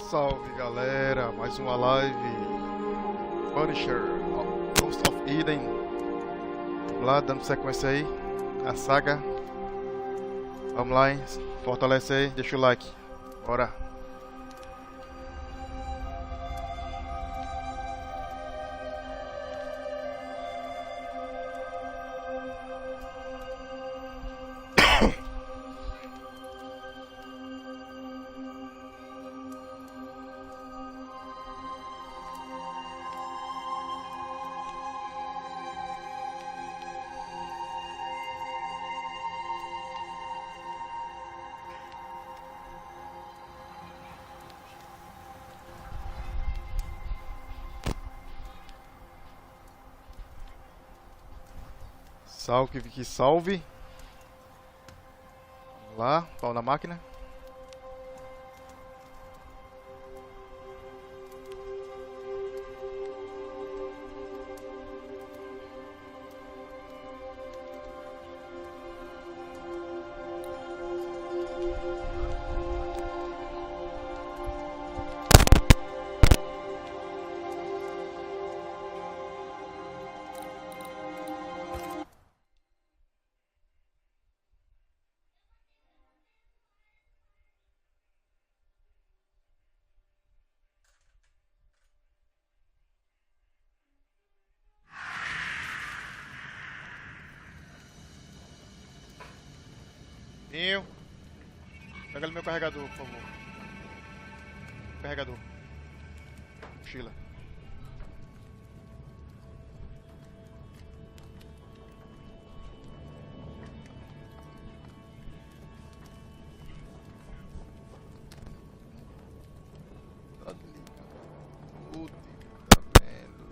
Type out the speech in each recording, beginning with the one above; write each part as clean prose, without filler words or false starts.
Salve galera, mais uma live Punisher, Ghost of Eden. Vamos lá, dando sequência aí a saga. Vamos lá, hein? Fortalece aí, deixa o like. Bora. Salve que salve. Vamos lá, pau na máquina. Vinho. Pega ali meu carregador, por favor. Carregador. Mochila. Tá ligado. Puta, tá vendo?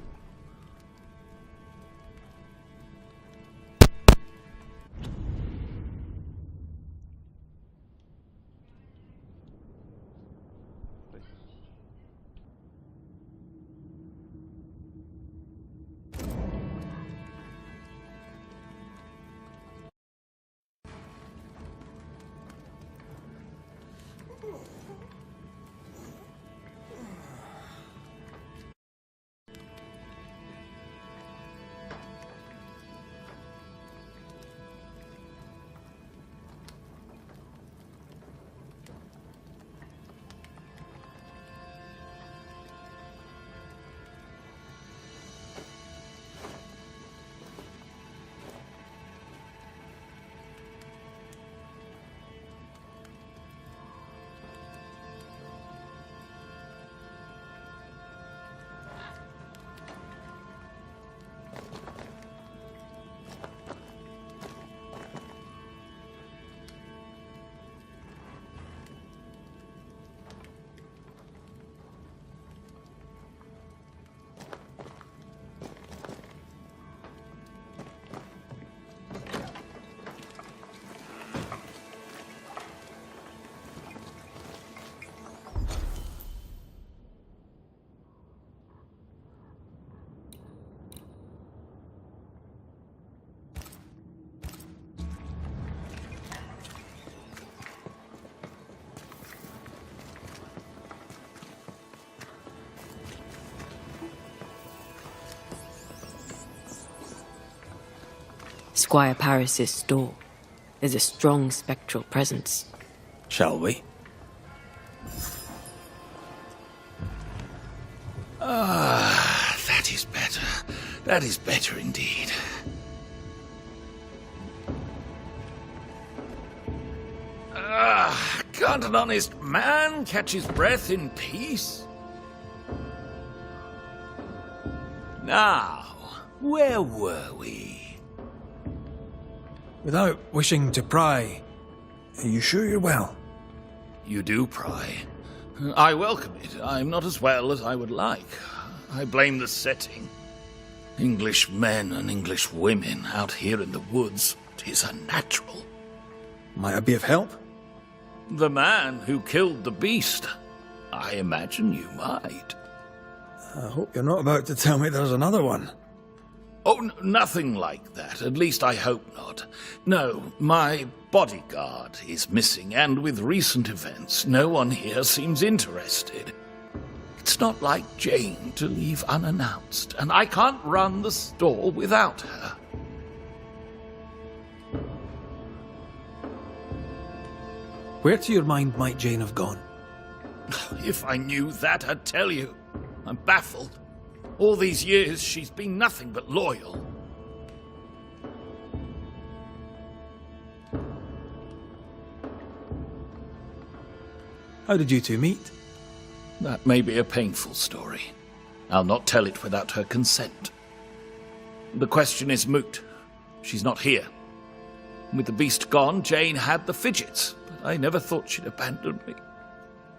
Squire Paris's store. There's a strong spectral presence. Shall we? That is better. That is better indeed. Can't an honest man catch his breath in peace? Now, where were we? Without wishing to pry, are you sure you're well? You do pry. I welcome it. I'm not as well as I would like. I blame the setting. English men and English women out here in the woods. 'Tis unnatural. Might I be of help? The man who killed the beast. I imagine you might. I hope you're not about to tell me there's another one. Oh, nothing like that. At least I hope not. No, my bodyguard is missing, and with recent events, no one here seems interested. It's not like Jane to leave unannounced, and I can't run the store without her. Where to your mind might Jane have gone? If I knew that, I'd tell you. I'm baffled. All these years, she's been nothing but loyal. How did you two meet? That may be a painful story. I'll not tell it without her consent. The question is moot. She's not here. With the beast gone, Jane had the fidgets, but I never thought she'd abandon me.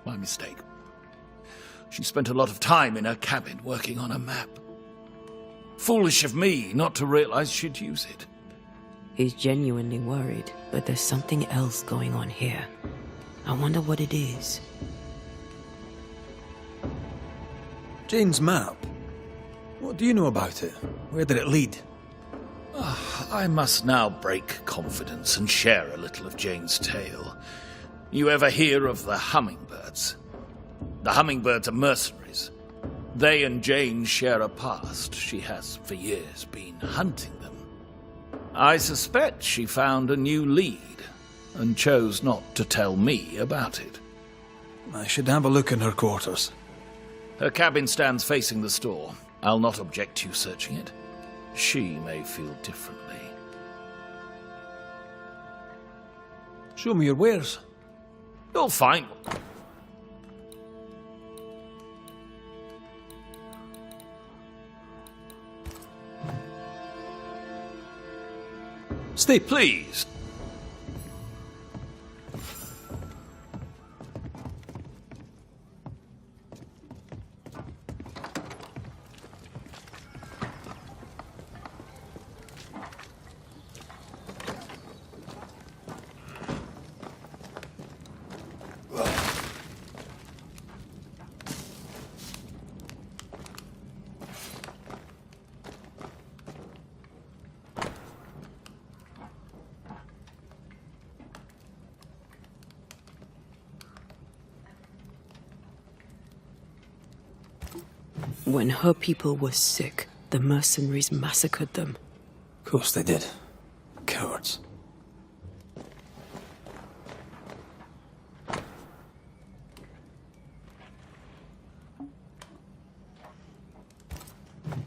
My mistake. She spent a lot of time in her cabin working on a map. Foolish of me not to realize she'd use it. He's genuinely worried, but there's something else going on here. I wonder what it is. Jane's map. What do you know about it? Where did it lead? I must now break confidence and share a little of Jane's tale. You ever hear of the hummingbirds? The hummingbirds are mercenaries. They and Jane share a past. She has, for years, been hunting them. I suspect she found a new lead and chose not to tell me about it. I should have a look in her quarters. Her cabin stands facing the store. I'll not object to you searching it. She may feel differently. Show me your wares. You'll find one. Stay Please. When her people were sick, the mercenaries massacred them. Of course they did. Cowards.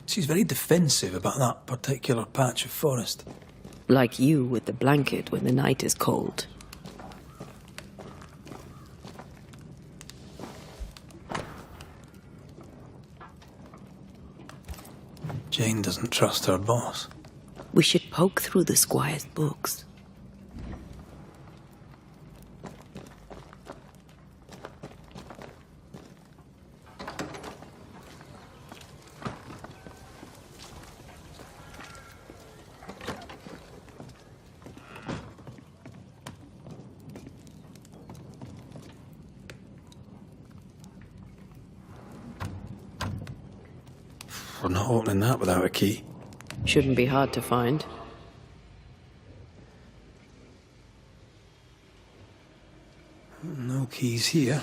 She's very defensive about that particular patch of forest. Like you with the blanket when the night is cold. Jane doesn't trust her boss. We should poke through the squire's books. We're not opening that without a key. Shouldn't be hard to find. No keys here.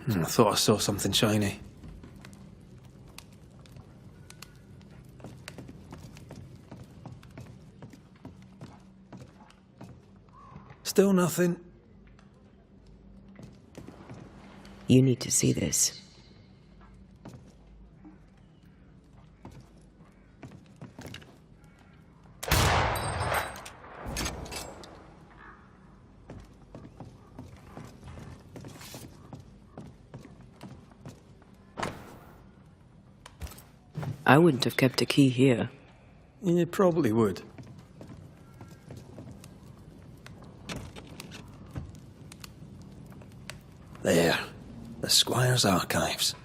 I thought I saw something shiny. Still nothing. You need to see this. I wouldn't have kept a key here. You probably would. There. The Squire's archives.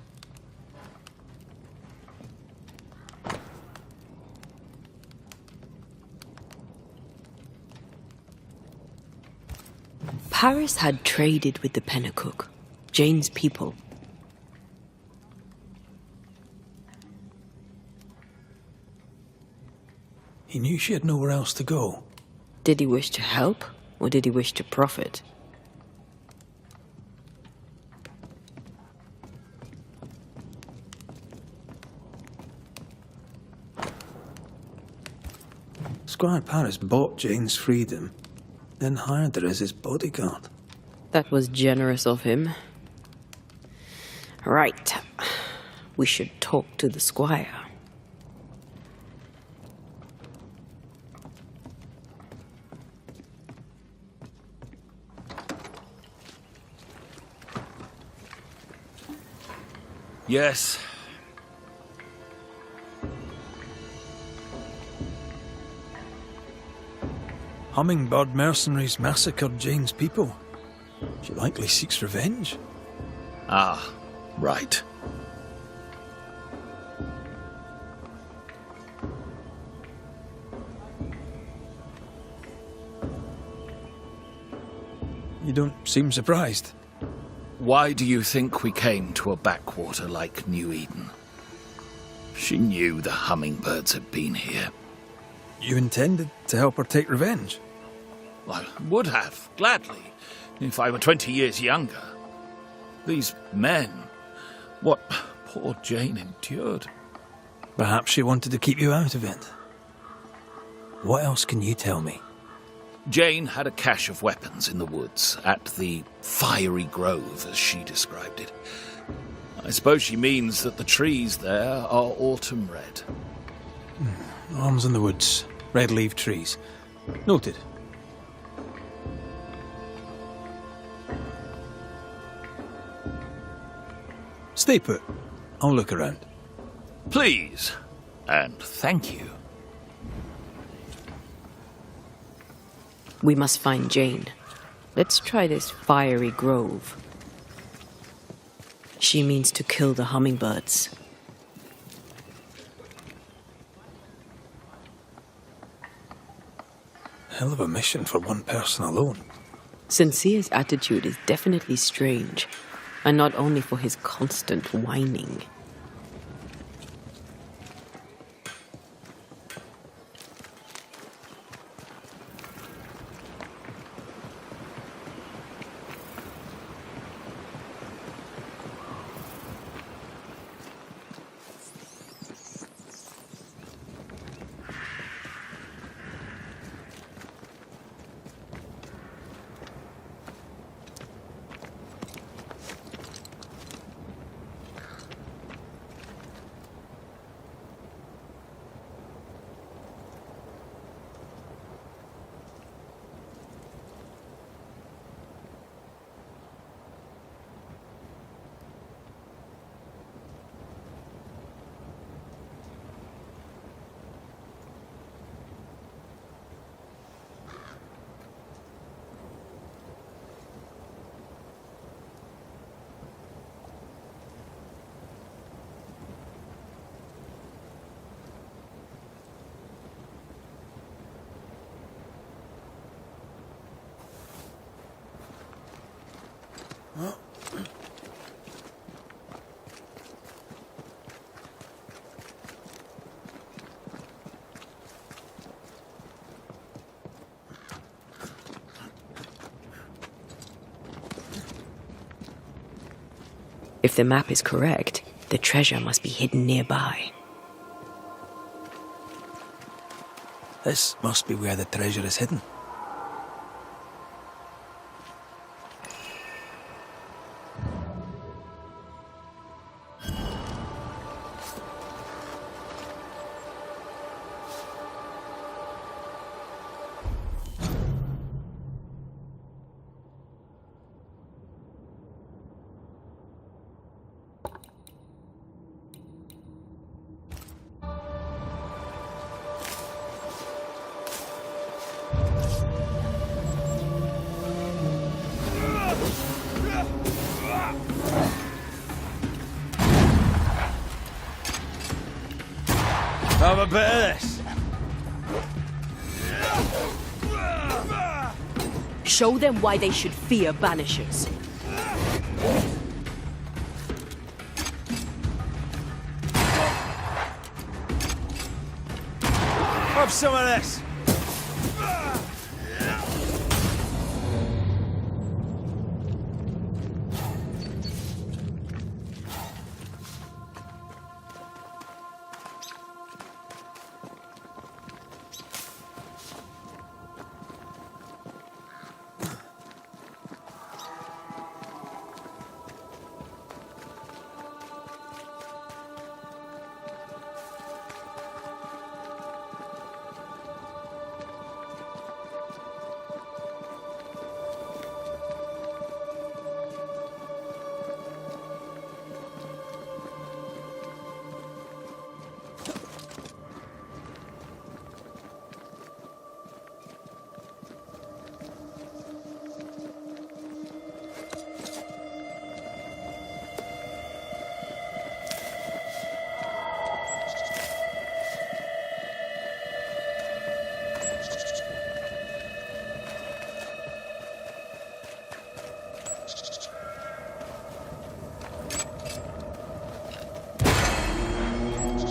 Paris had traded with the Pennacook, Jane's people. He knew she had nowhere else to go. Did he wish to help, or did he wish to profit? Squire Paris bought Jane's freedom, then hired her as his bodyguard. That was generous of him. Right. We should talk to the squire. Yes. Hummingbird mercenaries massacred Jane's people. She likely seeks revenge. Ah, right. You don't seem surprised. Why do you think we came to a backwater like New Eden? She knew the hummingbirds had been here. You intended to help her take revenge? I would have, gladly, if I were 20 years younger. These men, what poor Jane endured. Perhaps she wanted to keep you out of it. What else can you tell me? Jane had a cache of weapons in the woods, at the fiery grove, as she described it. I suppose she means that the trees there are autumn red. Arms in the woods, red-leaved trees. Noted. Stay put. I'll look around. Please, and thank you. We must find Jane. Let's try this fiery grove. She means to kill the hummingbirds. Hell of a mission for one person alone. Sincere's attitude is definitely strange, and not only for his constant whining. If the map is correct, the treasure must be hidden nearby. This must be where the treasure is hidden. Have a bit of this. Show them why they should fear banishers. Have some of this!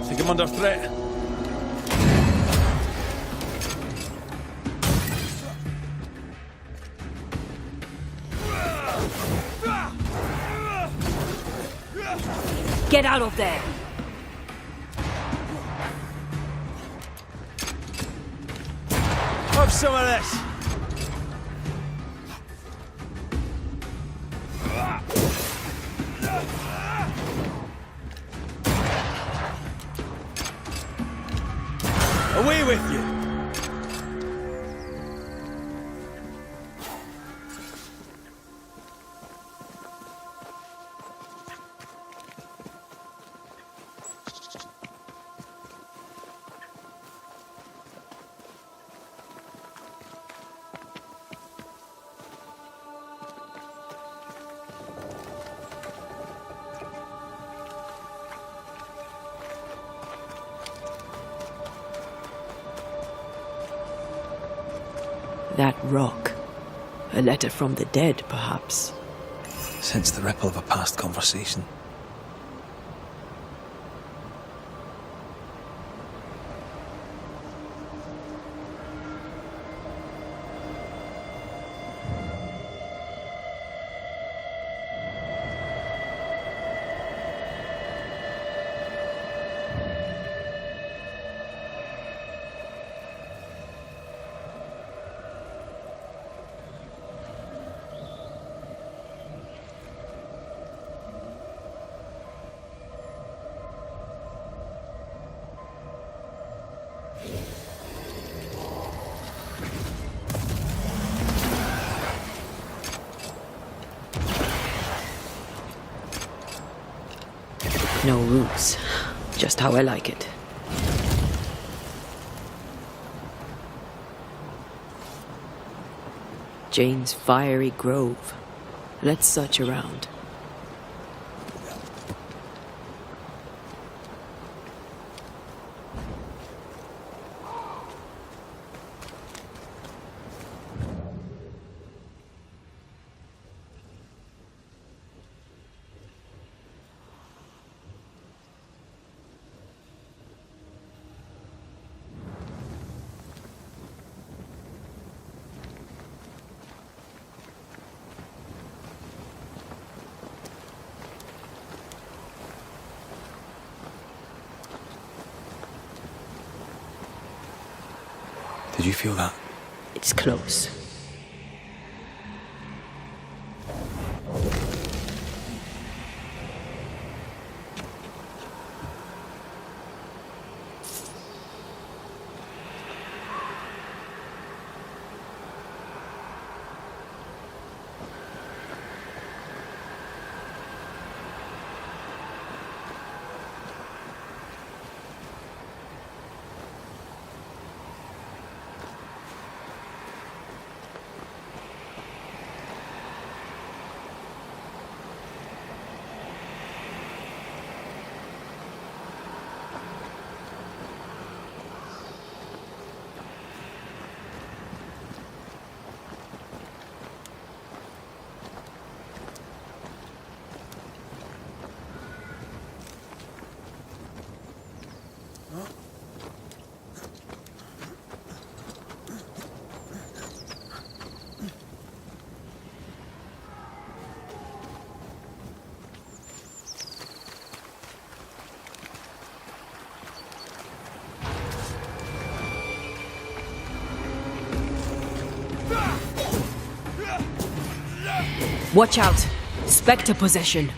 Think I'm under threat. Get out of there! Have some of this! Away with you! That rock. A letter from the dead, perhaps. Sense the ripple of a past conversation. No roots. Just how I like it. Jane's fiery grove. Let's search around. Did you feel that? It's close. Watch out. Spectre possession.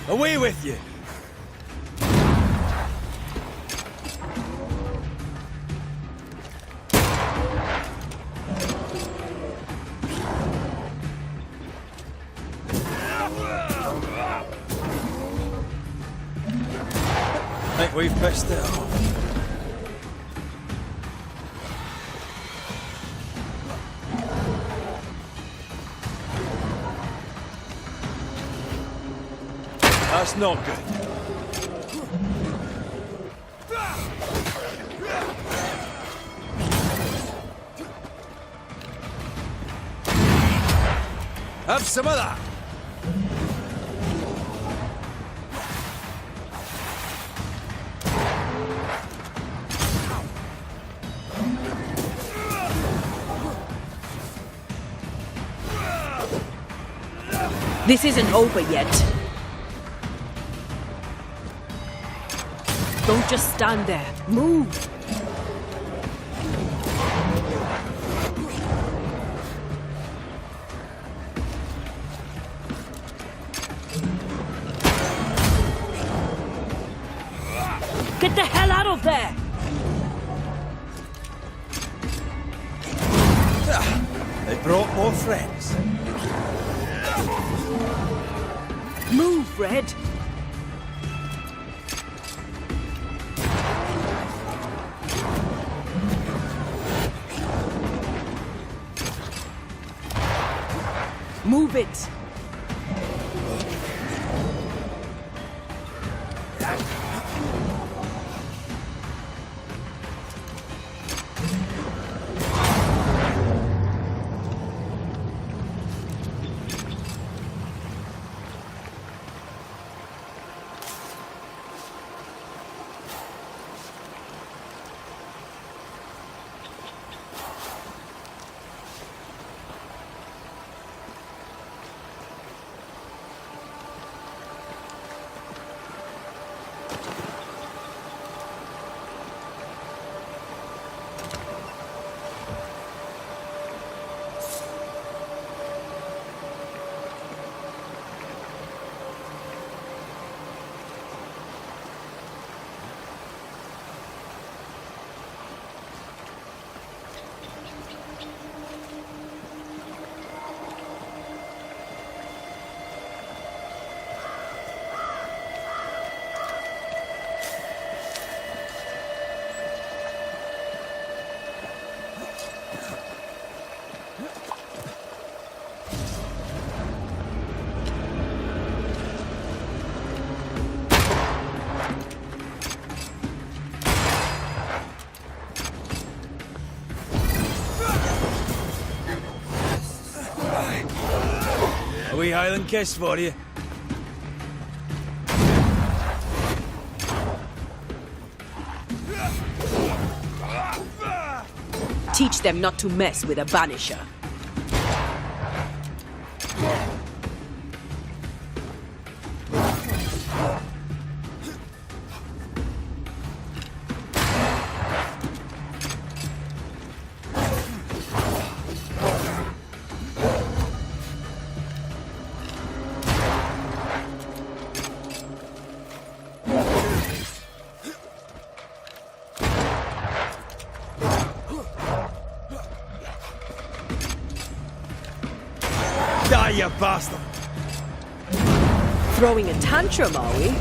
Away with you! Think we've pissed it off. That's not good. Have some of that. This isn't over yet. Don't just stand there. Move! Get the hell out of there! They brought more friends. Move, Red! Move it! A wee Highland kiss for you. Teach them not to mess with a banisher. Die, you bastard! Throwing a tantrum, are we?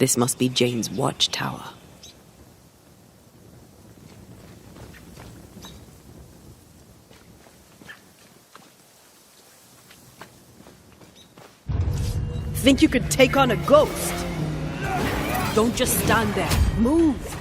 This must be Jane's watchtower. Think you could take on a ghost? Don't just stand there. Move!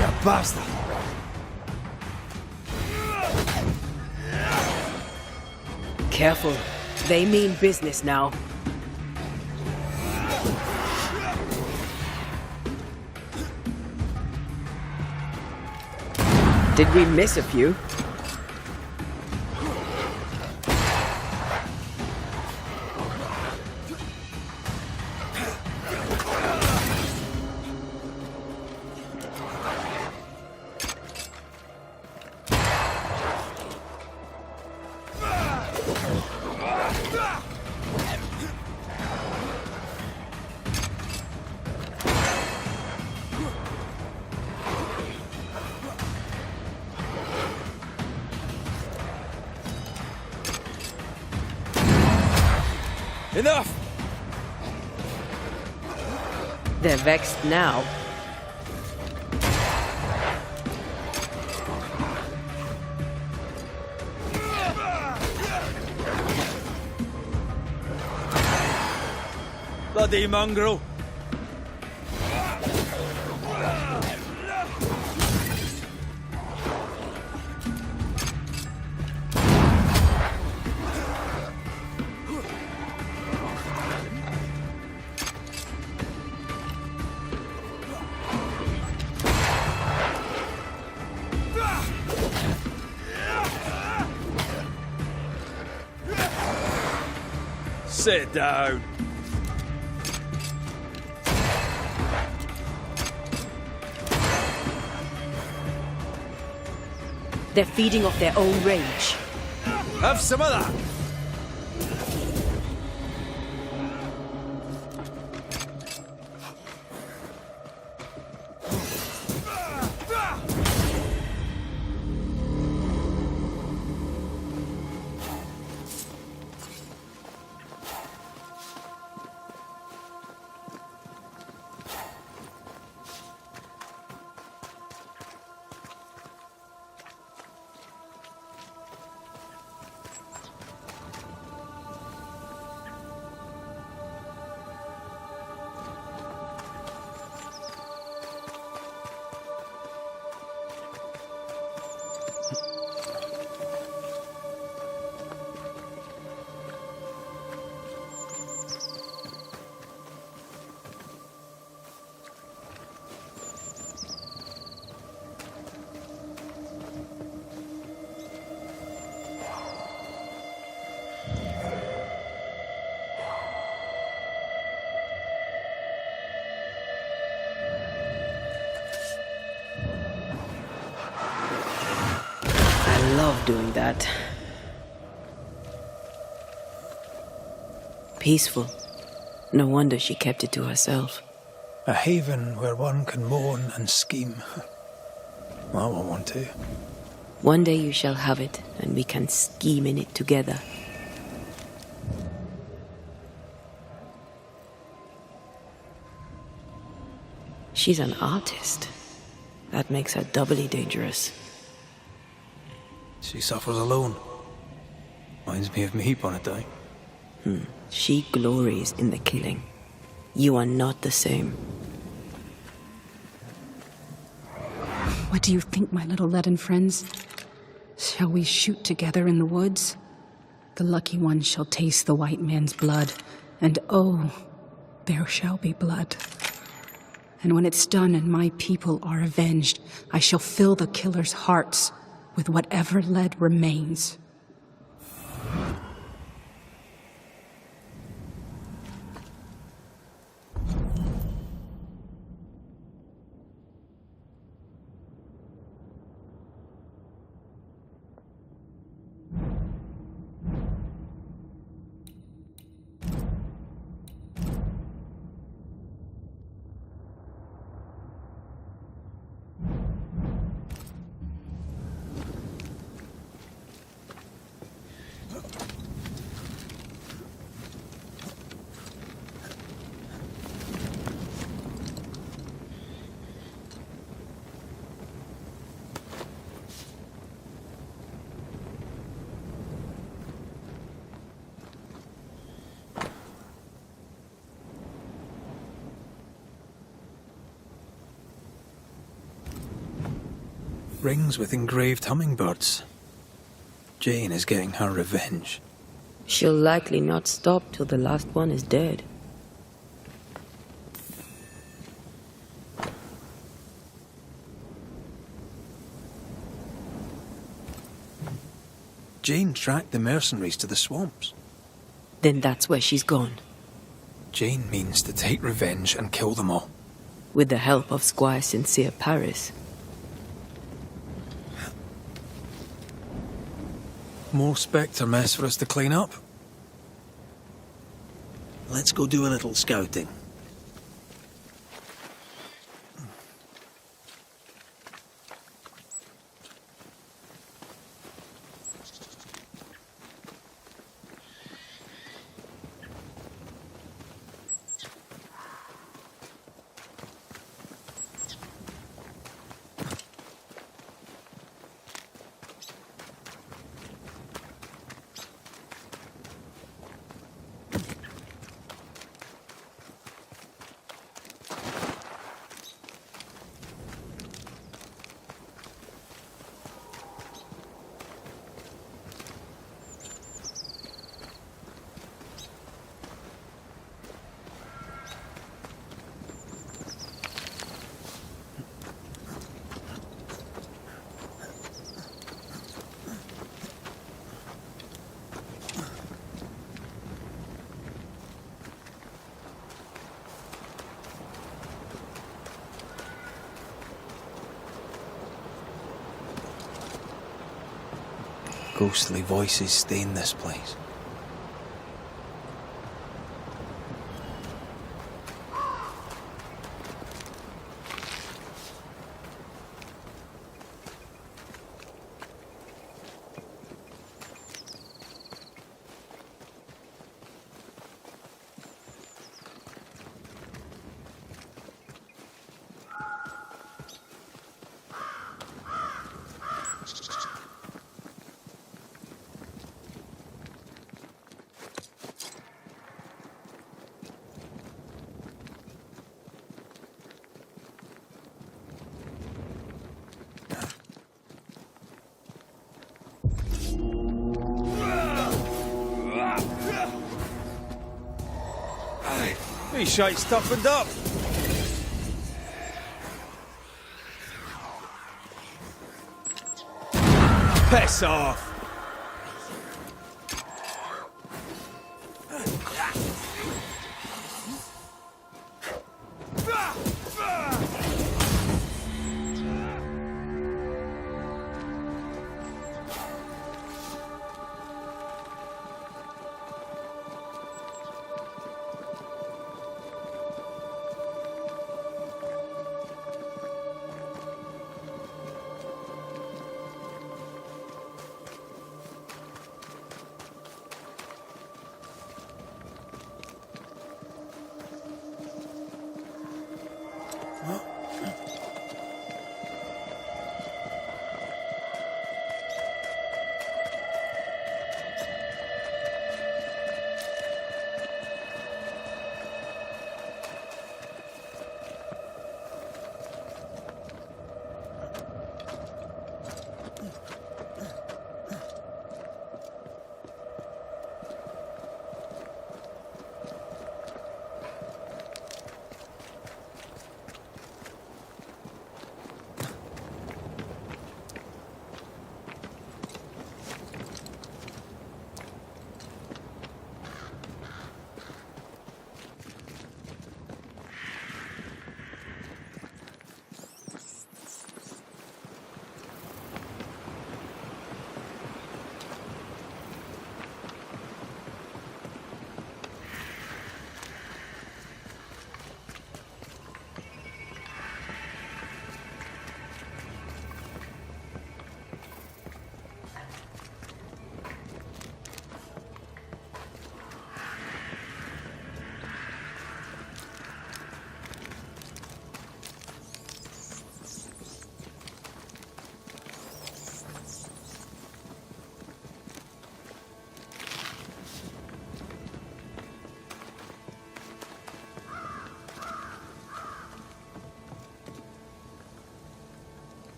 You bastard! Careful. They mean business now. Did we miss a few? Enough! They're vexed now. Bloody mongrel! Sit down. They're feeding off their own rage. Have some of that. I love doing that. Peaceful. No wonder she kept it to herself. A haven where one can mourn and scheme. I won't want to. One day you shall have it, and we can scheme in it together. She's an artist. That makes her doubly dangerous. She suffers alone. Reminds me of me upon a day. She glories in the killing. You are not the same. What do you think, my little leaden friends? Shall we shoot together in the woods? The lucky one shall taste the white man's blood, and oh, there shall be blood. And when it's done and my people are avenged, I shall fill the killers' hearts with whatever lead remains. Rings with engraved hummingbirds. Jane is getting her revenge. She'll likely not stop till the last one is dead. Jane tracked the mercenaries to the swamps. Then that's where she's gone. Jane means to take revenge and kill them all. With the help of Squire Sincere Paris. More Spectre mess for us to clean up? Let's go do a little scouting. Ghostly voices stain this place. These shites toughened up. Piss off!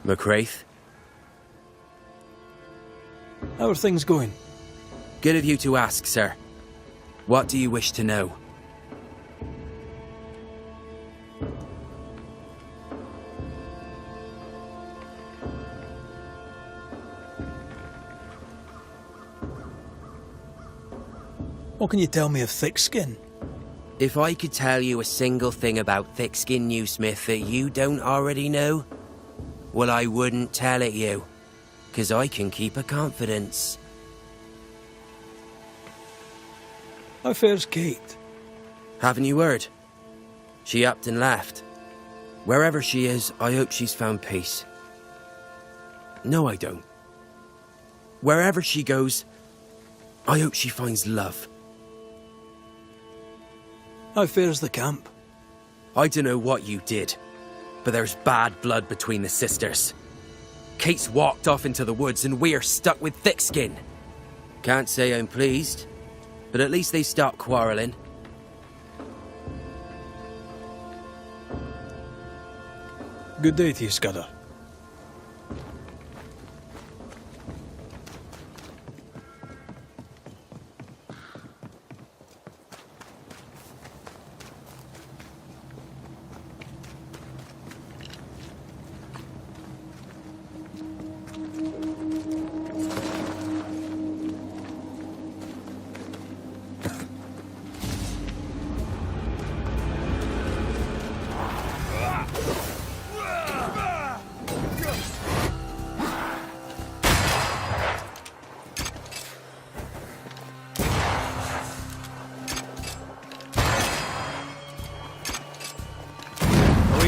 McCraith? How are things going? Good of you to ask, sir. What do you wish to know? What can you tell me of Thickskin? If I could tell you a single thing about Thickskin Newsmith that you don't already know, well, I wouldn't tell it you, 'cause I can keep a confidence. How fares Kate? Haven't you heard? She upped and left. Wherever she is, I hope she's found peace. No, I don't. Wherever she goes, I hope she finds love. How fares the camp? I don't know what you did, but there's bad blood between the sisters. Kate's walked off into the woods and we're stuck with Thickskin. Can't say I'm pleased, but at least they stopped quarreling. Good day to you, Scudder.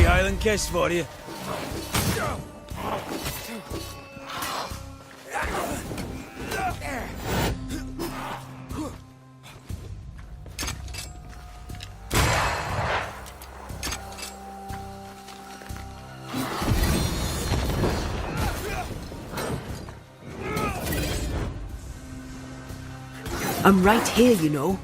Highland kiss for you. I'm right here, you know.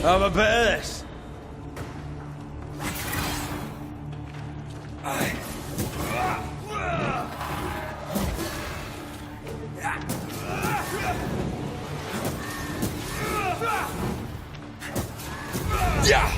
Have a bit of this. Yeah.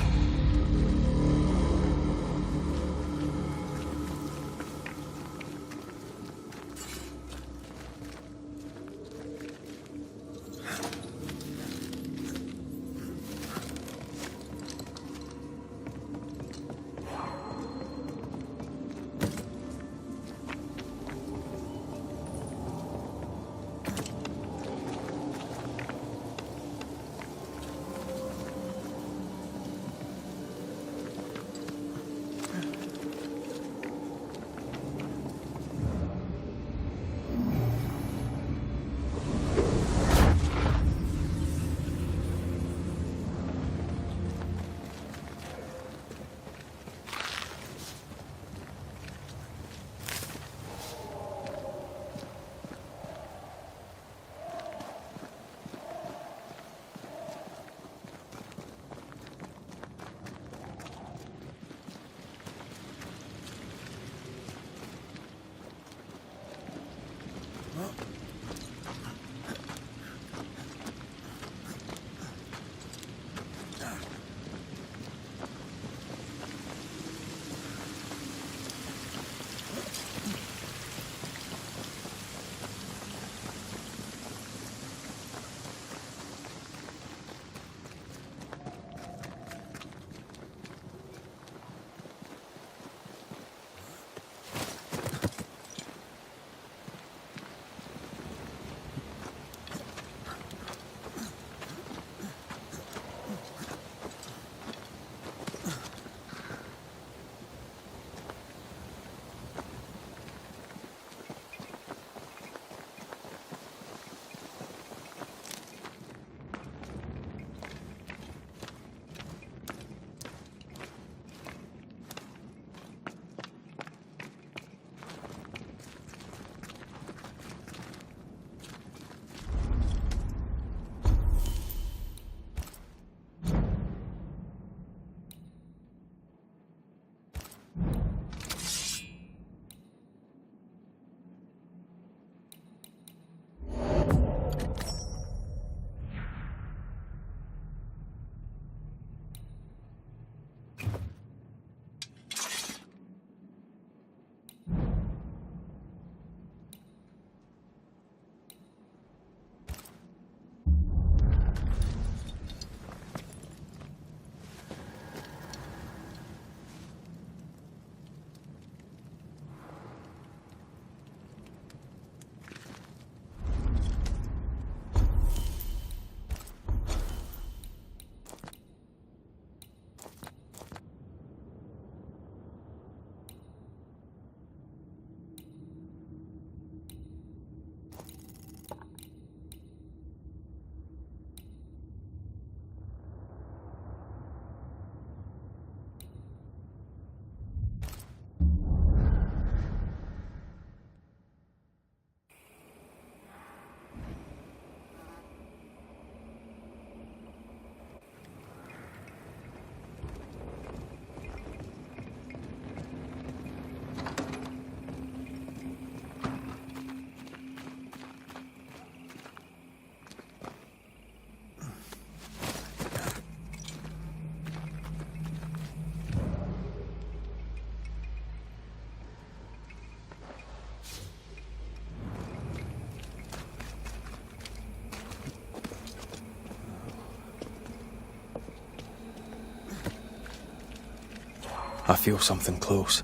I feel something close.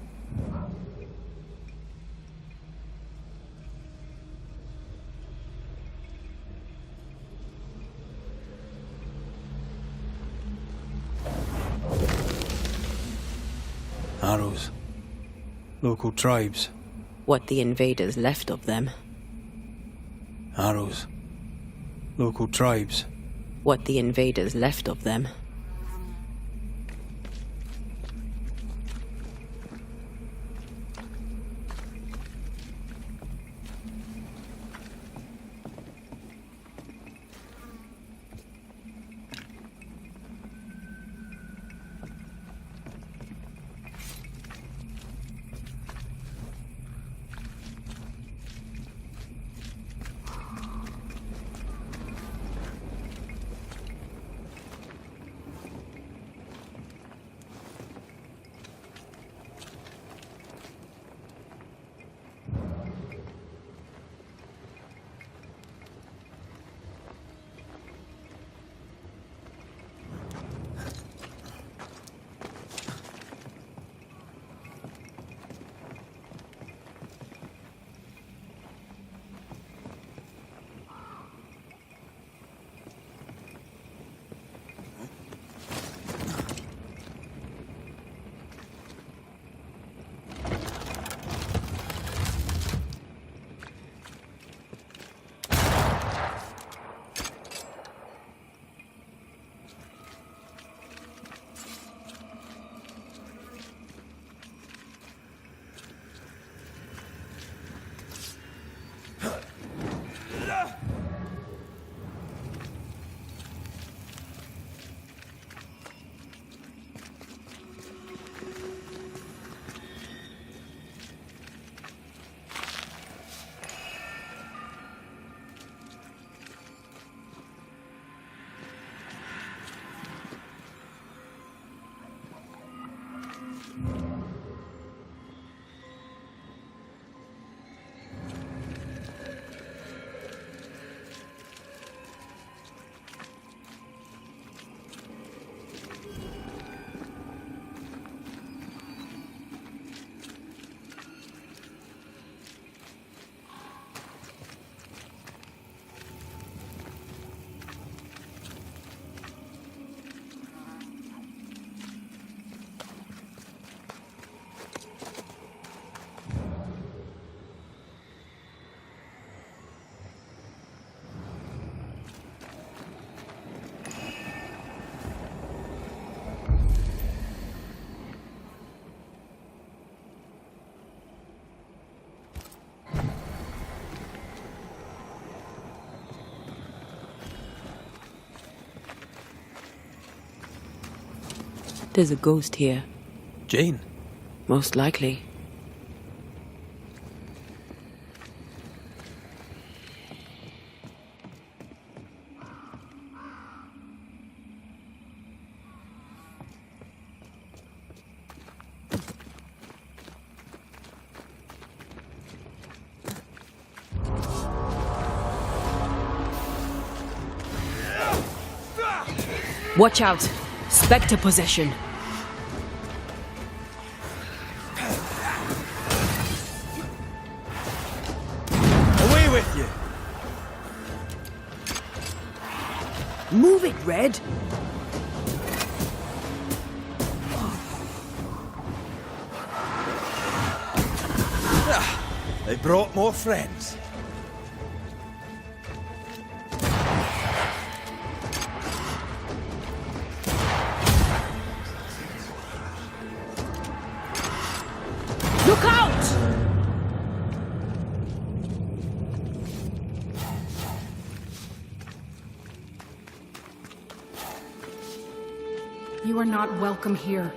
Arrows. Local tribes. What the invaders left of them. Arrows. Local tribes. What the invaders left of them. There's a ghost here. Jane? Most likely. Watch out! Spectre possession. Away with you! Move it, Red! They brought more friends. Look out! You are not welcome here.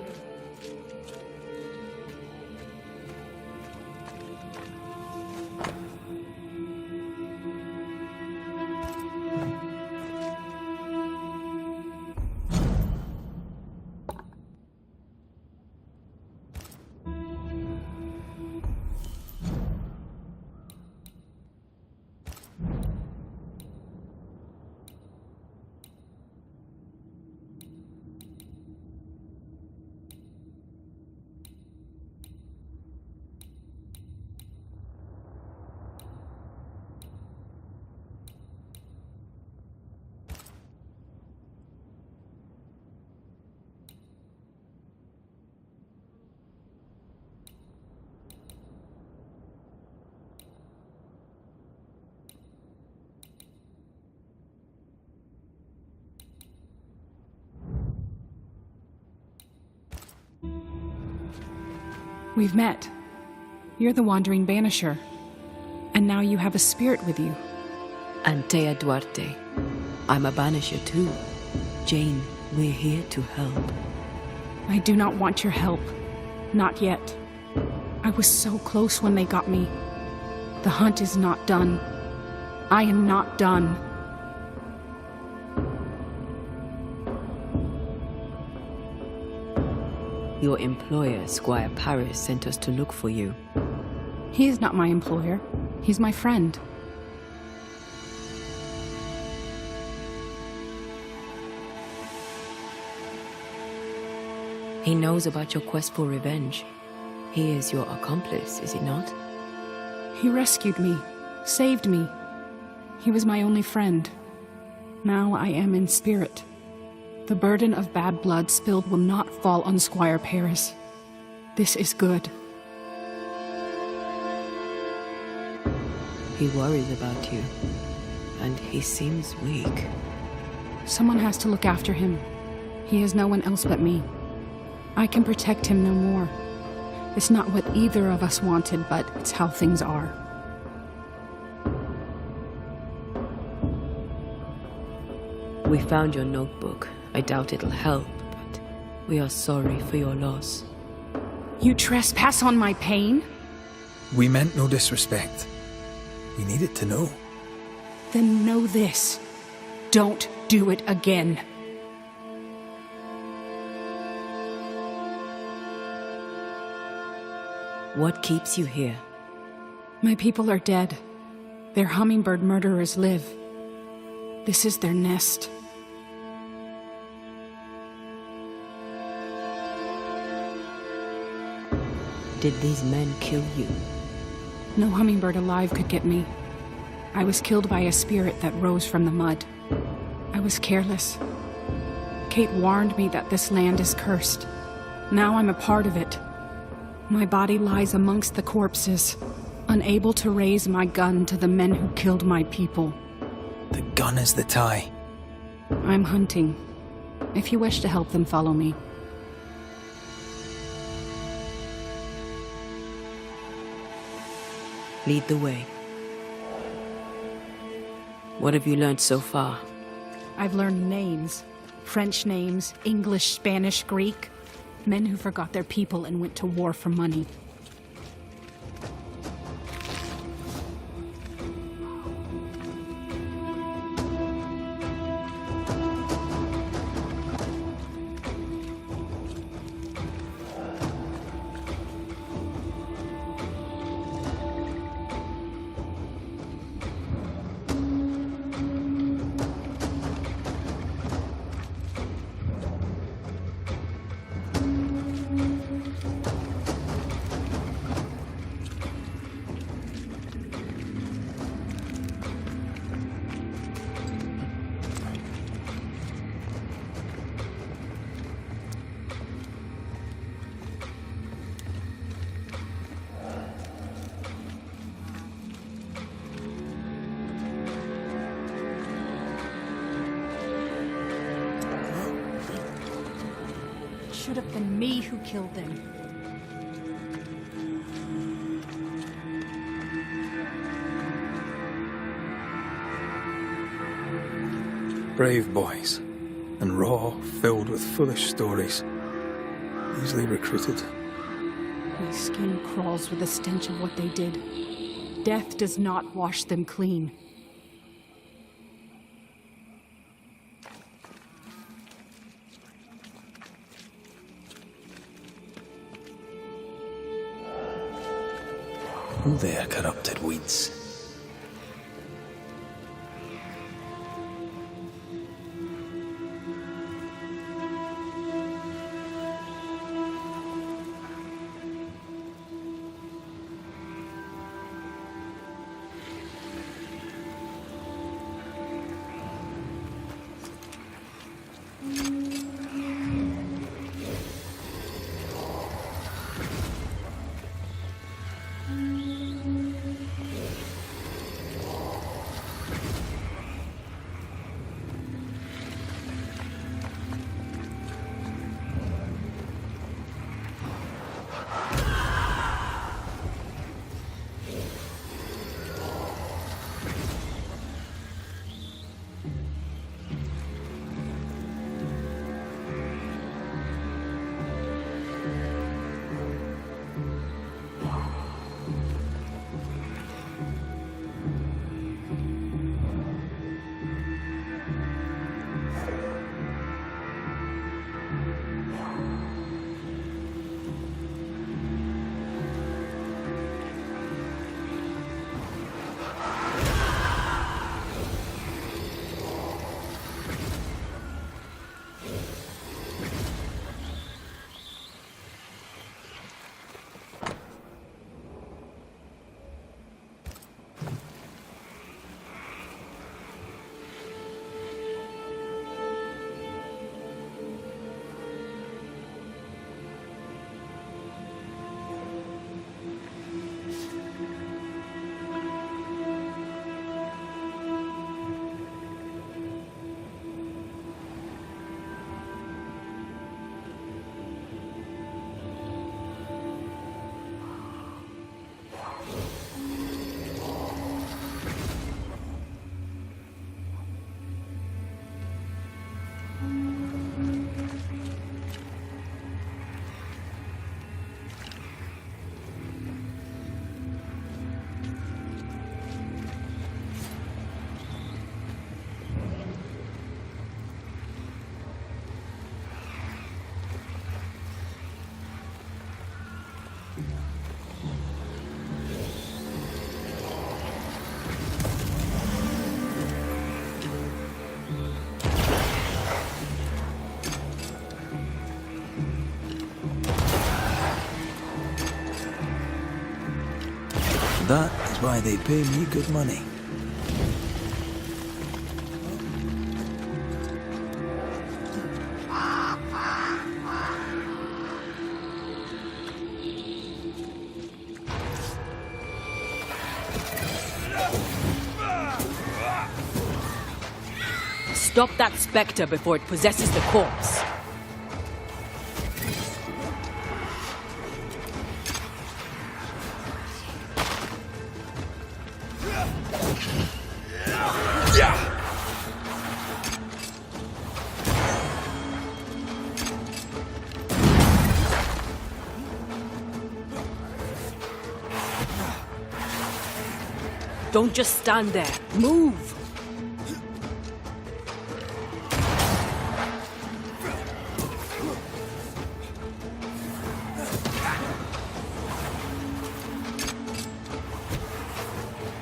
We've met. You're the wandering banisher. And now you have a spirit with you. Antea Duarte. I'm a banisher too. Jane, we're here to help. I do not want your help. Not yet. I was so close when they got me. The hunt is not done. I am not done. Your employer, Squire Paris, sent us to look for you. He is not my employer. He's my friend. He knows about your quest for revenge. He is your accomplice, is he not? He rescued me, saved me. He was my only friend. Now I am in spirit. The burden of bad blood spilled will not fall on Squire Paris. This is good. He worries about you, and he seems weak. Someone has to look after him. He has no one else but me. I can protect him no more. It's not what either of us wanted, but it's how things are. We found your notebook. I doubt it'll help, but we are sorry for your loss. You trespass on my pain? We meant no disrespect. We needed to know. Then know this. Don't do it again. What keeps you here? My people are dead. Their hummingbird murderers live. This is their nest. Did these men kill you? No hummingbird alive could get me. I was killed by a spirit that rose from the mud. I was careless. Kate warned me that this land is cursed. Now I'm a part of it. My body lies amongst the corpses, unable to raise my gun to the men who killed my people. The gun is the tie. I'm hunting. If you wish to help them, follow me. Lead the way. What have you learned so far? I've learned names. French names, English, Spanish, Greek. Men who forgot their people and went to war for money. Should have been me who killed them. Brave boys. And raw, filled with foolish stories. Easily recruited. My skin crawls with the stench of what they did. Death does not wash them clean. Who there, corrupted weeds? that is why they pay me good money. Stop that spectre before it possesses the corpse. Don't just stand there. Move!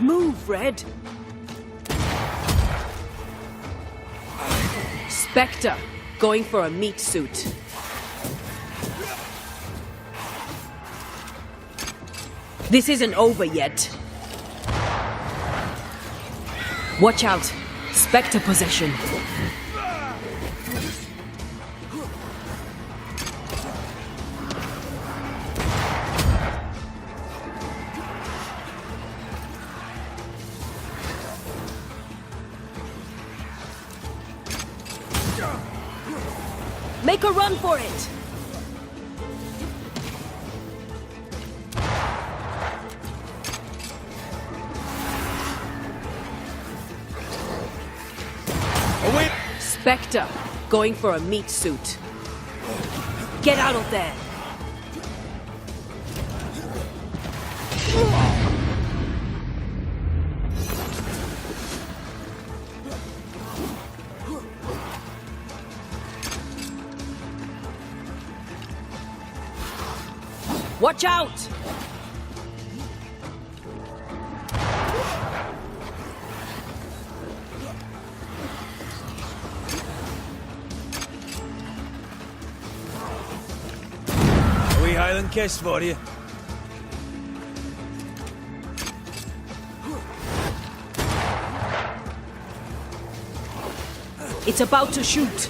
Move, Red! Spectre, going for a meat suit. This isn't over yet. Watch out! Spectre possession. Make a run for it! Away! Spectre, going for a meat suit. Get out of there! Watch out! A wee Highland kiss for you. It's about to shoot.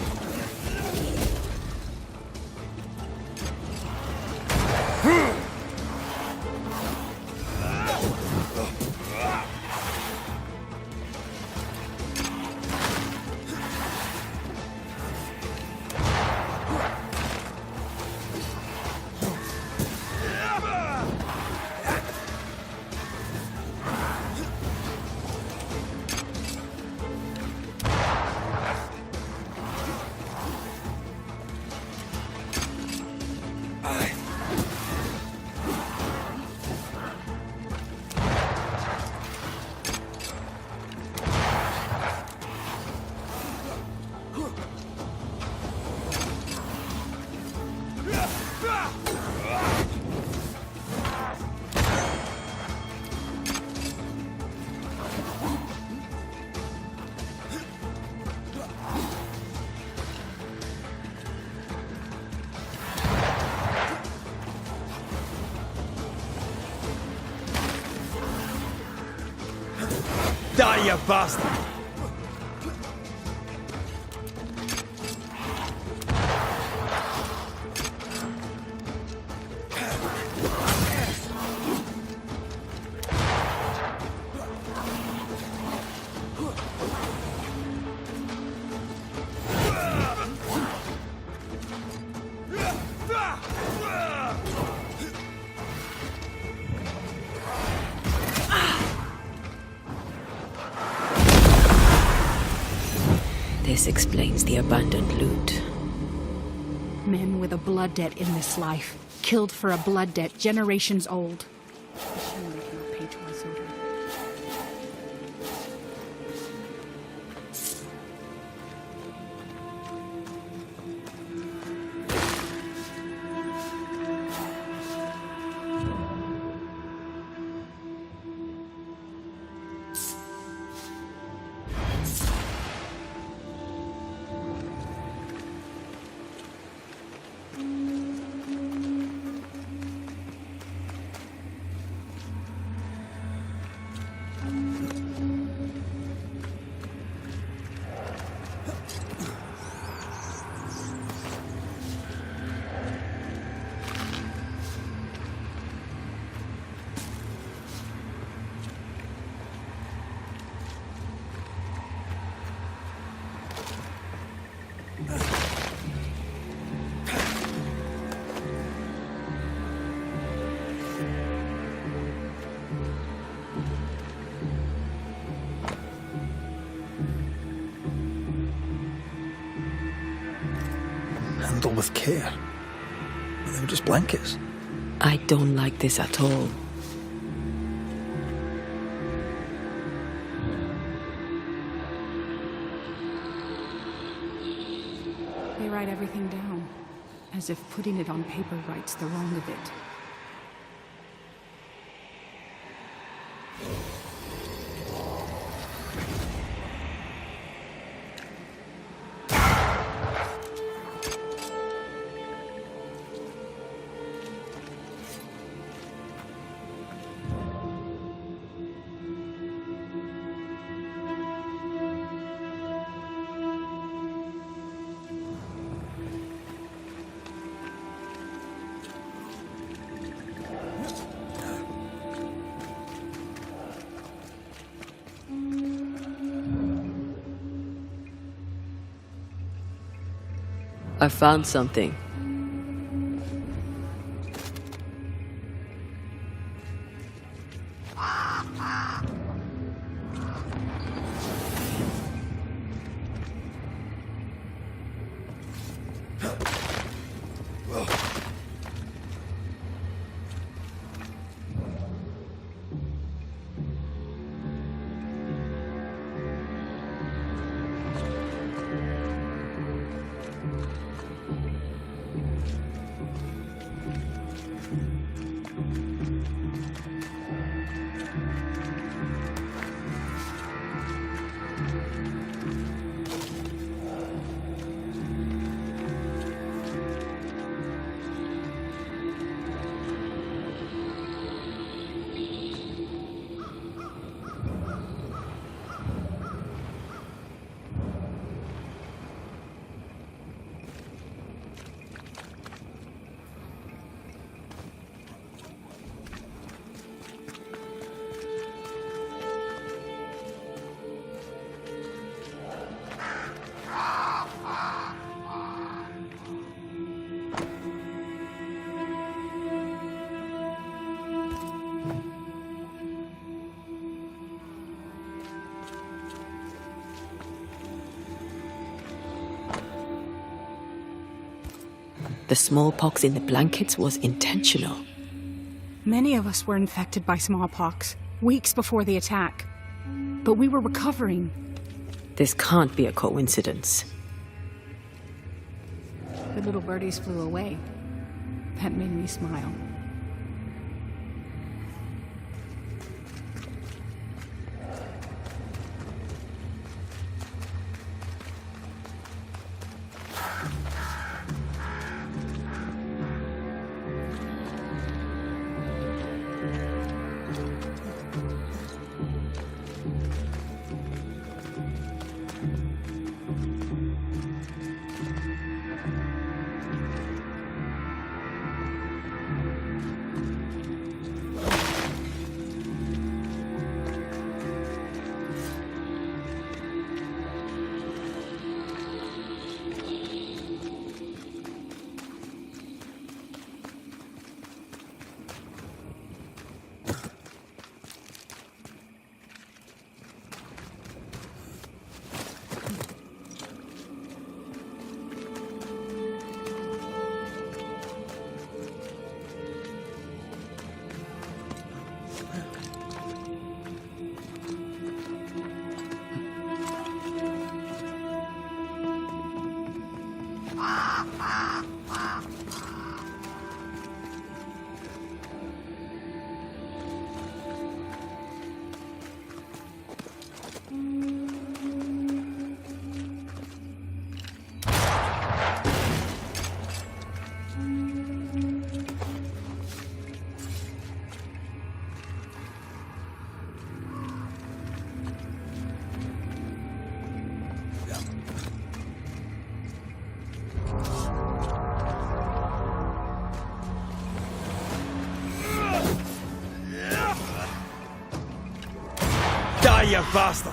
Die, you bastard! This explains the abandoned loot. Men with a blood debt in this life, killed for a blood debt generations old. Surely they cannot pay twice over. handled with care. But they were just blankets. I don't like this at all. They write everything down, as if putting it on paper rights the wrong of it. I found something. The smallpox in the blankets was intentional. Many of us were infected by smallpox, weeks before the attack. But we were recovering. This can't be a coincidence. The little birdies flew away. That made me smile. Die, you bastard!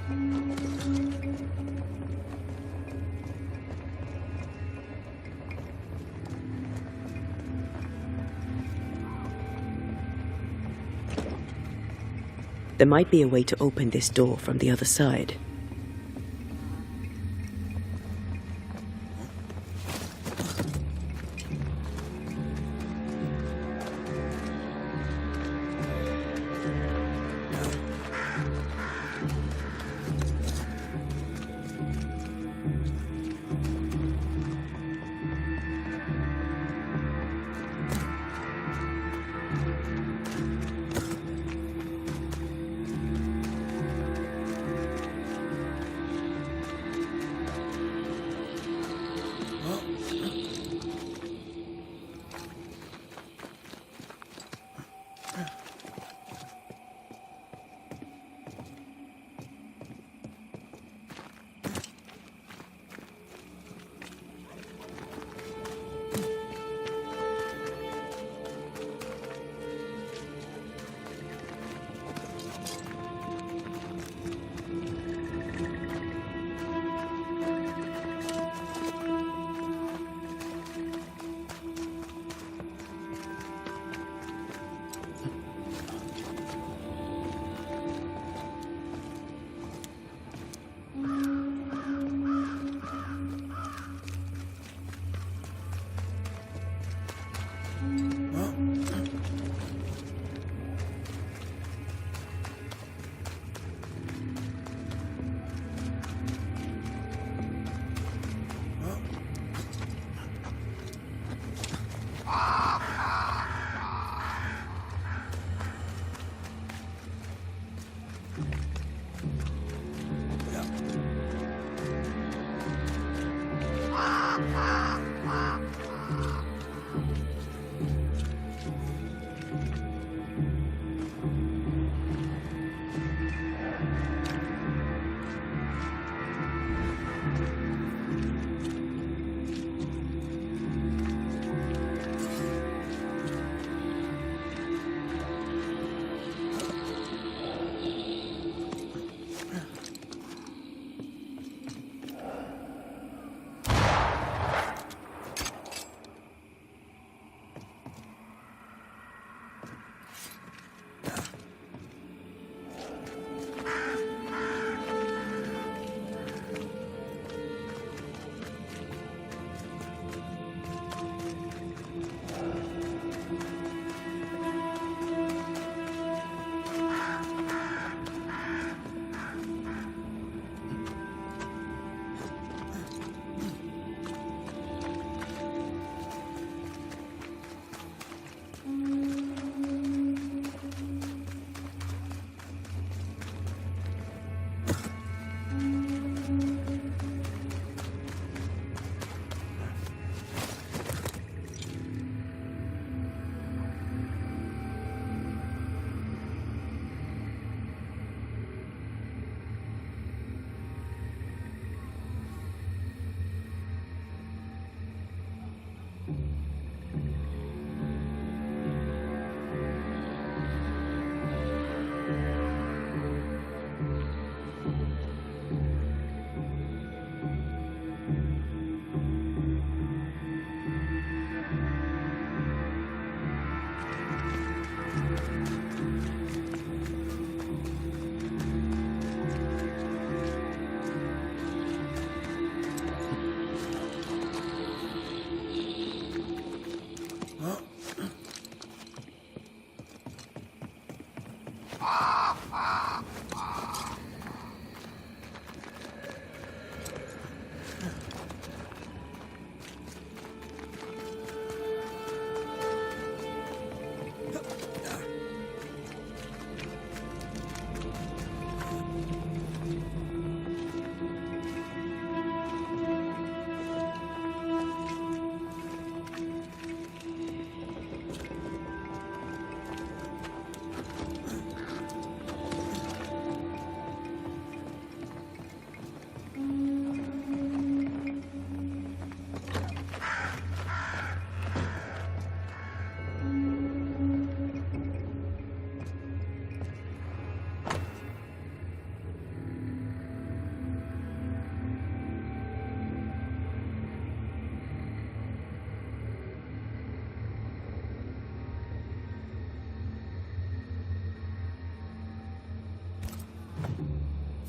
There might be a way to open this door from the other side.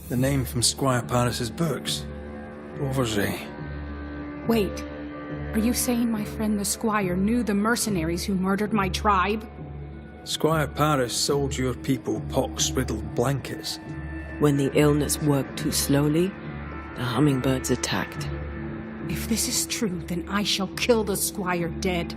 The name from Squire Paris's books. Beauverger. Wait. Are you saying my friend the Squire knew the mercenaries who murdered my tribe? Squire Paris sold your people pox-riddled blankets. When the illness worked too slowly, the hummingbirds attacked. If this is true, then I shall kill the Squire dead.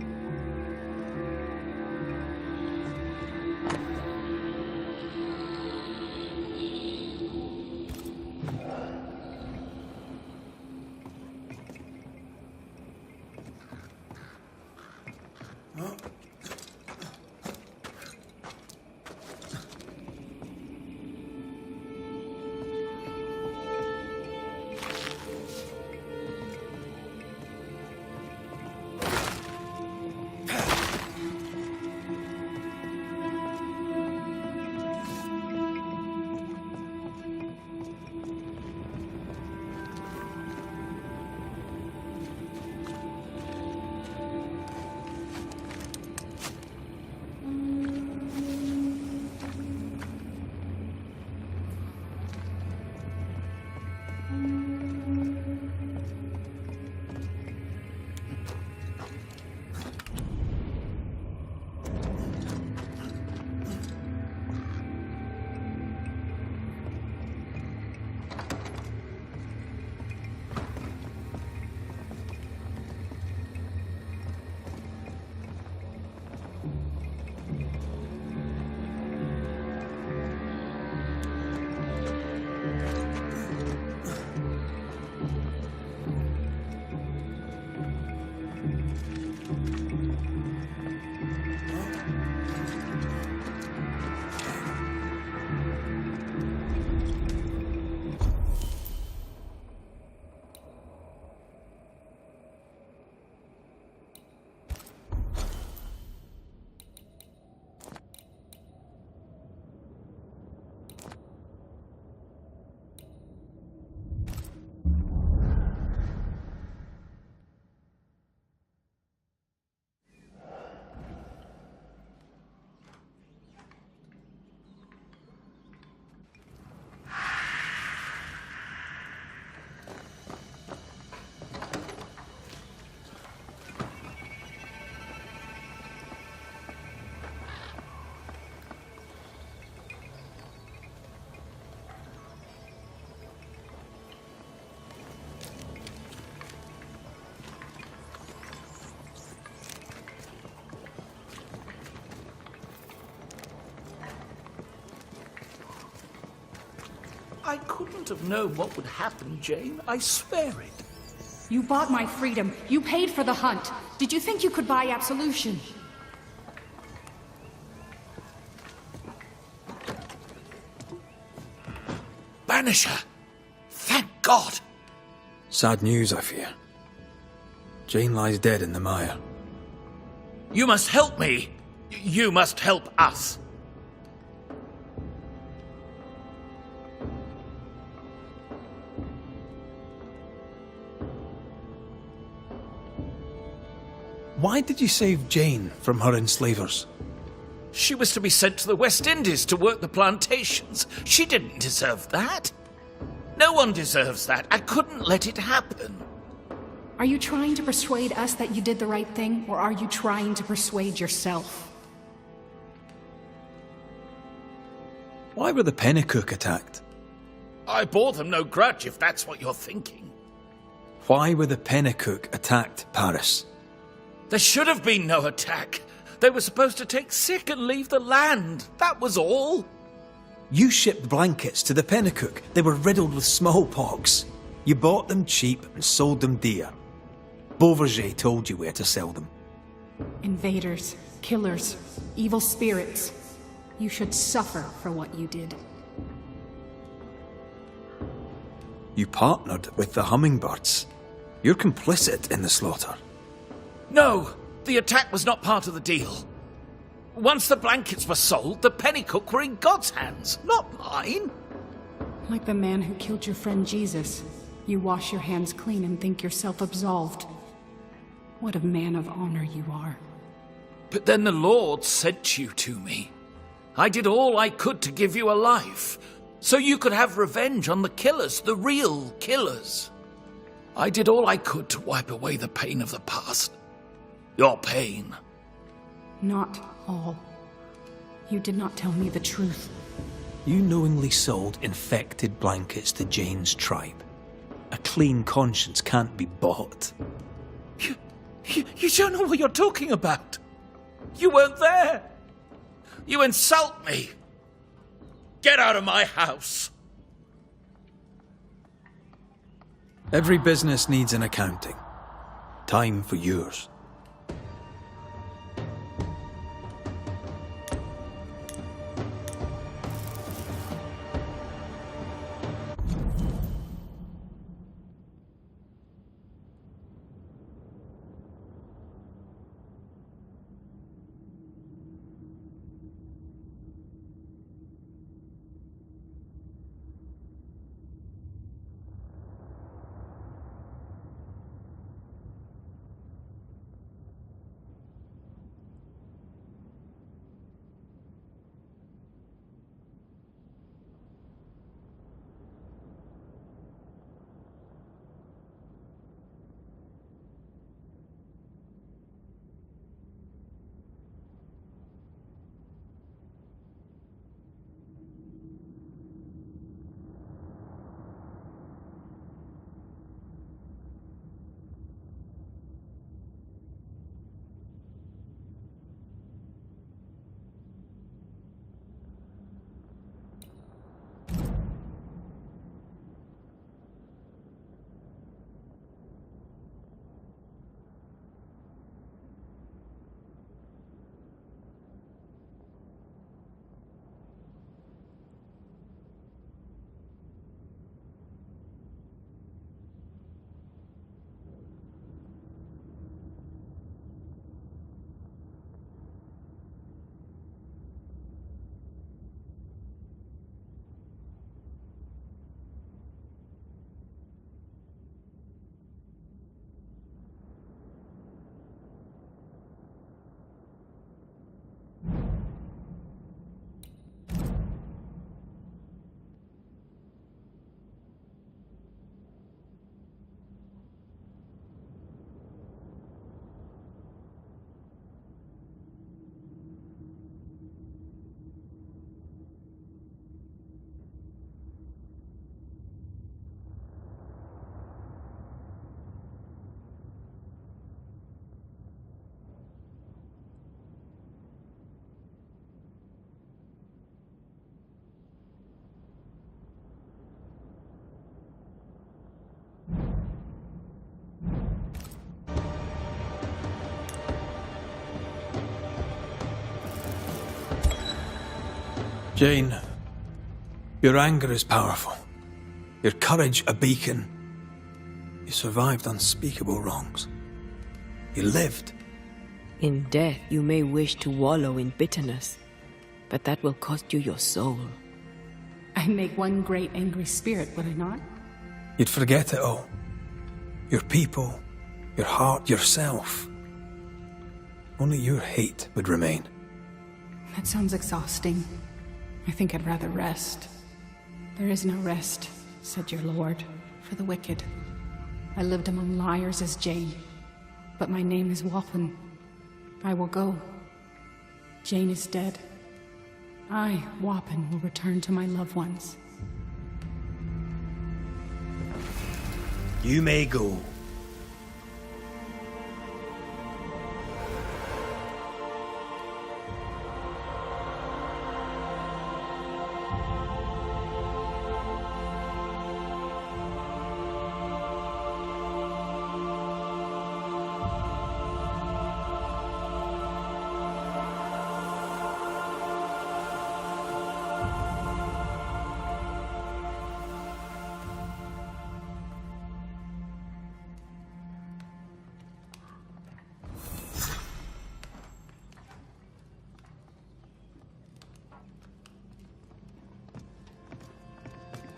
I couldn't have known what would happen, Jane. I swear it. You bought my freedom. You paid for the hunt. Did you think you could buy absolution? Banisher! Thank God! Sad news, I fear. Jane lies dead in the mire. You must help me! You must help us! Why did you save Jane from her enslavers? She was to be sent to the West Indies to work the plantations. She didn't deserve that. No one deserves that. I couldn't let it happen. Are you trying to persuade us that you did the right thing, or are you trying to persuade yourself? Why were the Pennacook attacked? I bore them no grudge, if that's what you're thinking. Why were the Pennacook attacked, Paris? There should have been no attack. They were supposed to take sick and leave the land. That was all. You shipped blankets to the Pennacook. They were riddled with smallpox. You bought them cheap and sold them dear. Beauverger told you where to sell them. Invaders, killers, evil spirits. You should suffer for what you did. You partnered with the hummingbirds. You're complicit in the slaughter. No, the attack was not part of the deal. Once the blankets were sold, the Pennacook were in God's hands, not mine. Like the man who killed your friend Jesus, you wash your hands clean and think yourself absolved. What a man of honor you are. But then the Lord sent you to me. I did all I could to give you a life. So you could have revenge on the killers, the real killers. I did all I could to wipe away the pain of the past. Your pain. Not all. You did not tell me the truth. You knowingly sold infected blankets to Jane's tribe. A clean conscience can't be bought. You don't know what you're talking about. You weren't there. You insult me. Get out of my house. Every business needs an accounting. Time for yours. Jane, your anger is powerful. Your courage a beacon. You survived unspeakable wrongs. You lived. In death, you may wish to wallow in bitterness, but that will cost you your soul. I'd make one great angry spirit, would I not? You'd forget it all. Your people, your heart, yourself. Only your hate would remain. That sounds exhausting. I think I'd rather rest. There is no rest, said your lord, for the wicked. I lived among liars as Jane, but my name is Wappen. I will go. Jane is dead. I, Wappen, will return to my loved ones. You may go.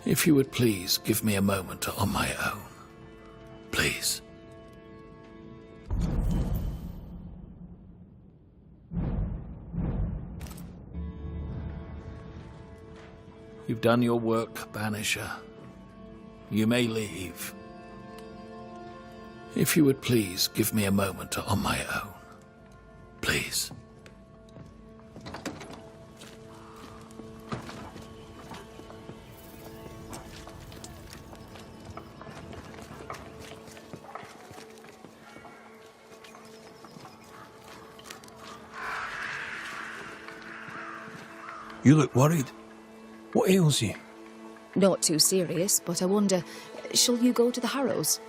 If you would please give me a moment on my own. Please. You've done your work, Banisher. You may leave. If you would please give me a moment on my own. Please. You look worried. What ails you? Not too serious, but I wonder, shall you go to the Harrows?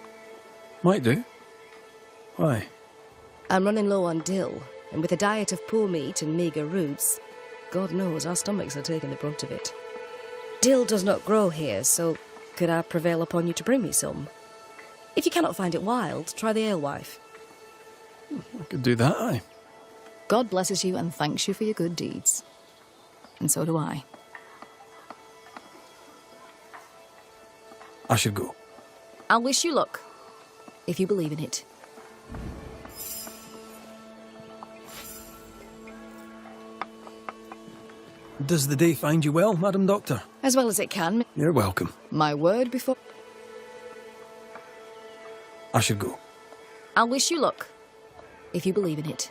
Might do. Why? I'm running low on dill, and with a diet of poor meat and meagre roots, God knows our stomachs are taking the brunt of it. Dill does not grow here, so could I prevail upon you to bring me some? If you cannot find it wild, try the alewife. I could do that, aye. God blesses you and thanks you for your good deeds. And so do I. I should go. I'll wish you luck, if you believe in it. Does the day find you well, Madam Doctor? As well as it can. You're welcome. My word before... I should go. I'll wish you luck, if you believe in it.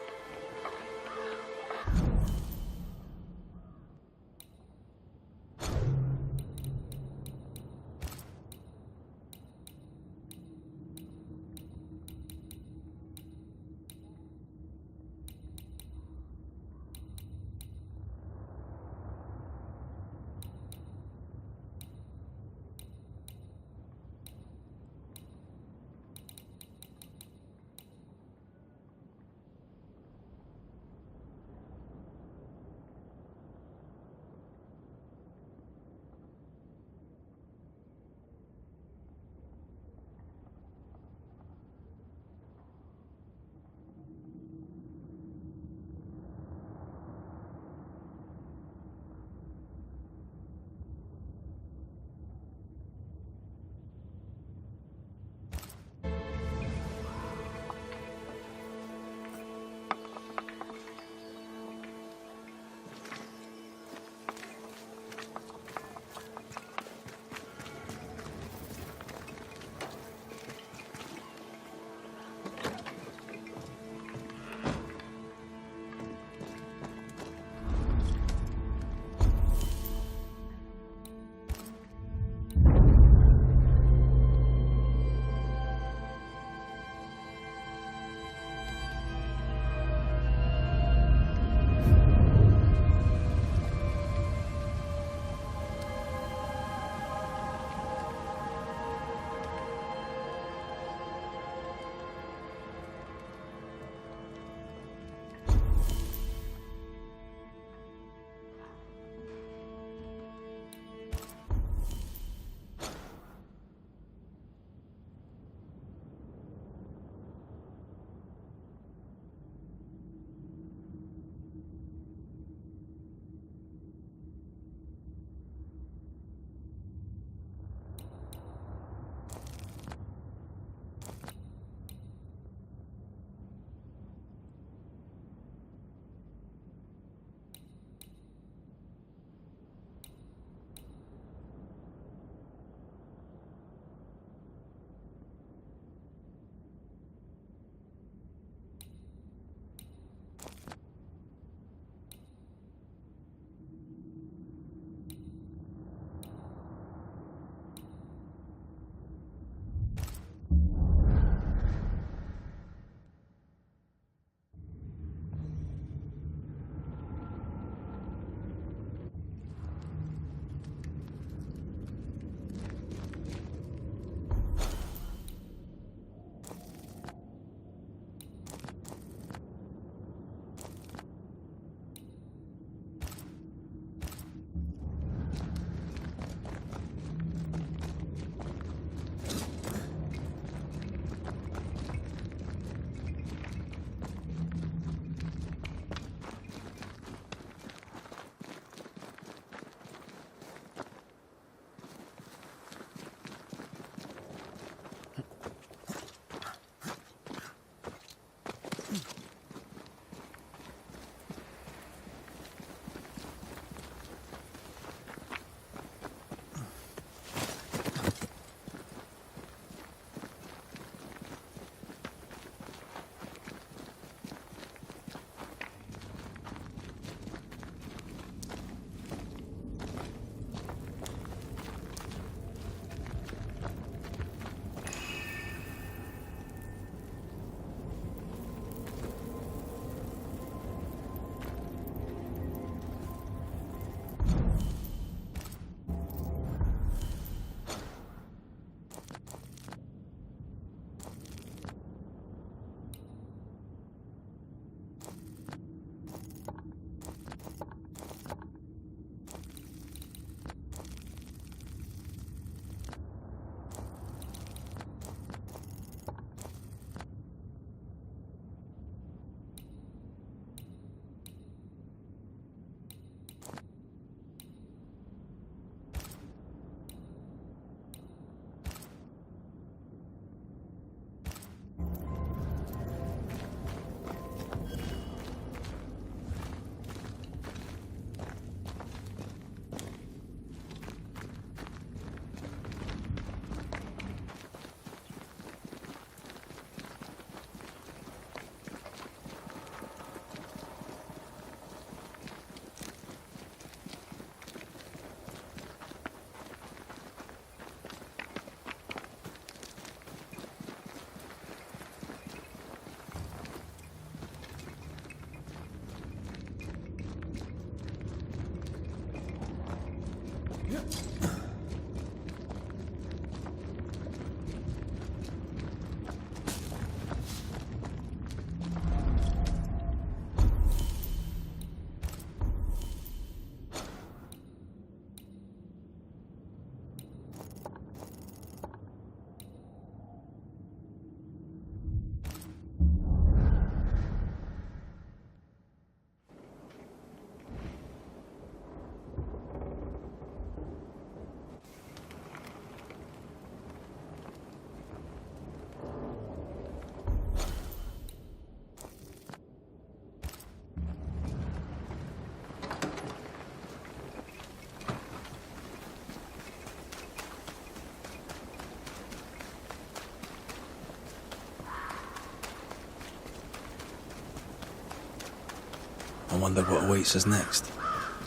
wonder what awaits us next.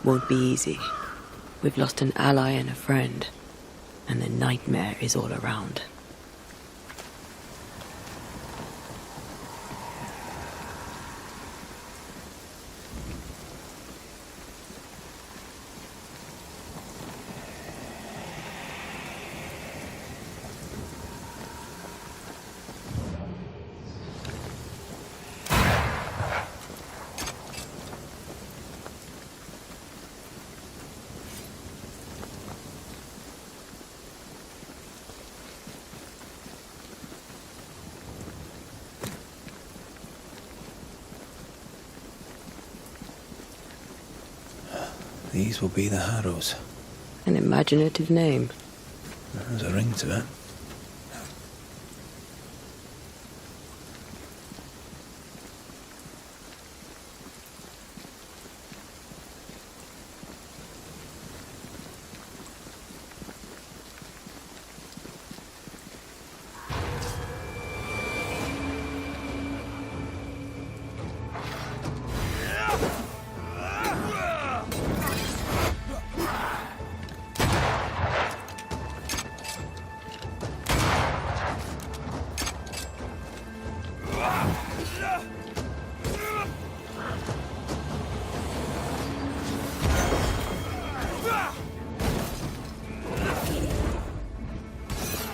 Won't be easy. We've lost an ally and a friend, and the nightmare is all around. These will be the Harrows. An imaginative name. There's a ring to it.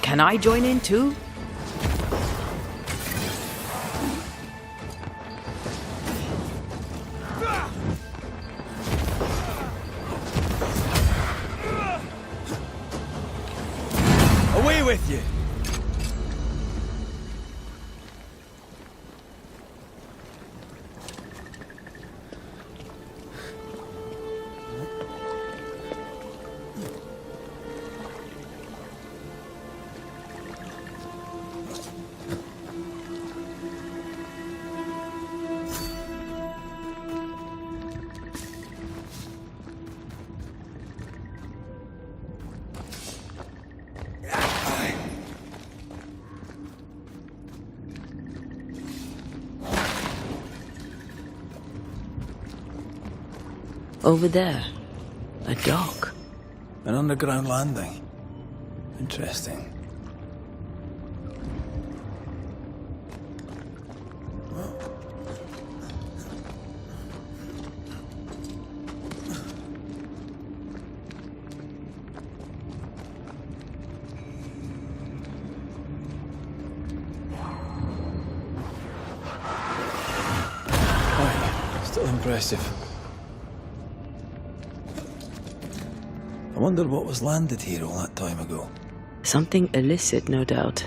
Can I join in too? Away with you! Over there. A dock. An underground landing. Interesting. Aye, still impressive. I wonder what was landed here all that time ago. Something illicit, no doubt.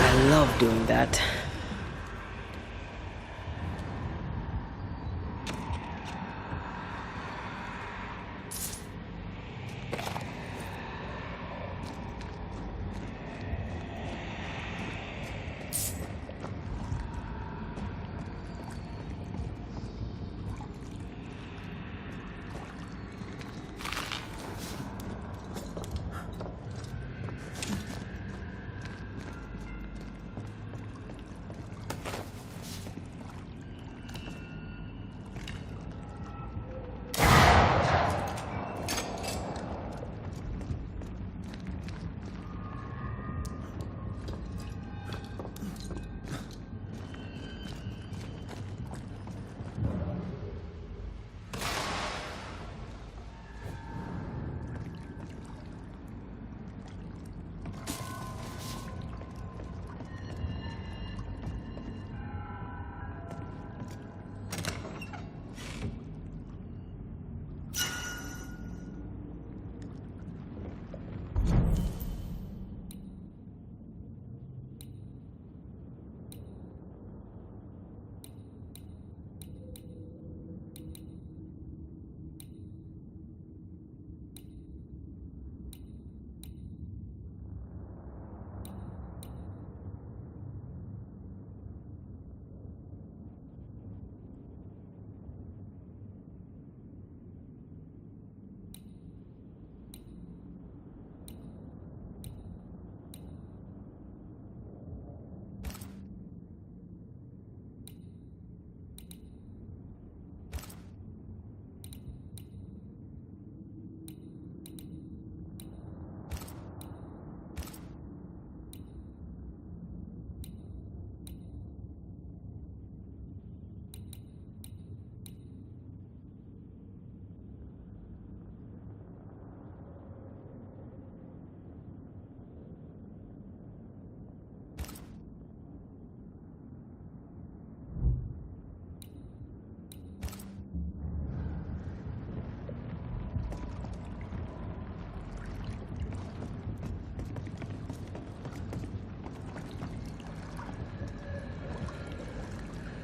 I love doing that.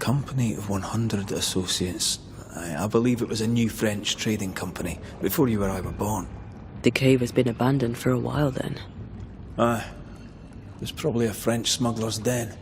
Company of 100 Associates. I believe it was a new French trading company, before you or I were born. The cave has been abandoned for a while then. Aye. It was probably a French smuggler's den.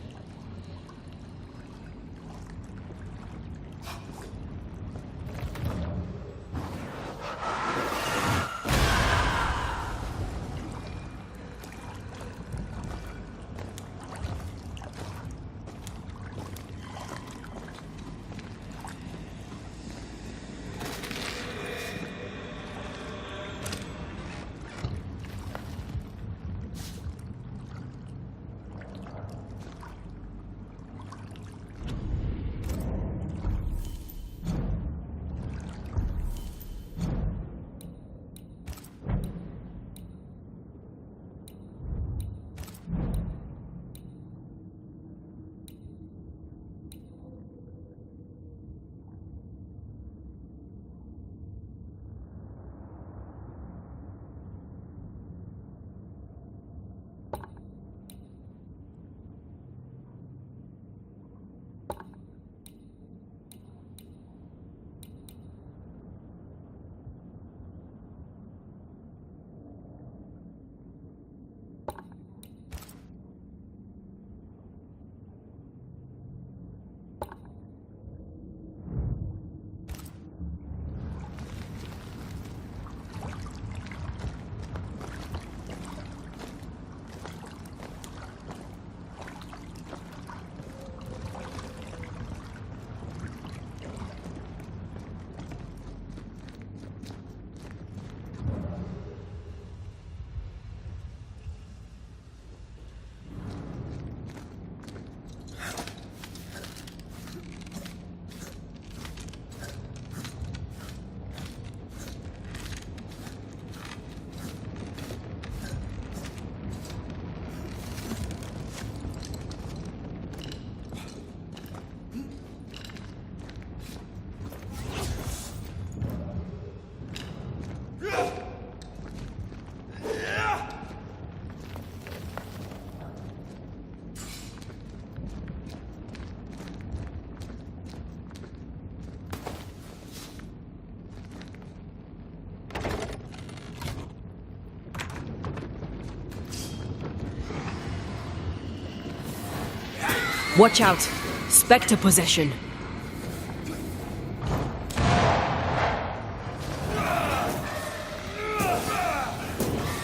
Watch out! Spectre possession.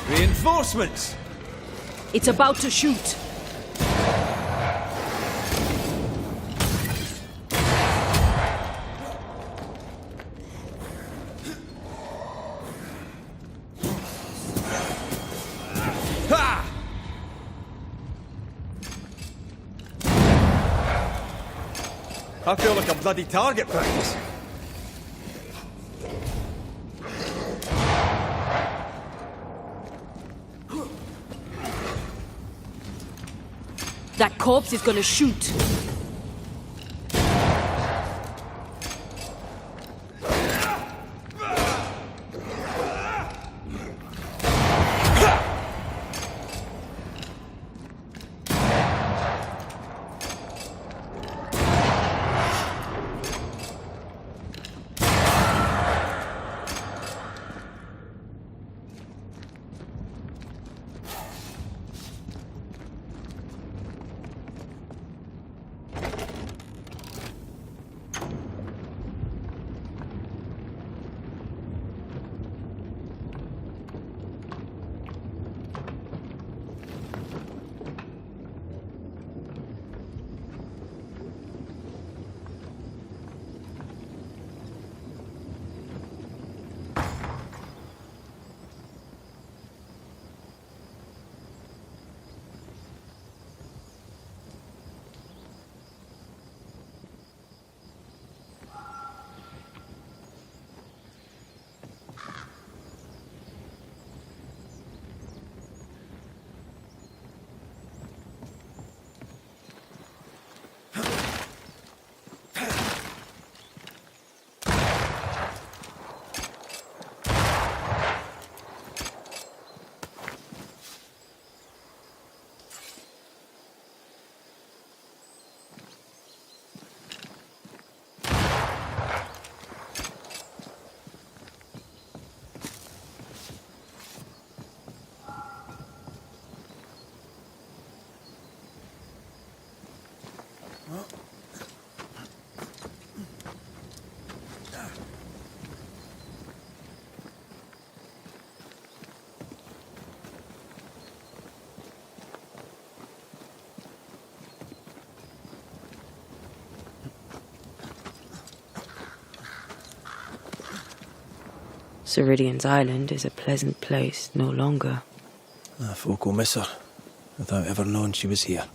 Reinforcements! It's about to shoot. Ha! I feel like a bloody target practice. That corpse is gonna shoot. Ceridian's island is a pleasant place no longer. Folk will miss her, without ever knowing she was here.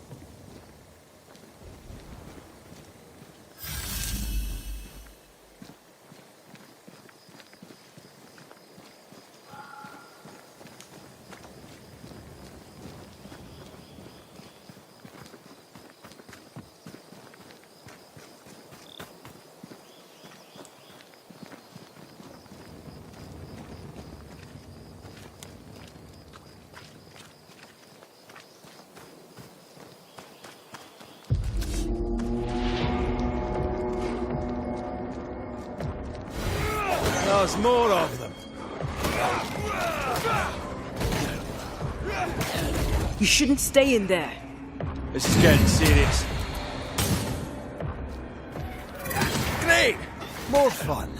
There's more of them. You shouldn't stay in there. This is getting serious. Great! More fun.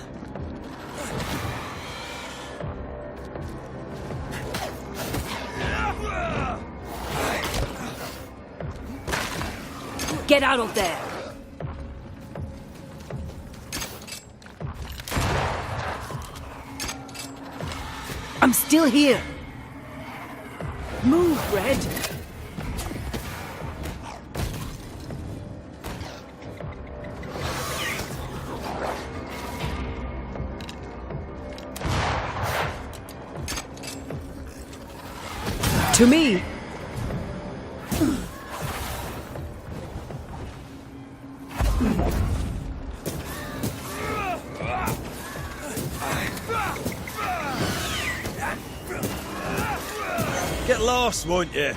Get out of there! I'm still here. Move, Red. To me. Get lost, won't you?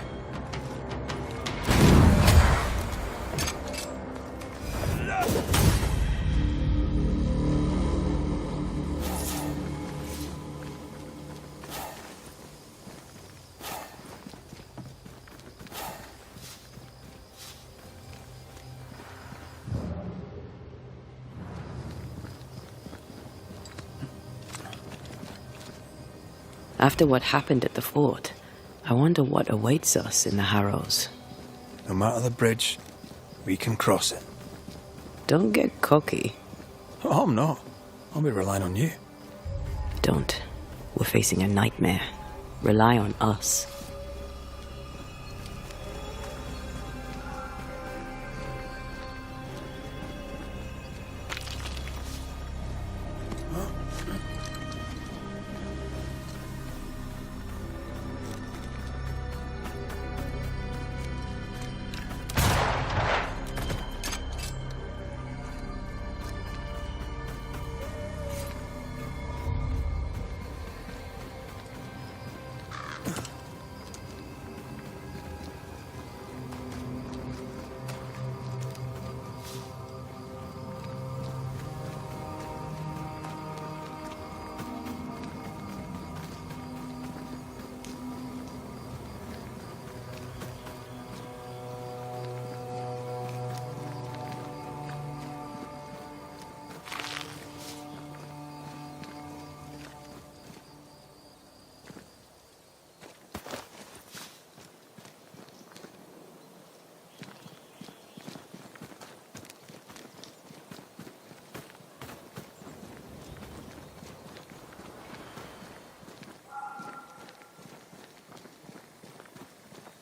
After what happened at the fort, I wonder what awaits us in the Harrows. No matter the bridge, we can cross it. Don't get cocky. Oh, I'm not. I'll be relying on you. Don't. We're facing a nightmare. Rely on us.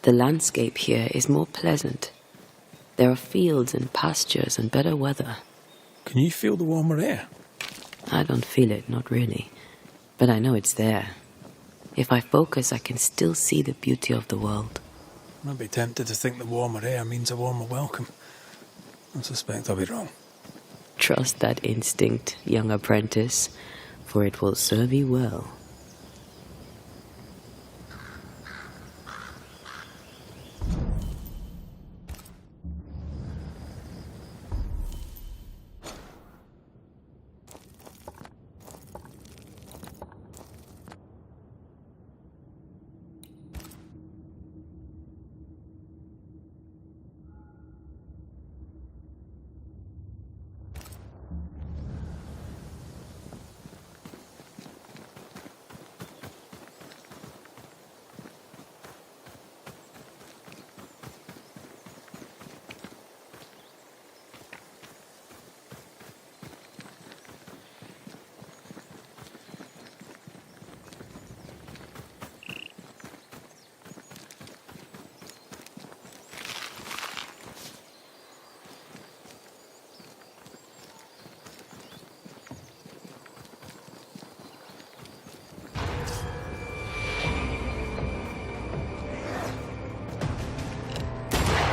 The landscape here is more pleasant. There are fields and pastures and better weather. Can you feel the warmer air? I don't feel it, not really. But I know it's there. If I focus, I can still see the beauty of the world. I'd be tempted to think the warmer air means a warmer welcome. I suspect I'll be wrong. Trust that instinct, young apprentice, for it will serve you well.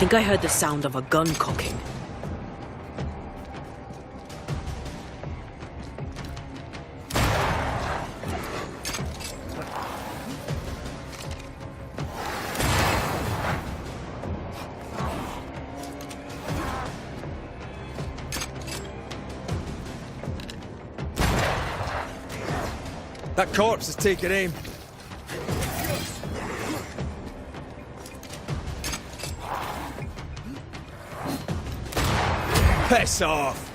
think I heard the sound of a gun cocking. That corpse is taking aim. Piss off!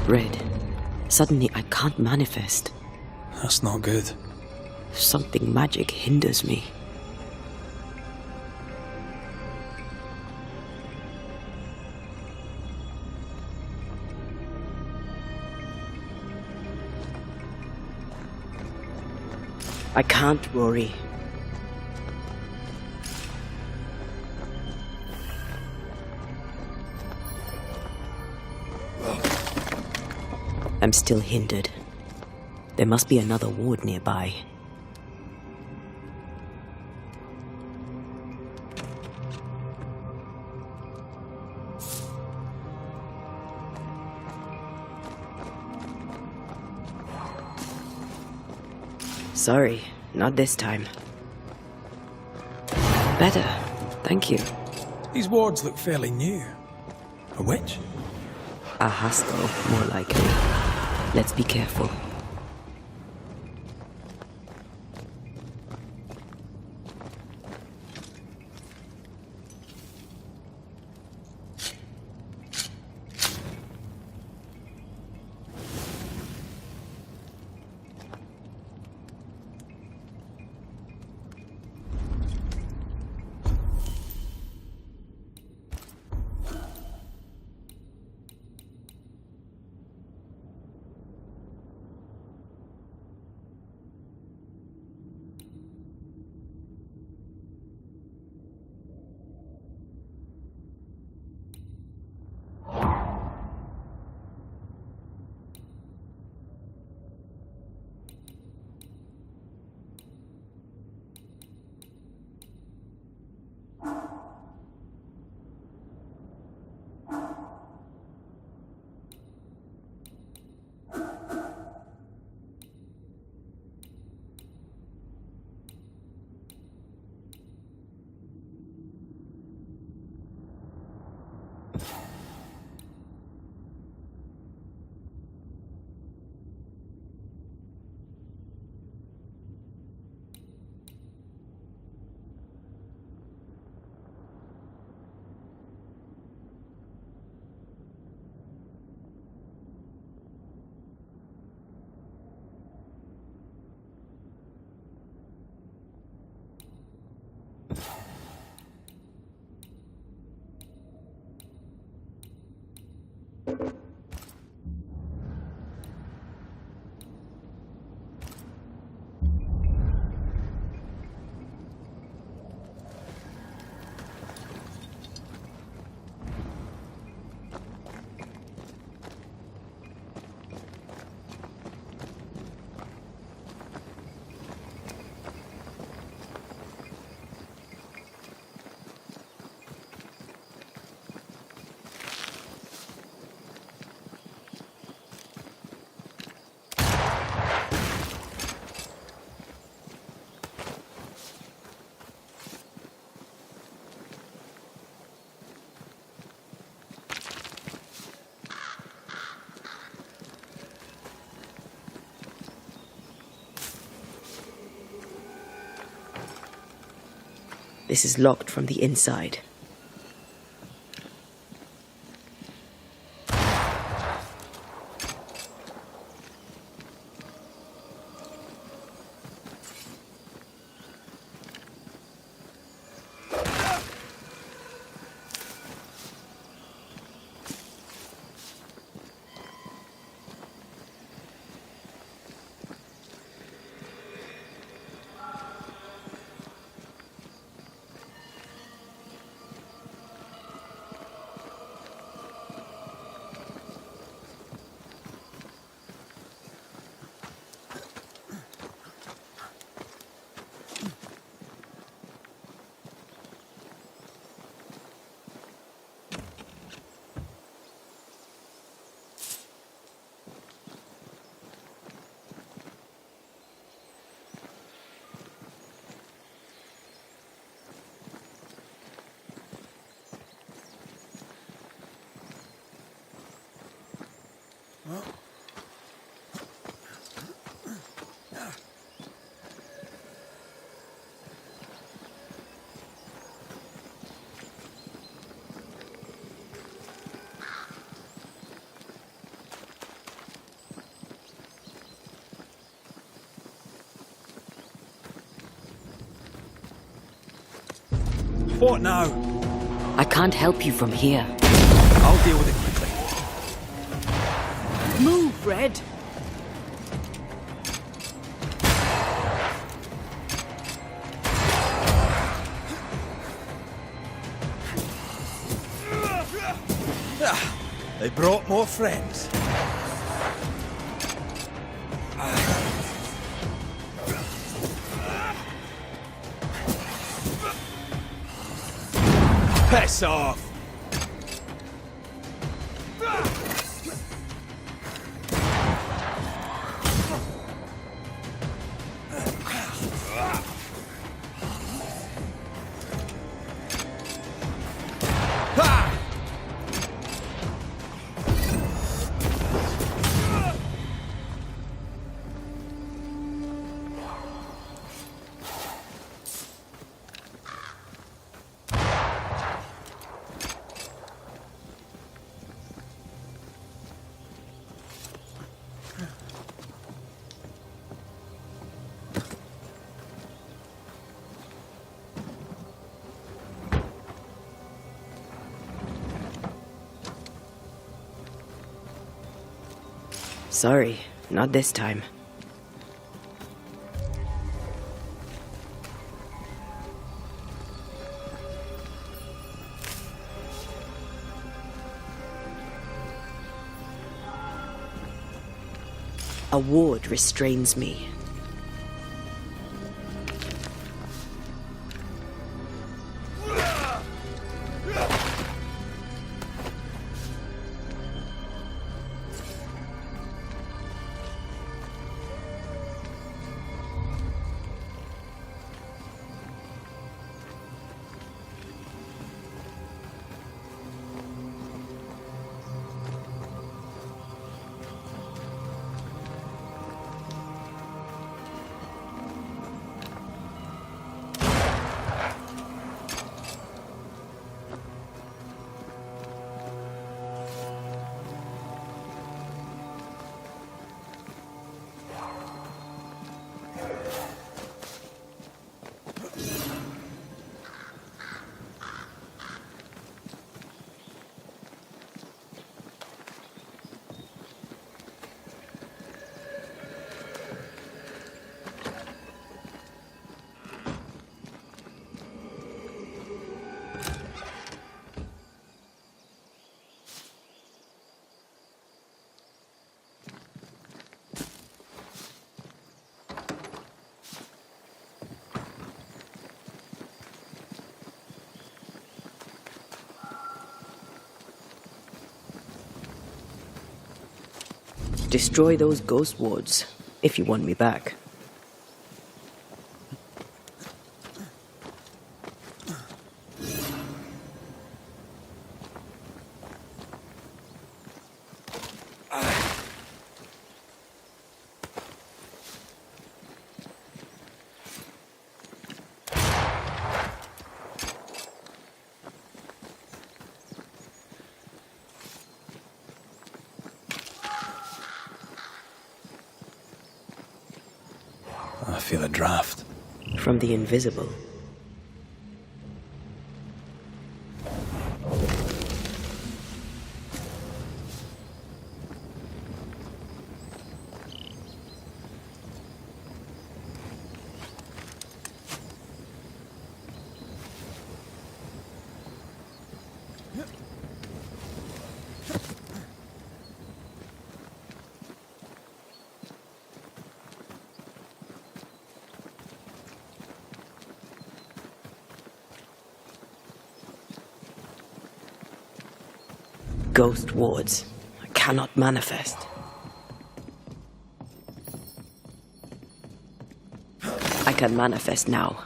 Red. Suddenly I can't manifest. That's not good. Something magic hinders me. I can't, Rory. I'm still hindered. There must be another ward nearby. Sorry, not this time. Better, thank you. These wards look fairly new. A witch? A hustle, more likely. Let's be careful. This is locked from the inside. What now? I can't help you from here. I'll deal with it quickly. Move, Red. They brought more friends. Piss off! Sorry, not this time. A ward restrains me. Destroy those ghost wards, if you want me back. I feel a draft. From the invisible. Ghost wards. I cannot manifest. I can manifest now.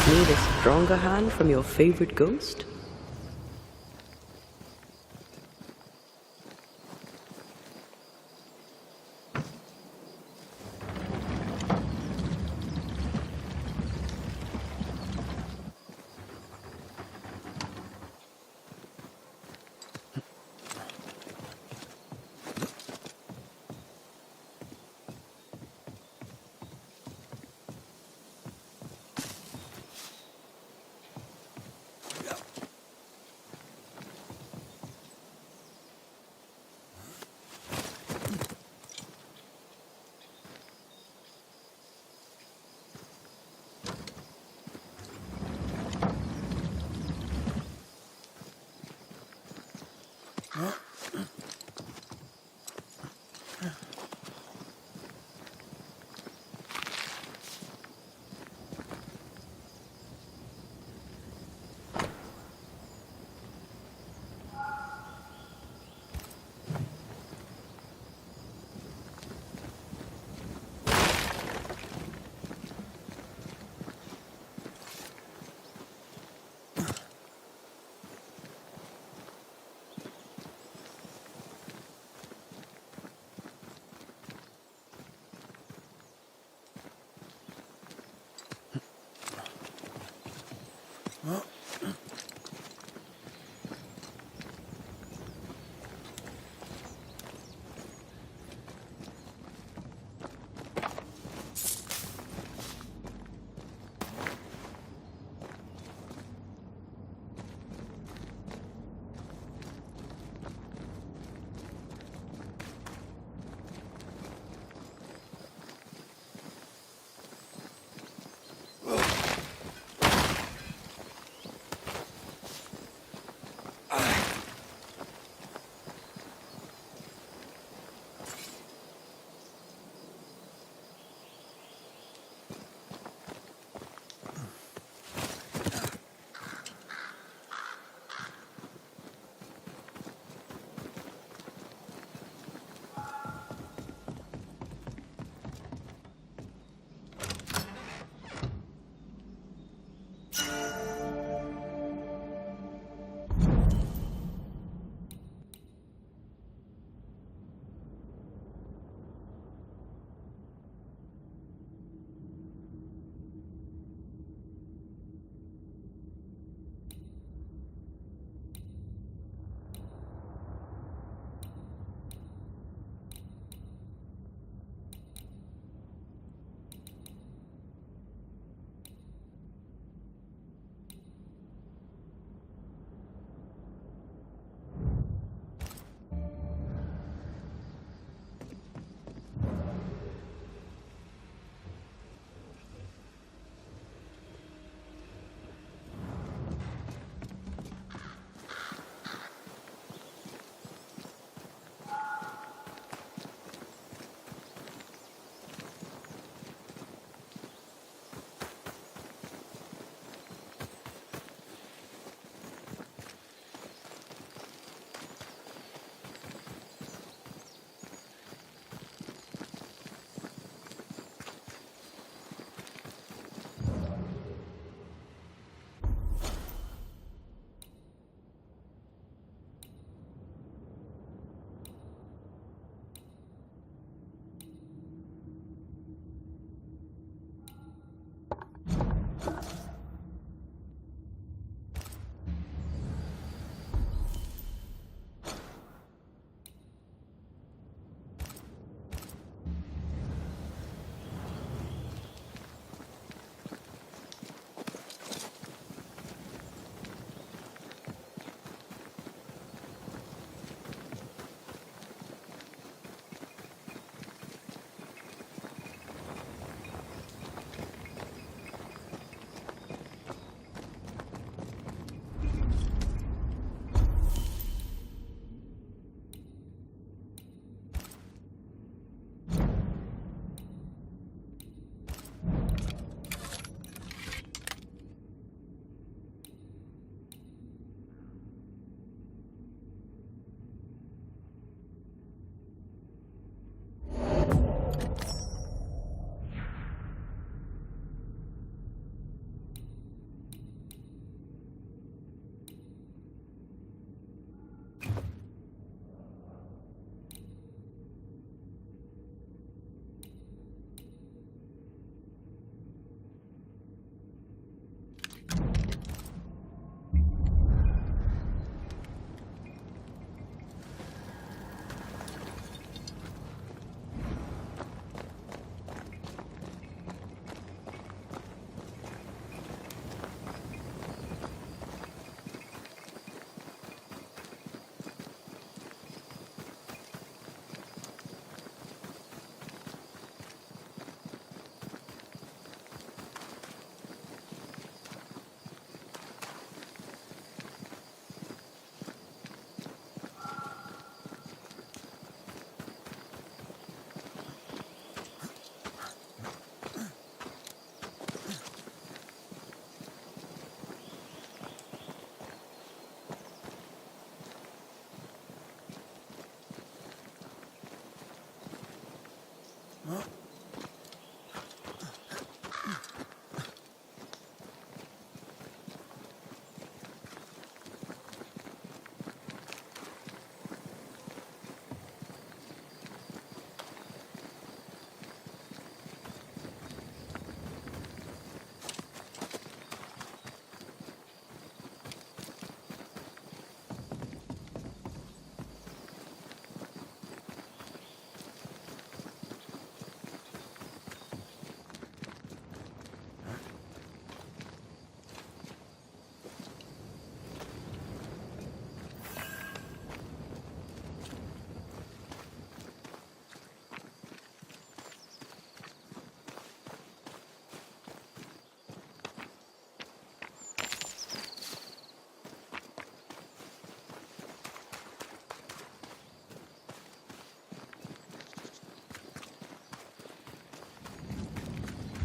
Need a stronger hand from your favorite ghost?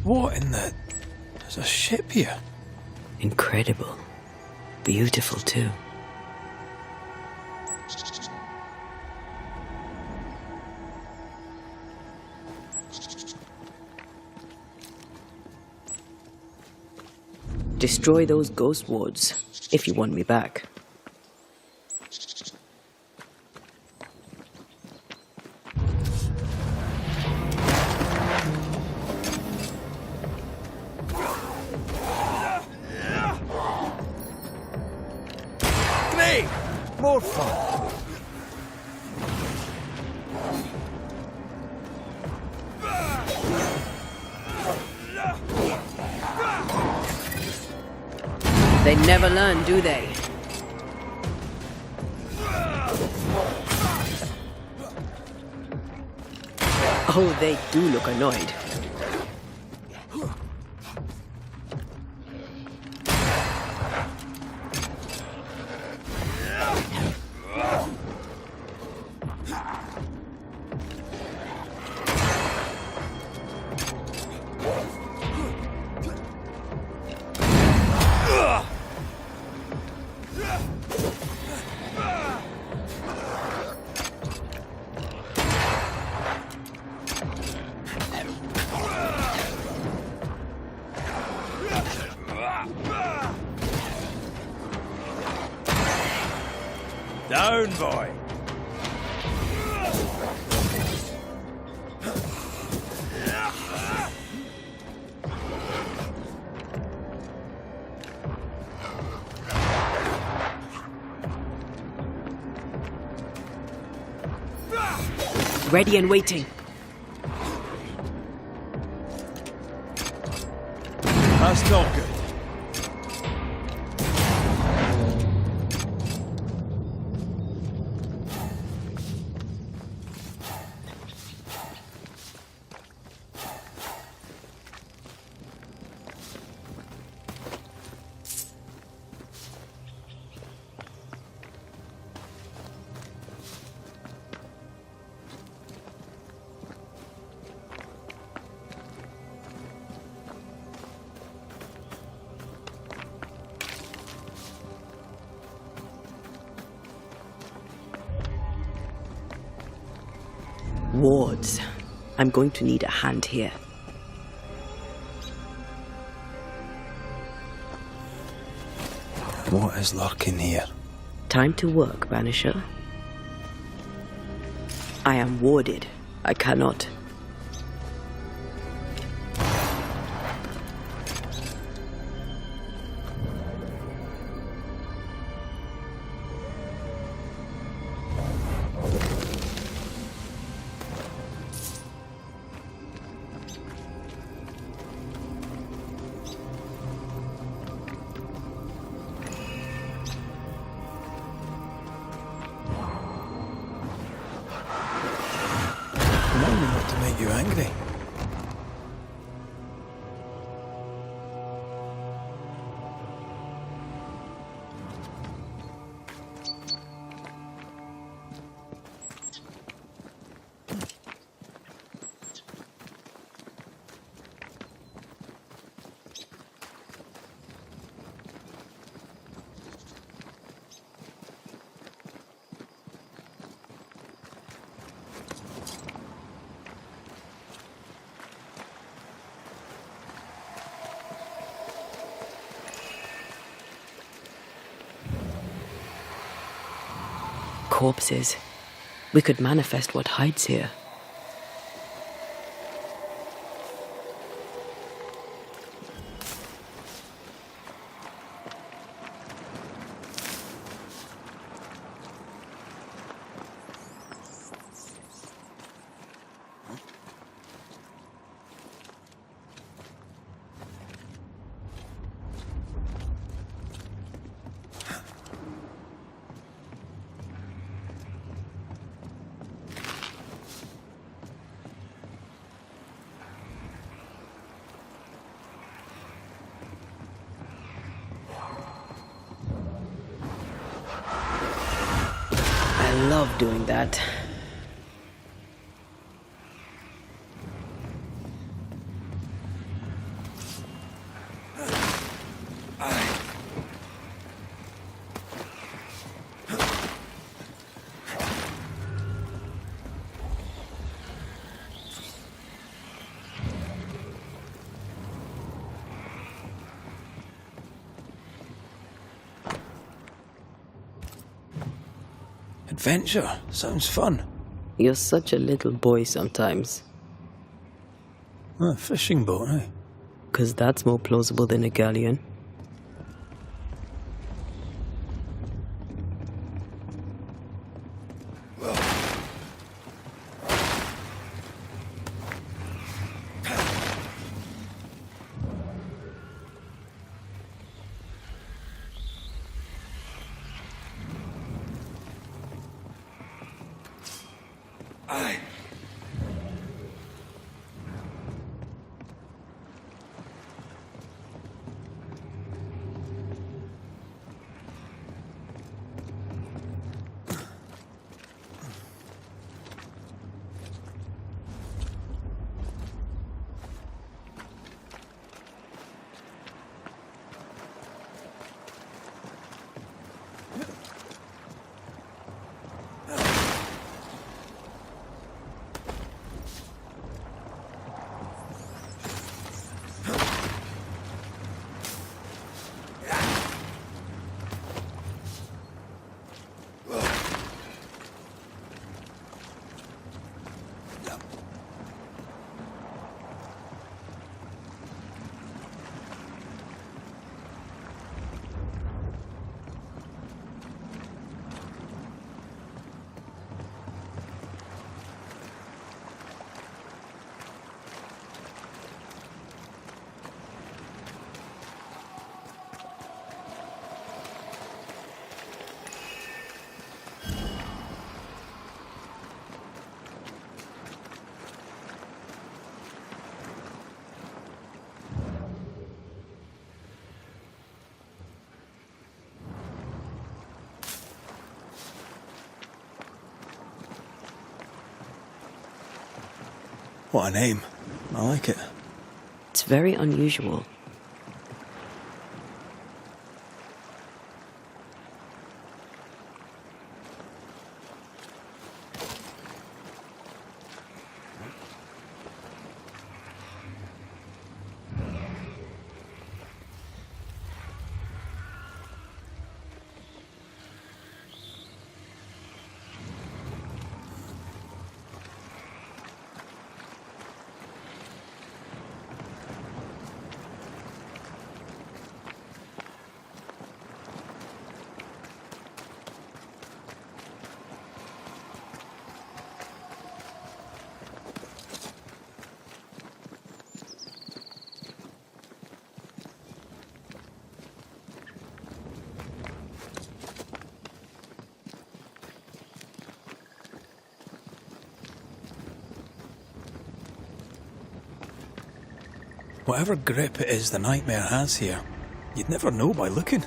What in the... There's a ship here. Incredible. Beautiful, too. Destroy those ghost wards, if you want me back. Great! More fun. They never learn, do they? Oh, they do look annoyed. Down, boy. Ready and waiting. That's not good. Wards. I'm going to need a hand here. What is lurking here? Time to work, Banisher. I am warded. I cannot. Remind me not to make you angry. Corpses. We could manifest what hides here. I love doing that. adventure. Sounds fun. You're such a little boy sometimes. A fishing boat, eh? 'Cause that's more plausible than a galleon. What a name. I like it. It's very unusual. Whatever grip it is the nightmare has here, you'd never know by looking.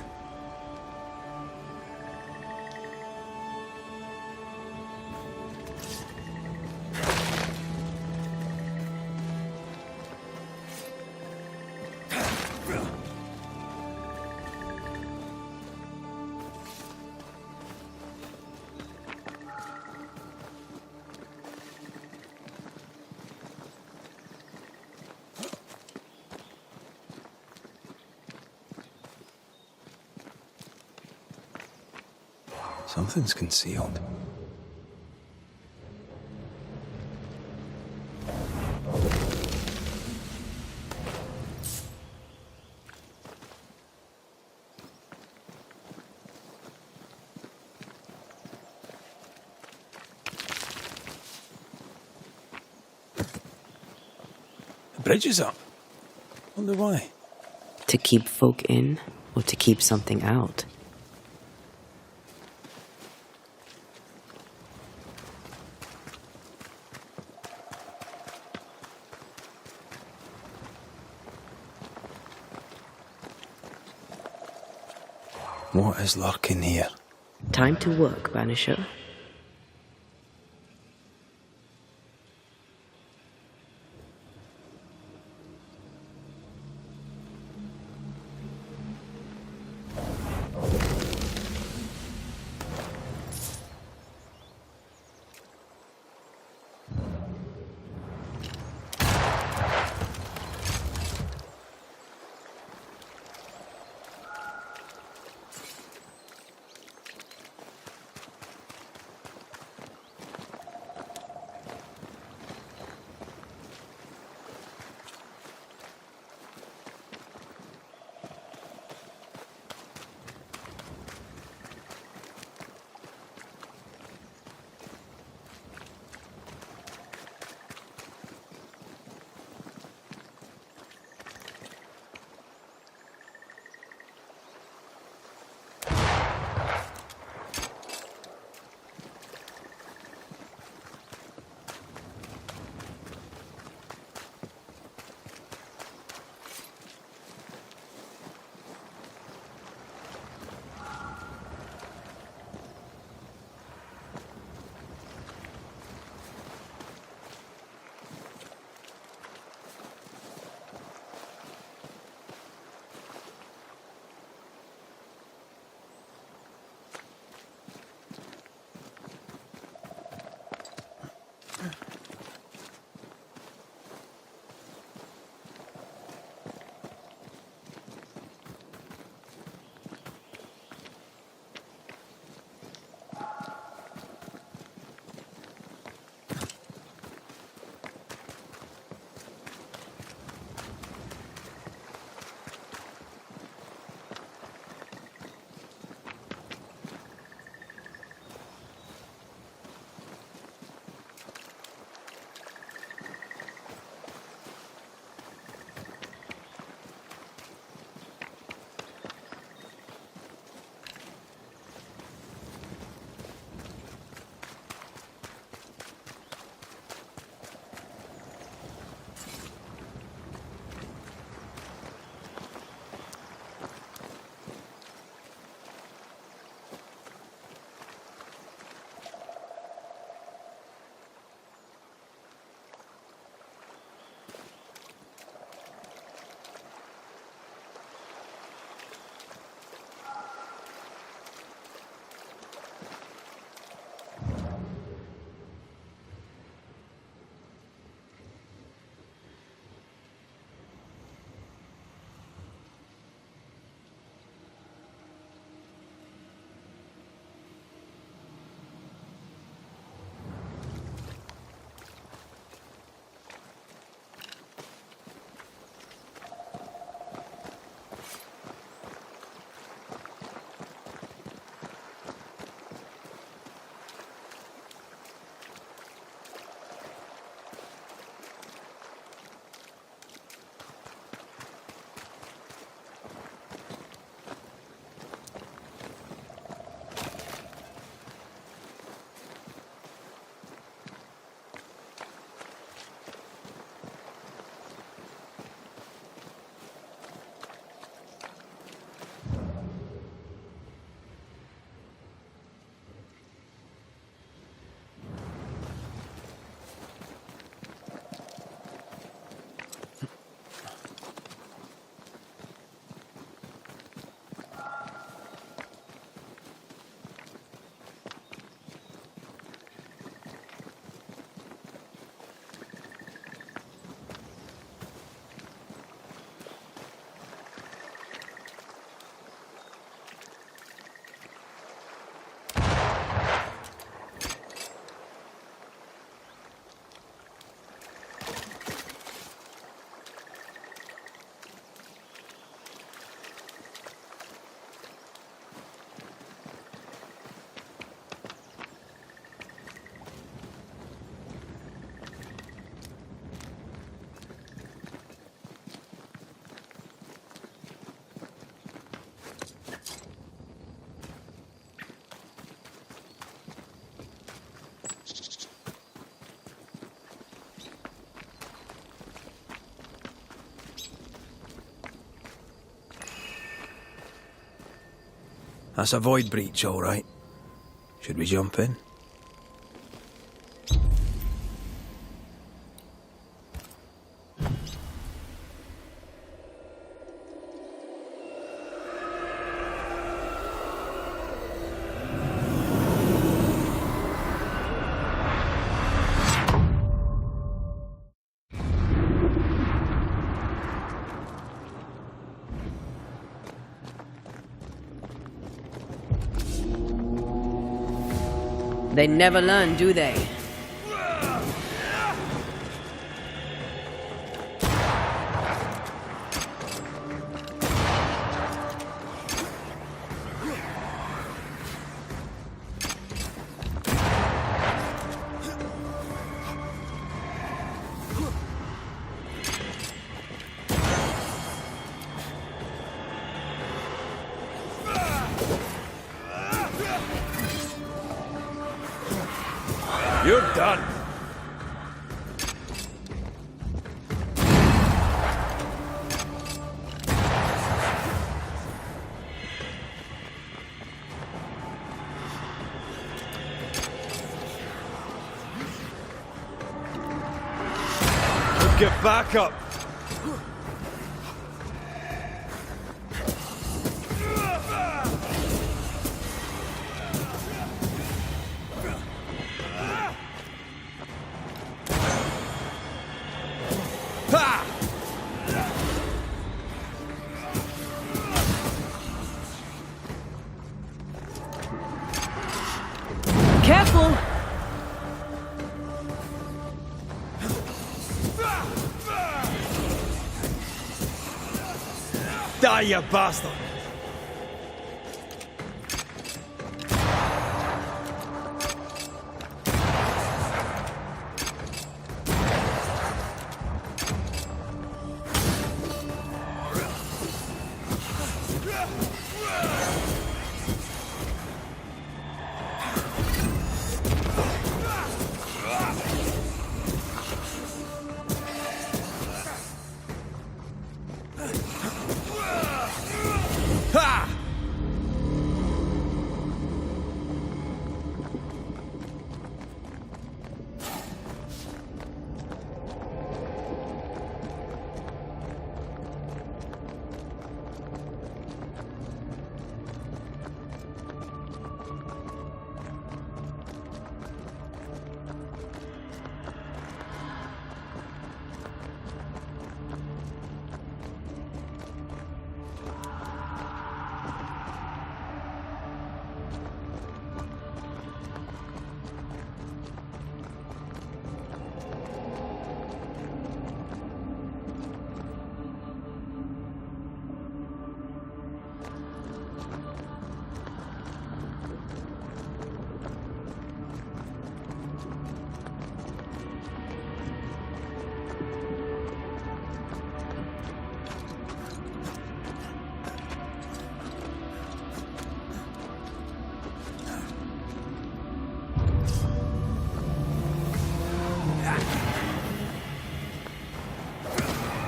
Something's concealed. The bridge is up. Wonder why. To keep folk in, or to keep something out? What is lurking here? Time to work, Banisher. That's a void breach, all right. Should we jump in? They never learn, do they? You're done. Get back up. Careful! Die, you bastard!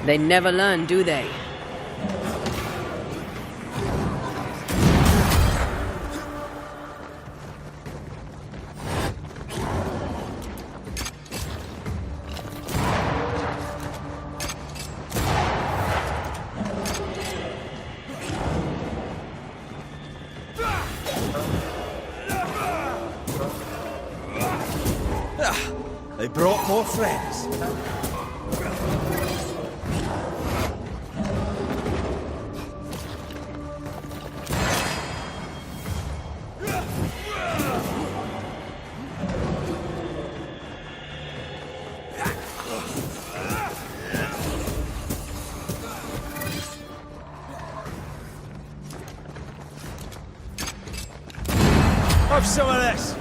They never learn, do they? They brought more friends. Have some of this!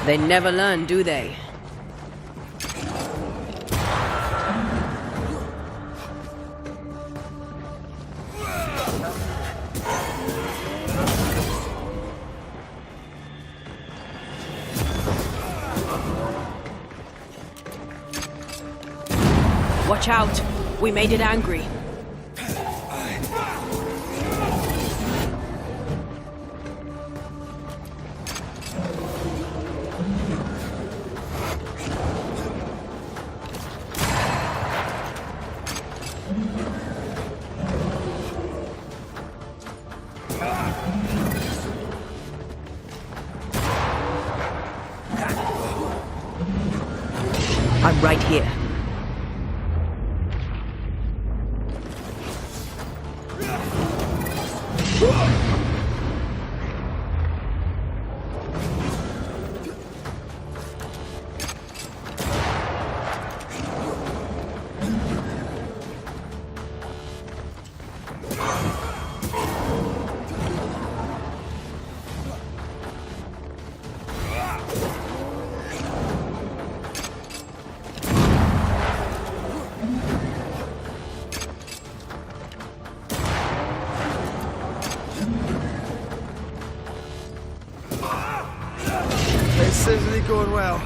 They never learn, do they? Watch out. We made it angry. I'm right here. This isn't going well.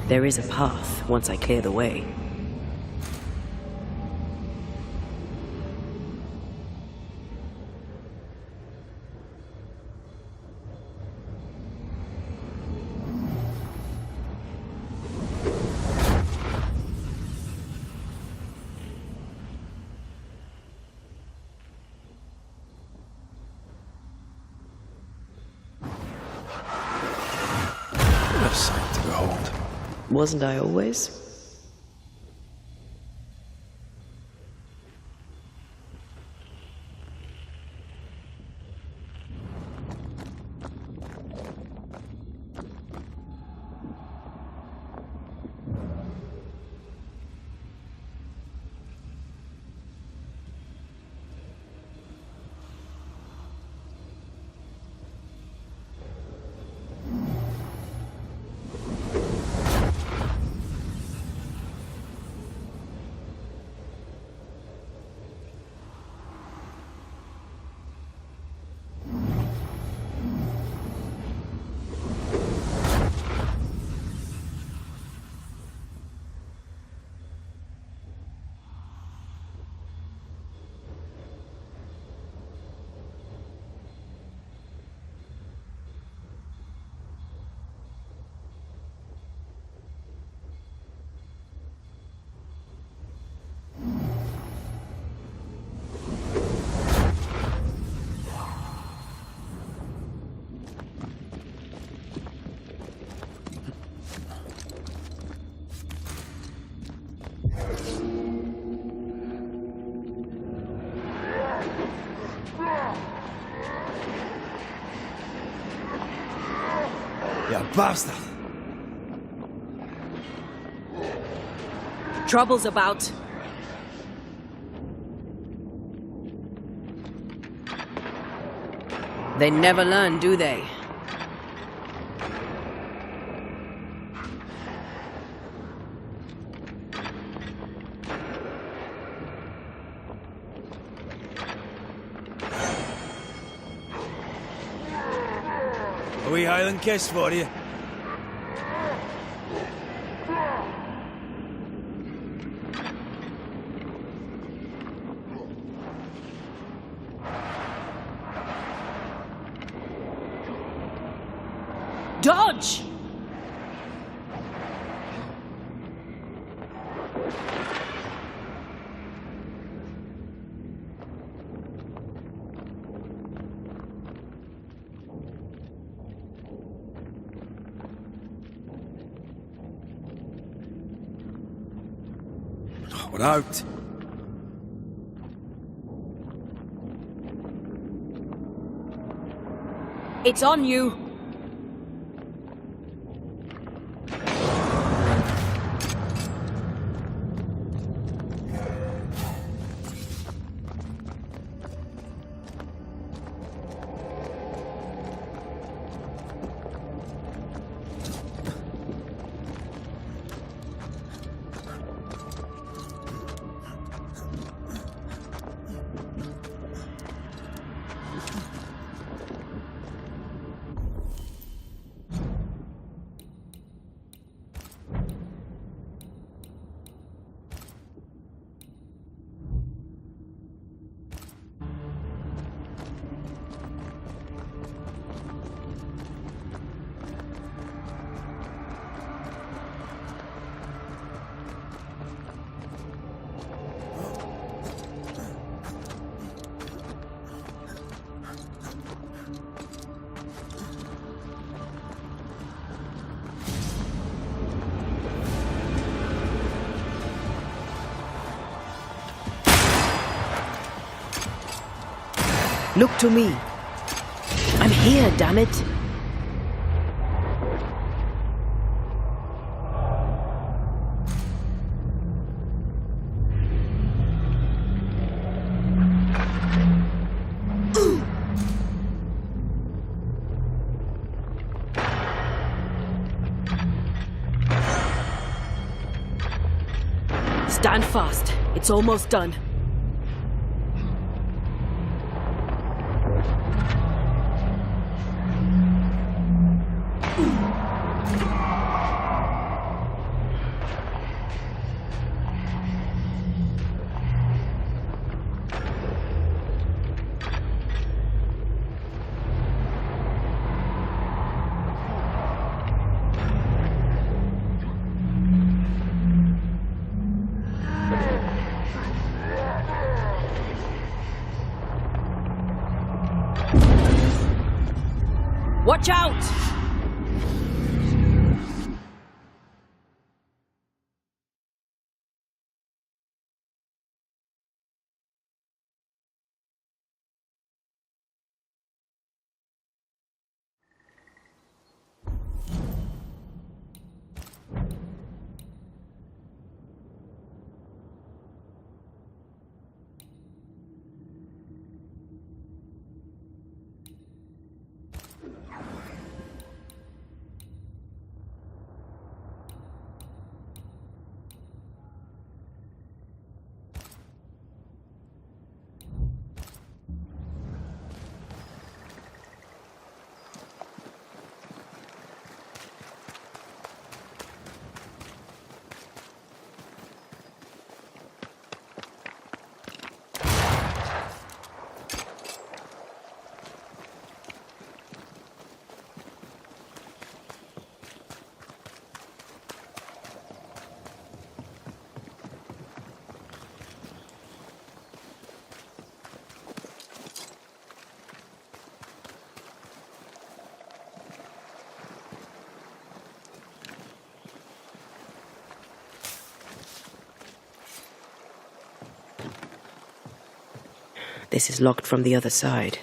There is a path once I clear the way. What a sight to behold. Wasn't I always? You bastard! Trouble's about. They never learn, do they? A wee Highland kiss for you. Dodge! We're out. It's on you. Look to me. I'm here, damn it. Stand fast. It's almost done. Watch out! This is locked from the other side.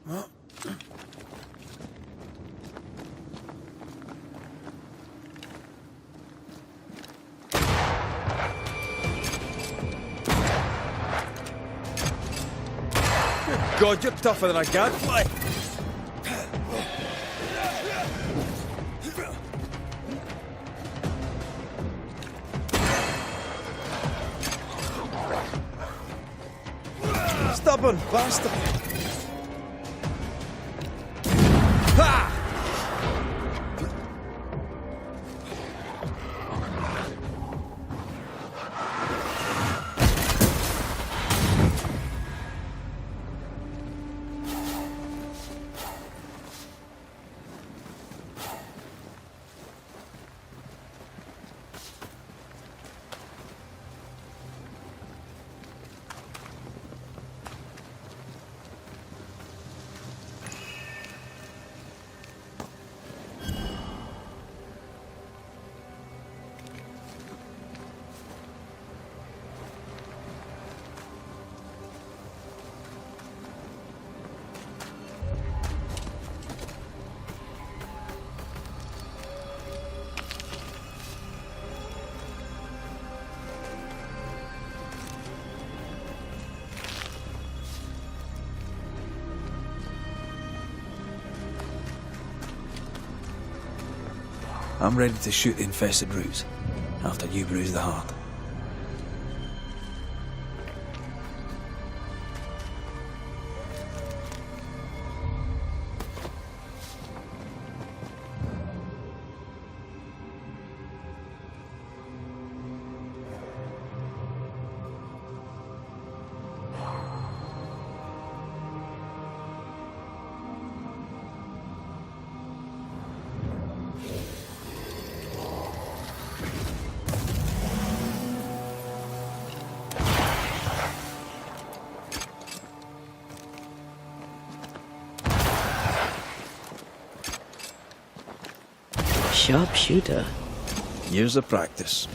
God, you're tougher than a gadfly. Stubborn bastard. Ha! I'm ready to shoot the infested roots after you bruise the heart. Sharpshooter. Years of practice.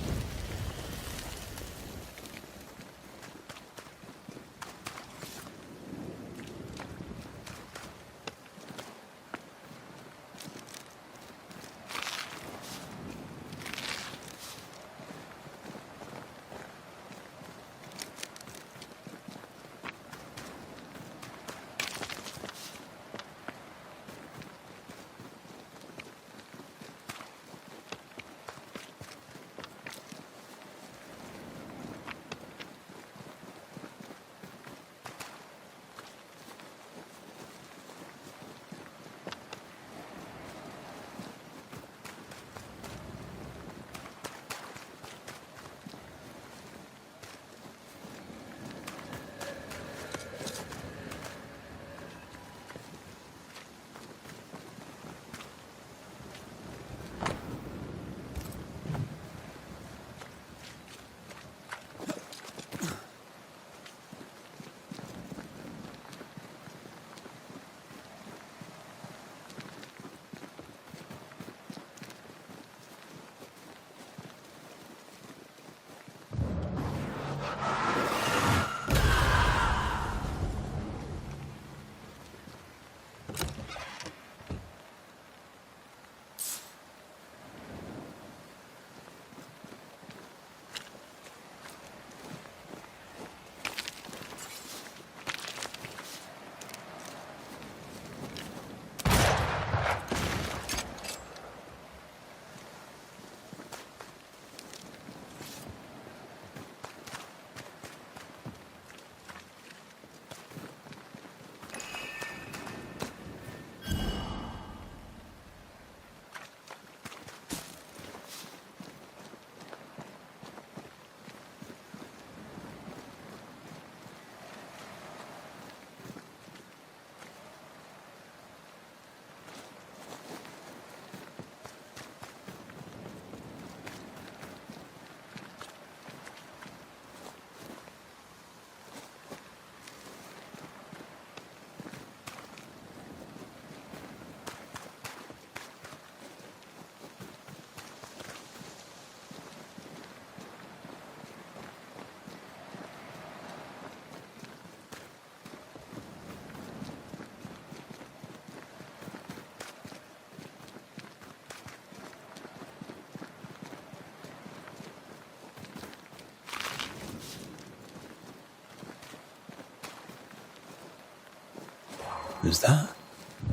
Is that?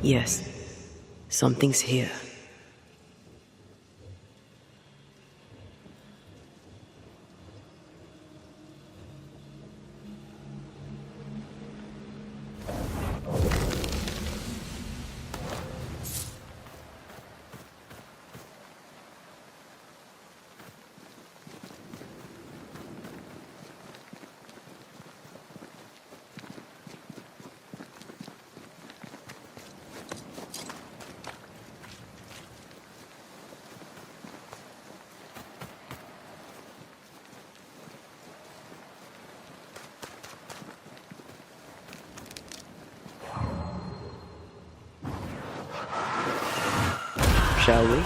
Yes. Something's here. Shall we?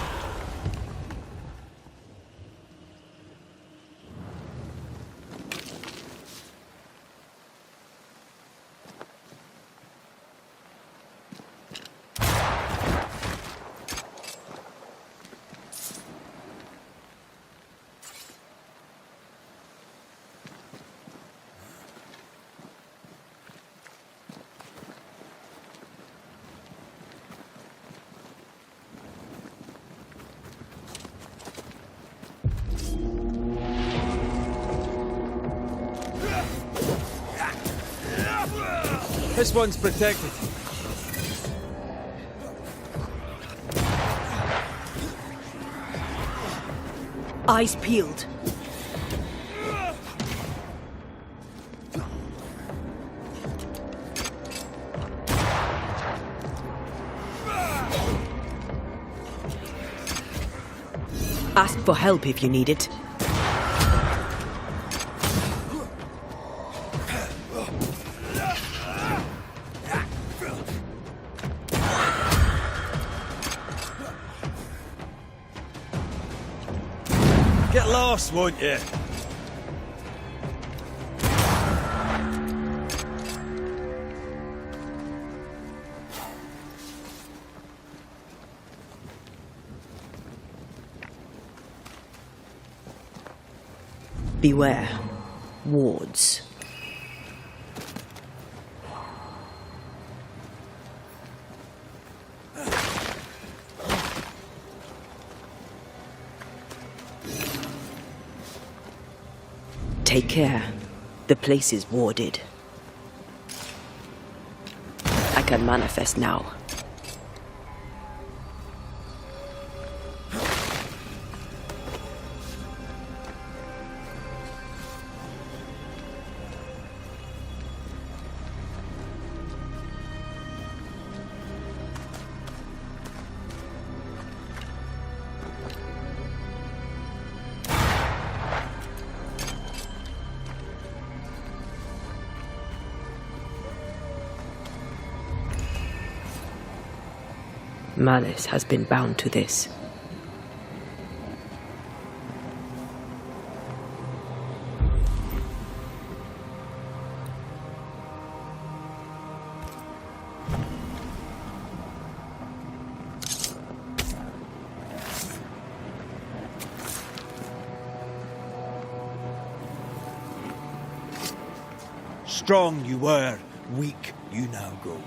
This one's protected. Eyes peeled. Ask for help if you need it. Get lost, won't you? Beware. Wards. Take care. The place is warded. I can manifest now. Malice has been bound to this. Strong you were, weak you now go.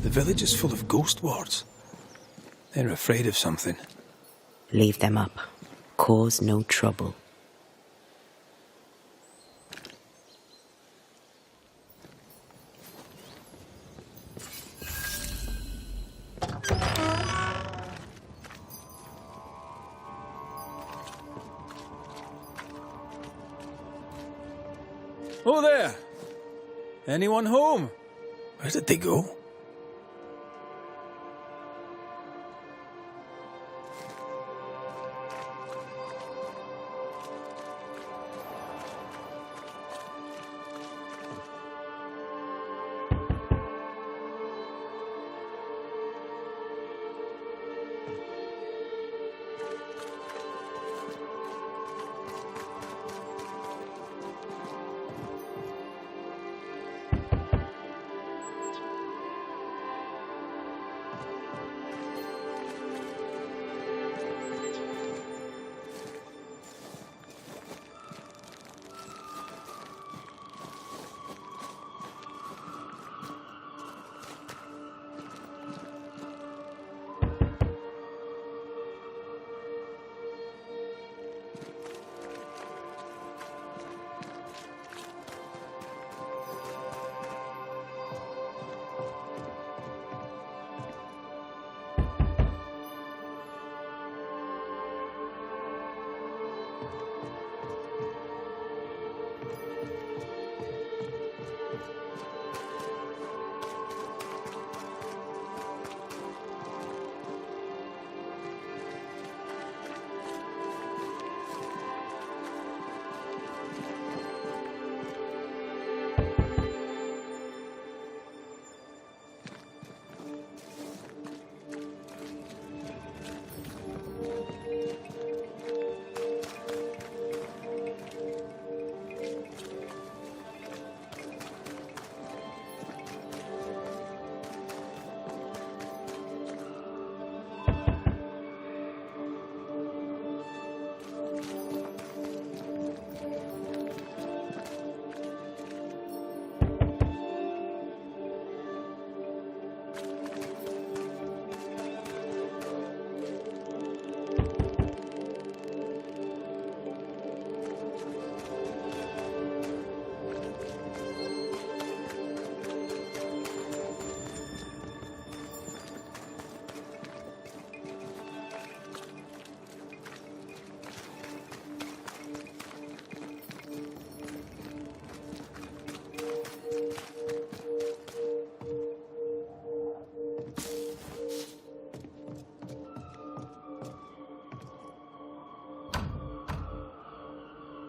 The village is full of ghost wards. They're afraid of something. Leave them up. Cause no trouble. Oh there! Anyone home? Where did they go?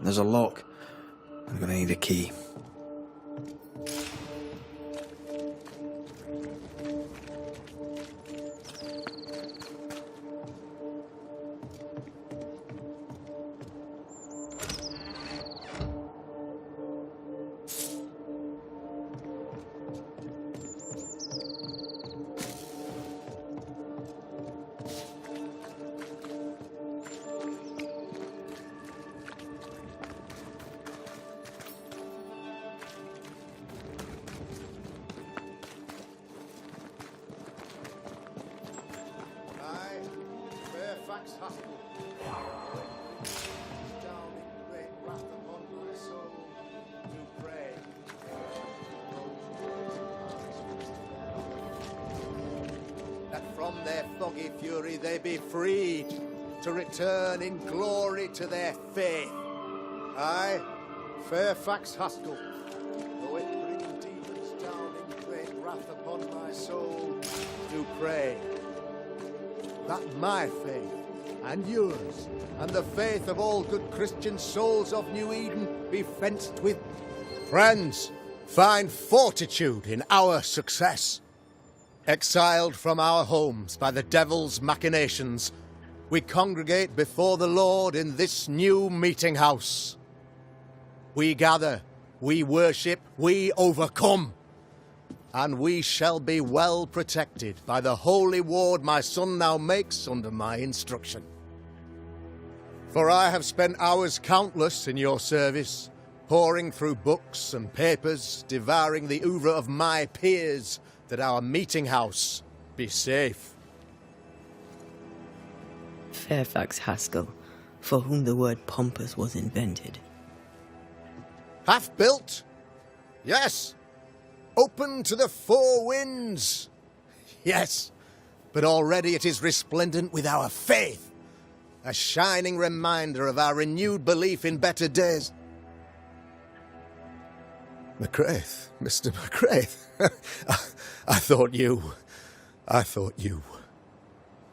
There's a lock. I'm gonna need a key. From their foggy fury they be freed, to return in glory to their faith. I, Fairfax Haskell, though it bring demons down in great wrath upon my soul, do pray that my faith and yours, and the faith of all good Christian souls of New Eden be fenced with. Friends, find fortitude in our success. Exiled from our homes by the devil's machinations, we congregate before the Lord in this new meeting house. We gather, we worship, we overcome, and we shall be well protected by the holy ward my son now makes under my instruction. For I have spent hours countless in your service, poring through books and papers, devouring the oeuvre of my peers, that our meeting house be safe. Fairfax Haskell, for whom the word pompous was invented. Half-built? Yes. Open to the four winds? Yes. But already it is resplendent with our faith, a shining reminder of our renewed belief in better days. McCraith, Mr. McCraith. I thought you.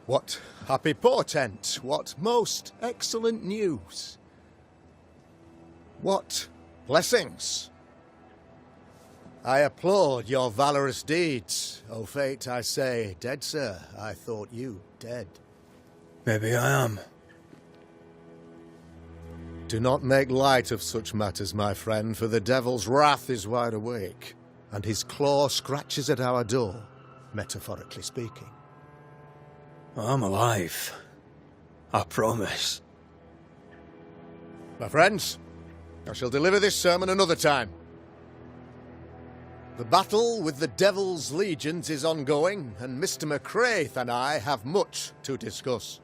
What happy portent, what most excellent news. What blessings. I applaud your valorous deeds. O fate, I say, dead sir, I thought you dead. Maybe I am. Do not make light of such matters, my friend, for the devil's wrath is wide awake, and his claw scratches at our door, metaphorically speaking. I'm alive. I promise. My friends, I shall deliver this sermon another time. The battle with the devil's legions is ongoing, and Mr. McCraith and I have much to discuss.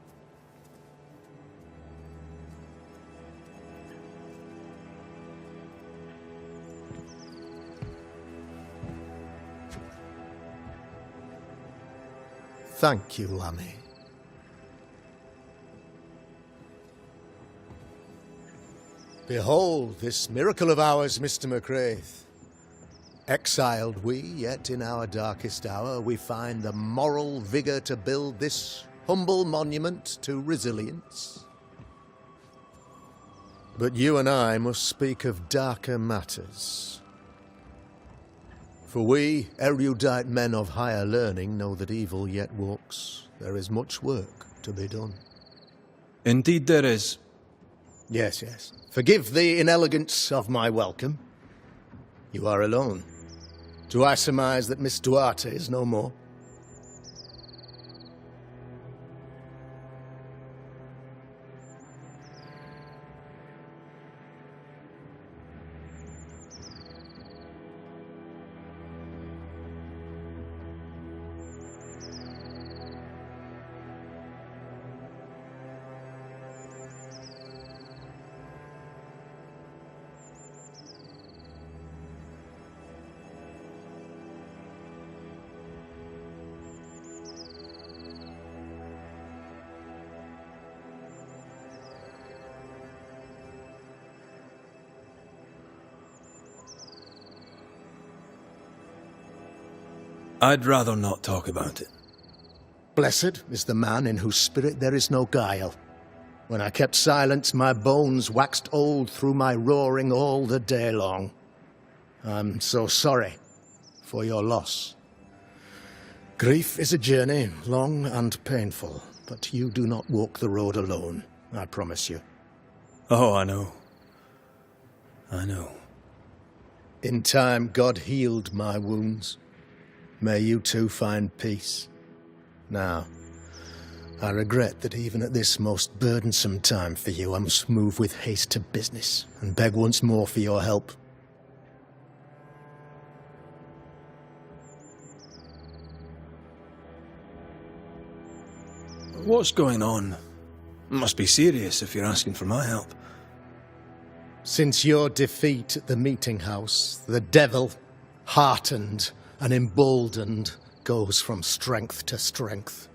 Thank you, Lammy. Behold this miracle of ours, Mr. McCraith. Exiled we, yet in our darkest hour we find the moral vigour to build this humble monument to resilience. But you and I must speak of darker matters. For we, erudite men of higher learning, know that evil yet walks. There is much work to be done. Indeed there is. Yes, yes. Forgive the inelegance of my welcome. You are alone. Do I surmise that Miss Duarte is no more? I'd rather not talk about it. Blessed is the man in whose spirit there is no guile. When I kept silence, my bones waxed old through my roaring all the day long. I'm so sorry for your loss. Grief is a journey, long and painful, but you do not walk the road alone, I promise you. Oh, I know. I know. In time, God healed my wounds. May you too find peace. Now, I regret that even at this most burdensome time for you, I must move with haste to business and beg once more for your help. What's going on? It must be serious if you're asking for my help. Since your defeat at the meeting house, the devil, heartened and emboldened, goes from strength to strength.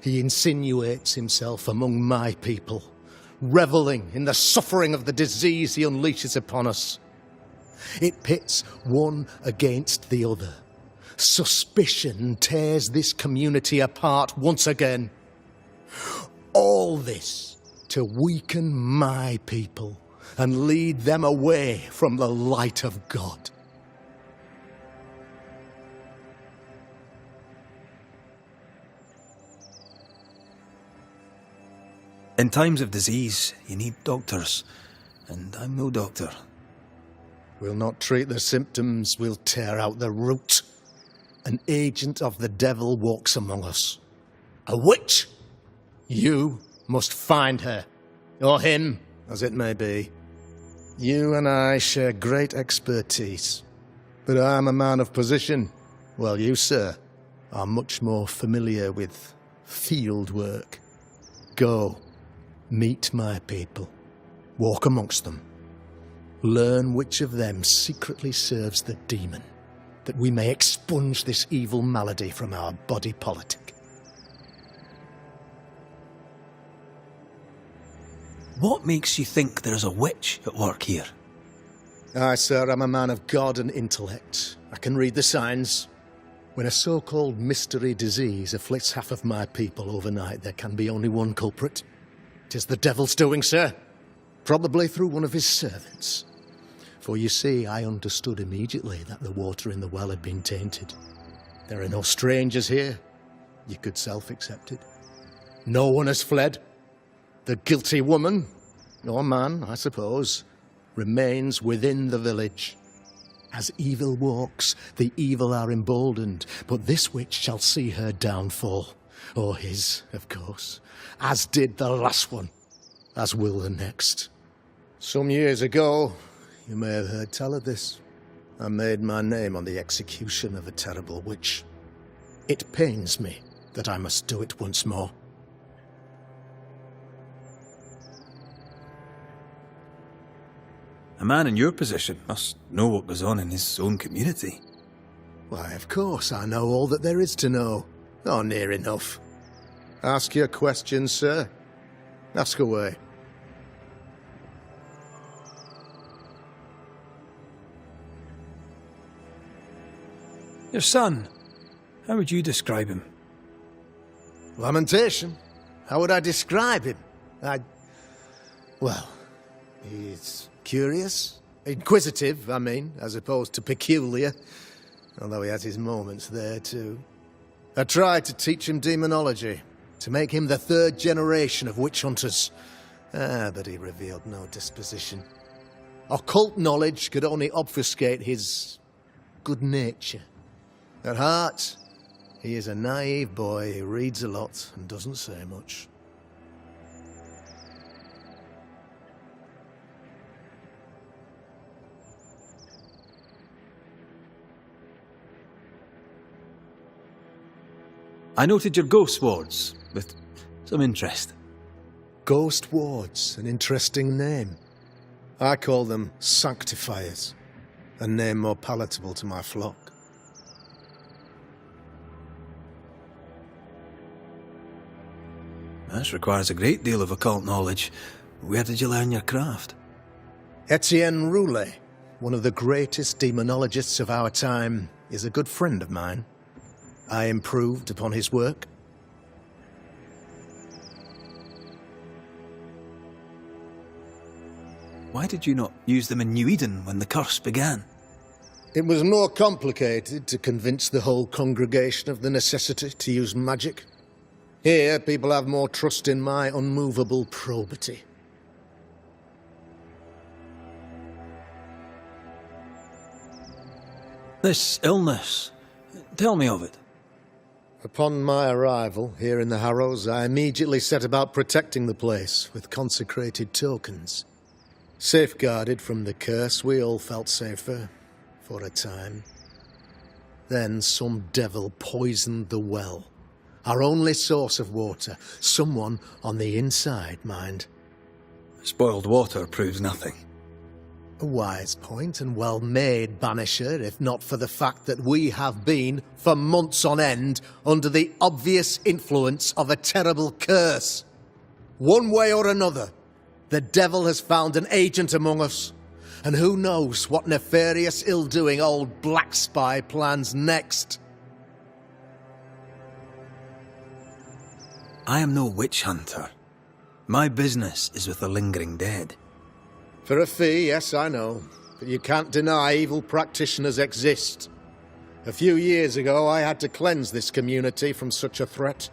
He insinuates himself among my people, reveling in the suffering of the disease he unleashes upon us. It pits one against the other. Suspicion tears this community apart once again. All this to weaken my people and lead them away from the light of God. In times of disease, you need doctors, and I'm no doctor. We'll not treat the symptoms, we'll tear out the root. An agent of the devil walks among us. A witch! You must find her, or him, as it may be. You and I share great expertise, but I'm a man of position, Well, you, sir, are much more familiar with field work. Go, meet my people, walk amongst them, learn which of them secretly serves the demon, that we may expunge this evil malady from our body politic. What makes you think there's a witch at work here? Aye, sir, I'm a man of God and intellect. I can read the signs. When a so-called mystery disease afflicts half of my people overnight, there can be only one culprit. 'Tis the devil's doing, sir. Probably through one of his servants. For you see, I understood immediately that the water in the well had been tainted. There are no strangers here. You could self-accept it. No one has fled. The guilty woman, or man, I suppose, remains within the village. As evil walks, the evil are emboldened, but this witch shall see her downfall. Or his, of course. As did the last one. As will the next. Some years ago, you may have heard tell of this. I made my name on the execution of a terrible witch. It pains me that I must do it once more. A man in your position must know what goes on in his own community. Why, of course, I know all that there is to know. Or near enough. Ask your questions, sir. Ask away. Your son, how would you describe him? Lamentation? How would I describe him? Well, he's curious. Inquisitive, I mean, as opposed to peculiar. Although he has his moments there, too. I tried to teach him demonology, to make him the third generation of witch hunters. But he revealed no disposition. Occult knowledge could only obfuscate his good nature. At heart, he is a naive boy who reads a lot and doesn't say much. I noted your ghost wards with some interest. Ghost wards, an interesting name. I call them sanctifiers, a name more palatable to my flock. This requires a great deal of occult knowledge. Where did you learn your craft? Etienne Roulet, one of the greatest demonologists of our time, is a good friend of mine. I improved upon his work. Why did you not use them in New Eden when the curse began? It was more complicated to convince the whole congregation of the necessity to use magic. Here, people have more trust in my unmovable probity. This illness, tell me of it. Upon my arrival here in the Harrows, I immediately set about protecting the place with consecrated tokens. Safeguarded from the curse, we all felt safer, for a time. Then some devil poisoned the well, our only source of water. Someone on the inside, mind. Spoiled water proves nothing. A wise point and well made, Banisher, if not for the fact that we have been, for months on end, under the obvious influence of a terrible curse. One way or another, the devil has found an agent among us, and who knows what nefarious ill-doing old Black Spy plans next. I am no witch hunter. My business is with the lingering dead. For a fee, yes, I know. But you can't deny evil practitioners exist. A few years ago, I had to cleanse this community from such a threat.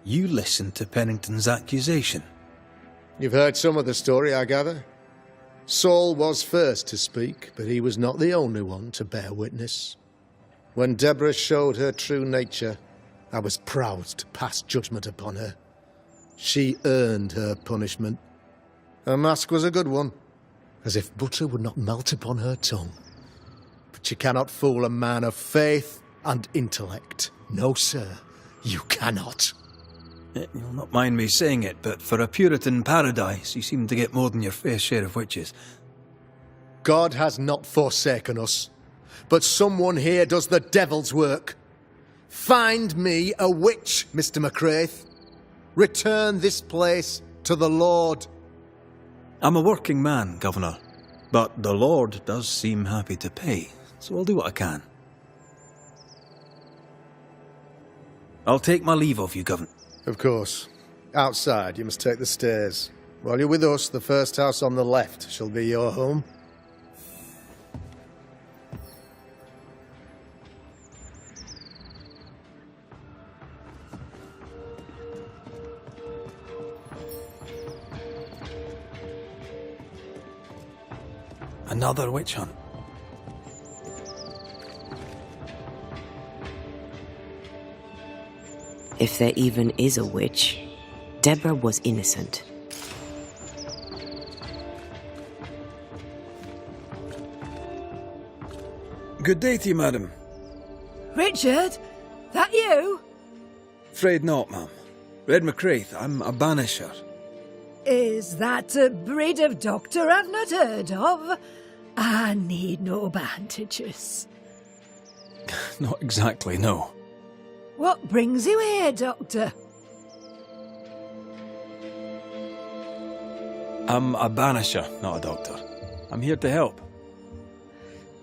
You listened to Pennington's accusation. You've heard some of the story, I gather. Saul was first to speak, but he was not the only one to bear witness. When Deborah showed her true nature, I was proud to pass judgment upon her. She earned her punishment. Her mask was a good one, as if butter would not melt upon her tongue. But you cannot fool a man of faith and intellect. No, sir, you cannot. You'll not mind me saying it, but for a Puritan paradise, you seem to get more than your fair share of witches. God has not forsaken us, but someone here does the devil's work. Find me a witch, Mr. McCraith. Return this place to the Lord. I'm a working man, Governor, but the Lord does seem happy to pay, so I'll do what I can. I'll take my leave of you, Governor. Of course. Outside, you must take the stairs. While you're with us, the first house on the left shall be your home. Another witch hunt. If there even is a witch, Deborah was innocent. Good day to you, madam. Richard? That you? Afraid not, ma'am. Red McCraith, I'm a banisher. Is that a breed of doctor I've not heard of? I need no bandages. Not exactly, no. What brings you here, Doctor? I'm a banisher, not a doctor. I'm here to help.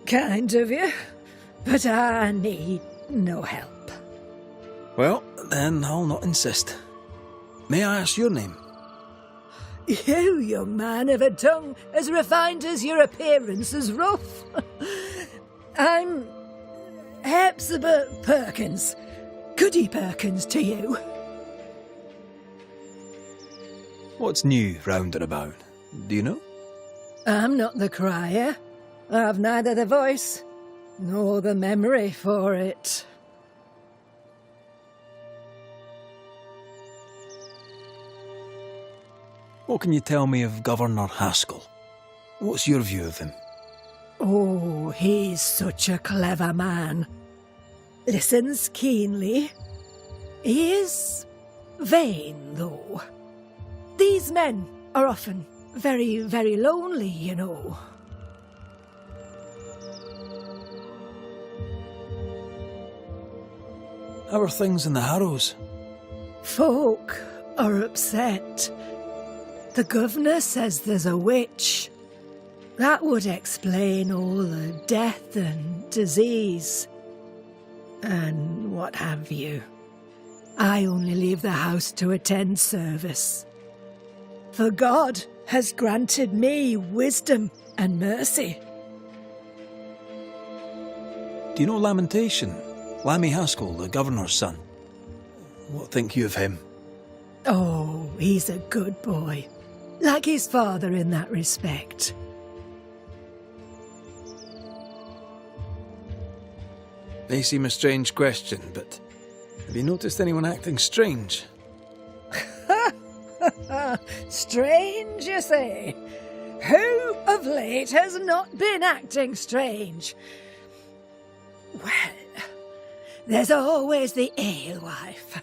Kind of you, but I need no help. Well, then I'll not insist. May I ask your name? You, young man, have a tongue as refined as your appearance is rough. I'm Hepzibah Perkins. Goody Perkins to you. What's new round and about? Do you know? I'm not the crier. I've neither the voice nor the memory for it. What can you tell me of Governor Haskell? What's your view of him? Oh, he's such a clever man. Listens keenly. He is vain, though. These men are often very, very lonely, you know. How are things in the Harrows? Folk are upset. The governor says there's a witch. That would explain all the death and disease. And what have you. I only leave the house to attend service. For God has granted me wisdom and mercy. Do you know Lamentation? Lammy Haskell, the governor's son. What think you of him? Oh, he's a good boy. Like his father in that respect. May seem a strange question, but have you noticed anyone acting strange? Strange, you say? Who of late has not been acting strange? Well, there's always the alewife.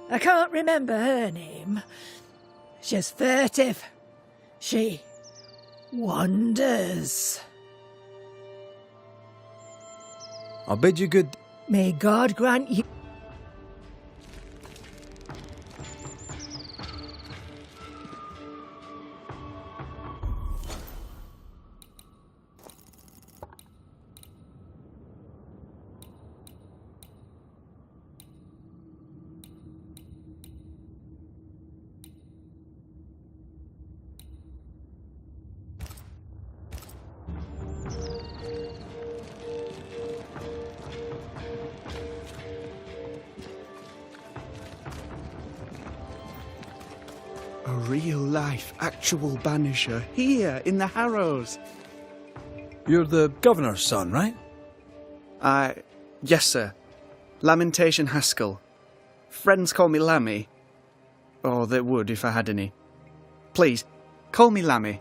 I can't remember her name. She's furtive. She wanders. I'll bid you good... May God grant you... A real-life, actual banisher here in the Harrows. You're the governor's son, right? Yes, sir. Lamentation Haskell. Friends call me Lammy. or that would if I had any. Please, call me Lammy.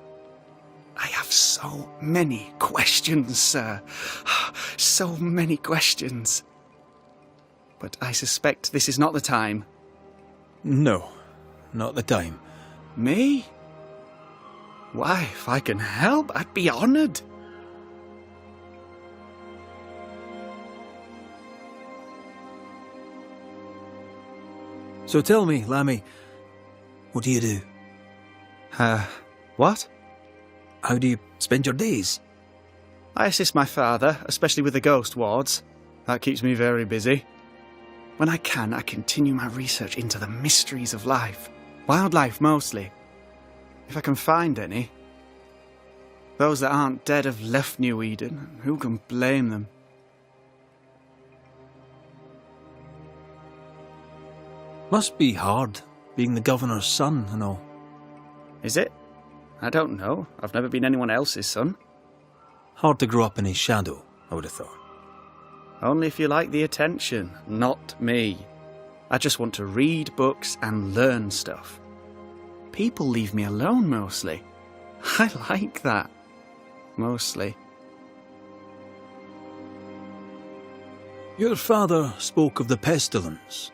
I have so many questions, sir. So many questions. But I suspect this is not the time. No, not the time. Me? Why, if I can help, I'd be honoured. So tell me, Lammy, what do you do? What? How do you spend your days? I assist my father, especially with the ghost wards. That keeps me very busy. When I can, I continue my research into the mysteries of life. Wildlife, mostly. If I can find any. Those that aren't dead have left New Eden. Who can blame them? Must be hard, being the governor's son and all. Is it? I don't know. I've never been anyone else's son. Hard to grow up in his shadow, I would have thought. Only if you like the attention, not me. I just want to read books and learn stuff. People leave me alone, mostly. I like that. Mostly. Your father spoke of the pestilence.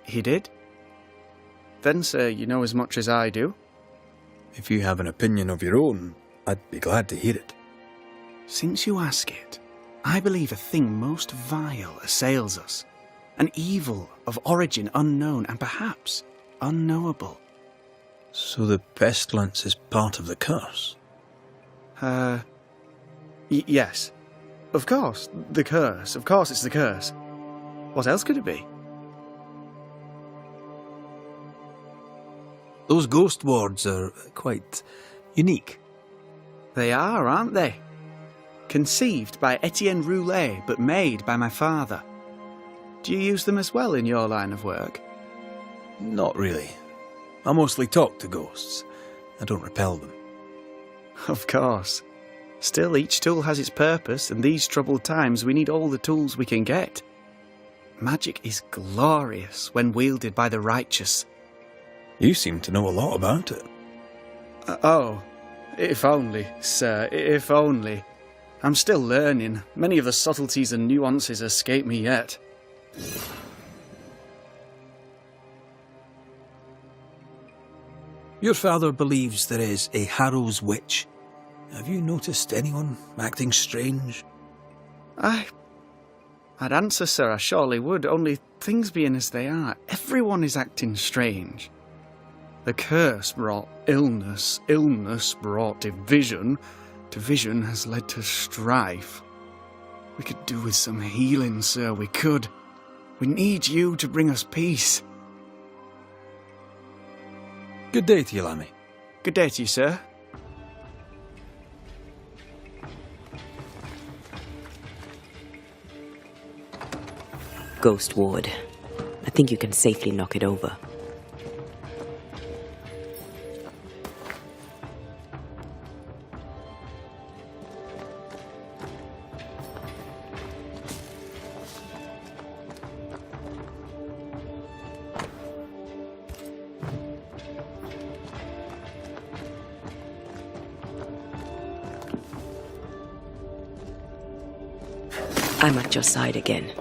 He did? Then, sir, you know as much as I do. If you have an opinion of your own, I'd be glad to hear it. Since you ask it, I believe a thing most vile assails us. An evil of origin unknown and perhaps unknowable. So the pestilence is part of the curse? Yes. Of course, the curse. Of course it's the curse. What else could it be? Those ghost wards are quite unique. They are, aren't they? Conceived by Etienne Roulet, but made by my father. Do you use them as well in your line of work? Not really. I mostly talk to ghosts. I don't repel them. Of course. Still, each tool has its purpose, and these troubled times we need all the tools we can get. Magic is glorious when wielded by the righteous. You seem to know a lot about it. Oh, if only, sir, if only. I'm still learning. Many of the subtleties and nuances escape me yet. Your father believes there is a Harrow's witch. Have you noticed anyone acting strange? I'd answer, sir, I surely would, only things being as they are, everyone is acting strange. The curse brought illness, illness brought division, division has led to strife. We could do with some healing, sir, we could. We need you to bring us peace. Good day to you, Lammy. Good day to you, sir. Ghost ward. I think you can safely knock it over. I'm at your side again.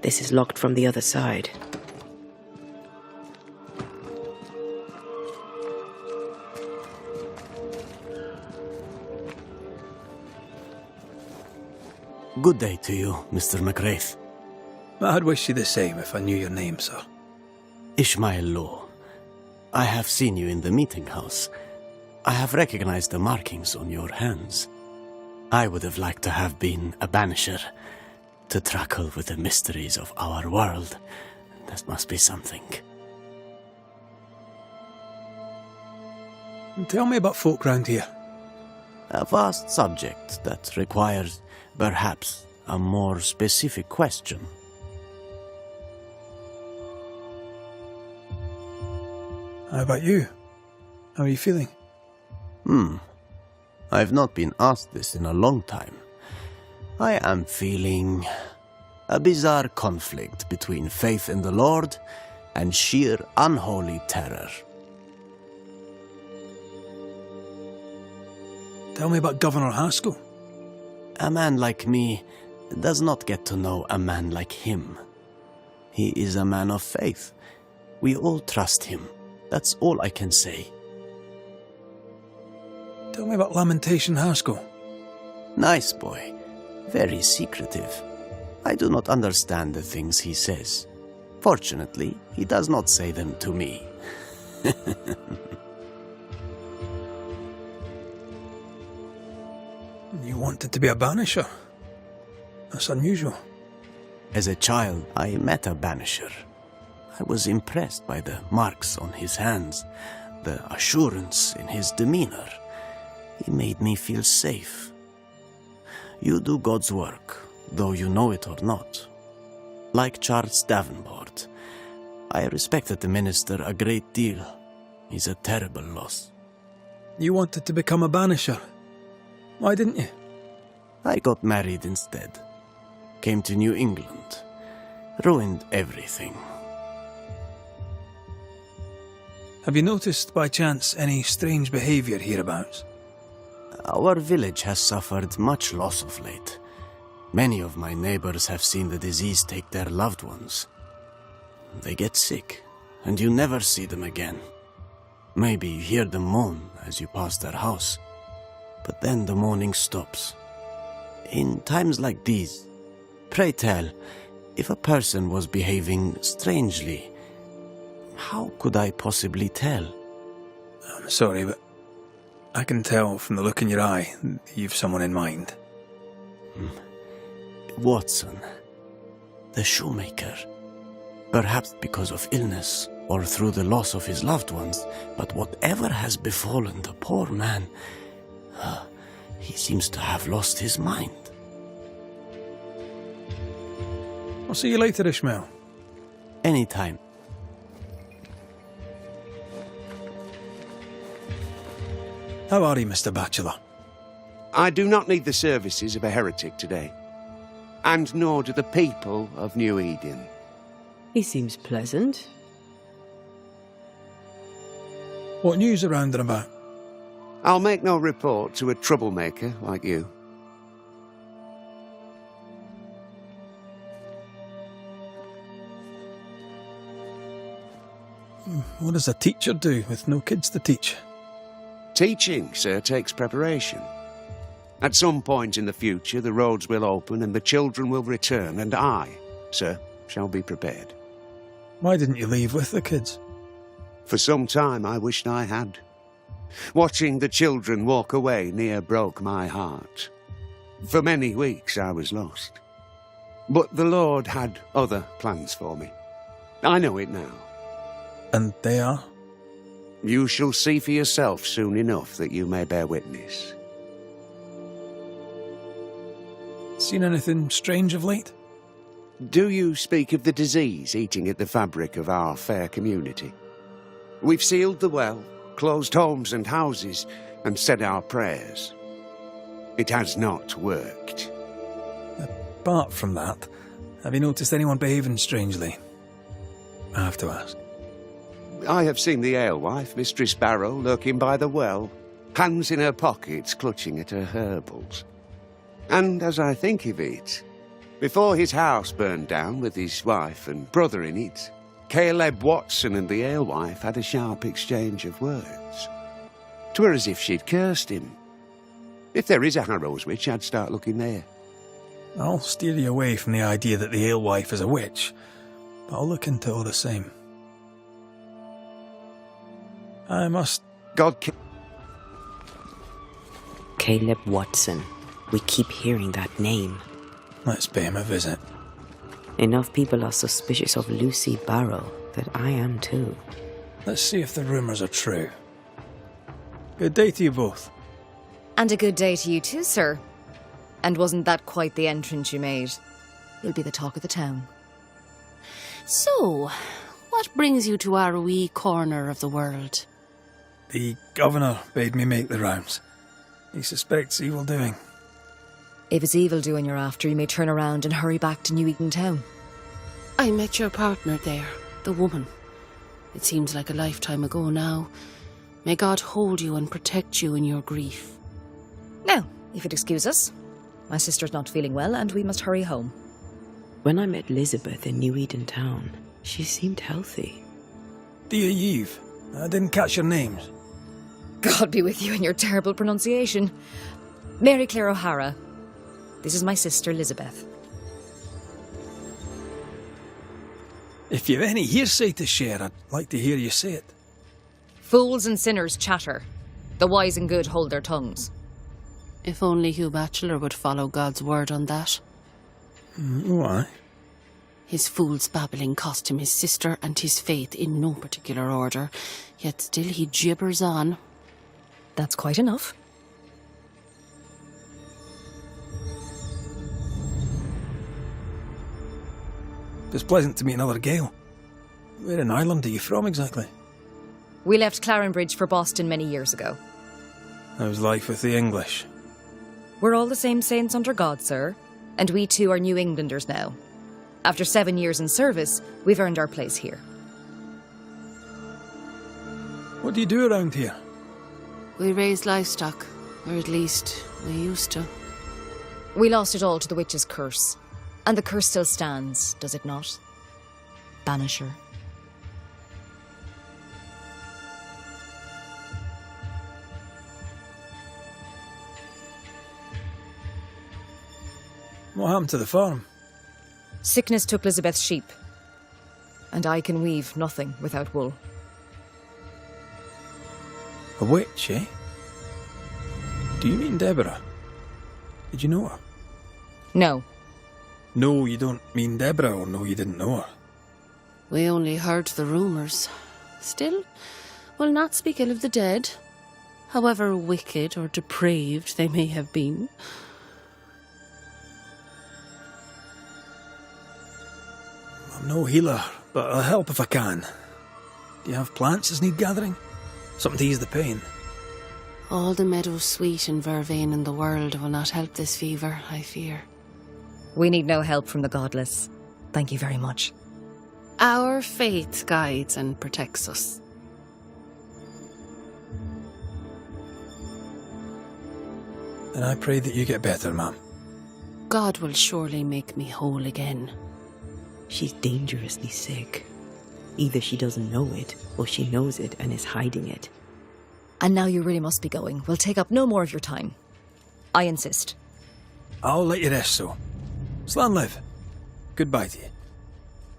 This is locked from the other side. Good day to you, Mr. McWraith. I'd wish you the same if I knew your name, sir. Ishmael Law. I have seen you in the meeting house. I have recognized the markings on your hands. I would have liked to have been a banisher, to truckle with the mysteries of our world. That must be something. Tell me about folk round here. A vast subject that requires, perhaps, a more specific question. How about you? How are you feeling? I've not been asked this in a long time. I am feeling a bizarre conflict between faith in the Lord and sheer unholy terror. Tell me about Governor Haskell. A man like me does not get to know a man like him. He is a man of faith. We all trust him. That's all I can say. Tell me about Lamentation Haskell. Nice boy. Very secretive. I do not understand the things he says. Fortunately, he does not say them to me. You wanted to be a banisher? That's unusual. As a child, I met a banisher. I was impressed by the marks on his hands, the assurance in his demeanor. He made me feel safe. You do God's work, though you know it or not. Like Charles Davenport, I respected the minister a great deal. He's a terrible loss. You wanted to become a banisher. Why didn't you? I got married instead. Came to New England. Ruined everything. Have you noticed, by chance, any strange behavior hereabouts? Our village has suffered much loss of late. Many of my neighbors have seen the disease take their loved ones. They get sick, and you never see them again. Maybe you hear them moan as you pass their house, but then the moaning stops. In times like these, pray tell, if a person was behaving strangely, how could I possibly tell? I'm sorry, but I can tell from the look in your eye that you've someone in mind. Watson, the shoemaker. Perhaps because of illness or through the loss of his loved ones, but whatever has befallen the poor man, he seems to have lost his mind. I'll see you later, Ishmael. Anytime. How are you, Mr. Bachelor? I do not need the services of a heretic today, and nor do the people of New Eden. He seems pleasant. What news around and about? I'll make no report to a troublemaker like you. What does a teacher do with no kids to teach? Teaching, sir, takes preparation. At some point in the future, the roads will open and the children will return, and I, sir, shall be prepared. Why didn't you leave with the kids? For some time I wished I had. Watching the children walk away near broke my heart. For many weeks I was lost. But the Lord had other plans for me. I know it now. And they are? You shall see for yourself soon enough that you may bear witness. Seen anything strange of late? Do you speak of the disease eating at the fabric of our fair community? We've sealed the well, closed homes and houses, and said our prayers. It has not worked. Apart from that, have you noticed anyone behaving strangely? I have to ask. I have seen the alewife, Mistress Barrow, lurking by the well, hands in her pockets clutching at her herbals. And as I think of it, Before his house burned down with his wife and brother in it, Caleb Watson and the alewife had a sharp exchange of words. 'Twere as if she'd cursed him. If there is a Harrow's witch, I'd start looking there. I'll steer you away from the idea that the alewife is a witch, but I'll look into it all the same. I must... Caleb Watson. We keep hearing that name. Let's pay him a visit. Enough people are suspicious of Lucy Barrow that I am too. Let's see if the rumours are true. Good day to you both. And a good day to you too, sir. And wasn't that quite the entrance you made? You'll be the talk of the town. So, what brings you to our wee corner of the world? The governor bade me make the rounds. He suspects evil doing. If it's evil doing you're after, you may turn around and hurry back to New Eden Town. I met your partner there, the woman. It seems like a lifetime ago now. May God hold you and protect you in your grief. Now, if you'd excuse us, my sister's not feeling well and we must hurry home. When I met Elizabeth in New Eden Town, she seemed healthy. Dear Eve, I didn't catch your names. God be with you and your terrible pronunciation. Mary Claire O'Hara. This is my sister, Elizabeth. If you've any hearsay to share, I'd like to hear you say it. Fools and sinners chatter. The wise and good hold their tongues. If only Hugh Batchelor would follow God's word on that. Why? His fool's babbling cost him his sister and his faith in no particular order, yet still he gibbers on. That's quite enough. It's pleasant to meet another Gale. Where in Ireland are you from exactly? We left Clarenbridge for Boston many years ago. How's life with the English? We're all the same saints under God, sir, and we too are New Englanders now. After 7 years in service, we've earned our place here. What do you do around here? We raise livestock, or at least we used to. We lost it all to the witch's curse. And the curse still stands, does it not? Banisher. What happened to the farm? Sickness took Elizabeth's sheep. And I can weave nothing without wool. A witch, eh? Do you mean Deborah? Did you know her? No. No, you don't mean Deborah, or no, you didn't know her? We only heard the rumours. Still, we'll not speak ill of the dead, however wicked or depraved they may have been. I'm no healer, but I'll help if I can. Do you have plants as need gathering? Something to ease the pain? All the meadow sweet and vervain in the world will not help this fever, I fear. We need no help from the godless. Thank you very much. Our faith guides and protects us. Then I pray that you get better, ma'am. God will surely make me whole again. She's dangerously sick. Either she doesn't know it, or she knows it and is hiding it. And now you really must be going. We'll take up no more of your time. I insist. I'll let you rest, so. Slan live. Goodbye to you.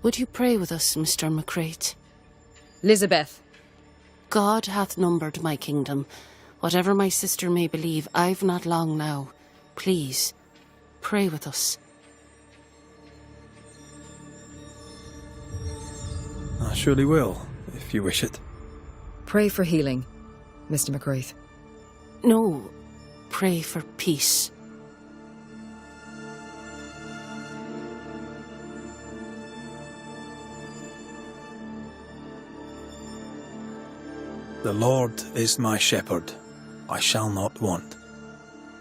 Would you pray with us, Mr. McCrate? Elizabeth. God hath numbered my kingdom. Whatever my sister may believe, I've not long now. Please, pray with us. I surely will, if you wish it. Pray for healing, Mr. McCraith. No, pray for peace. The Lord is my shepherd, I shall not want.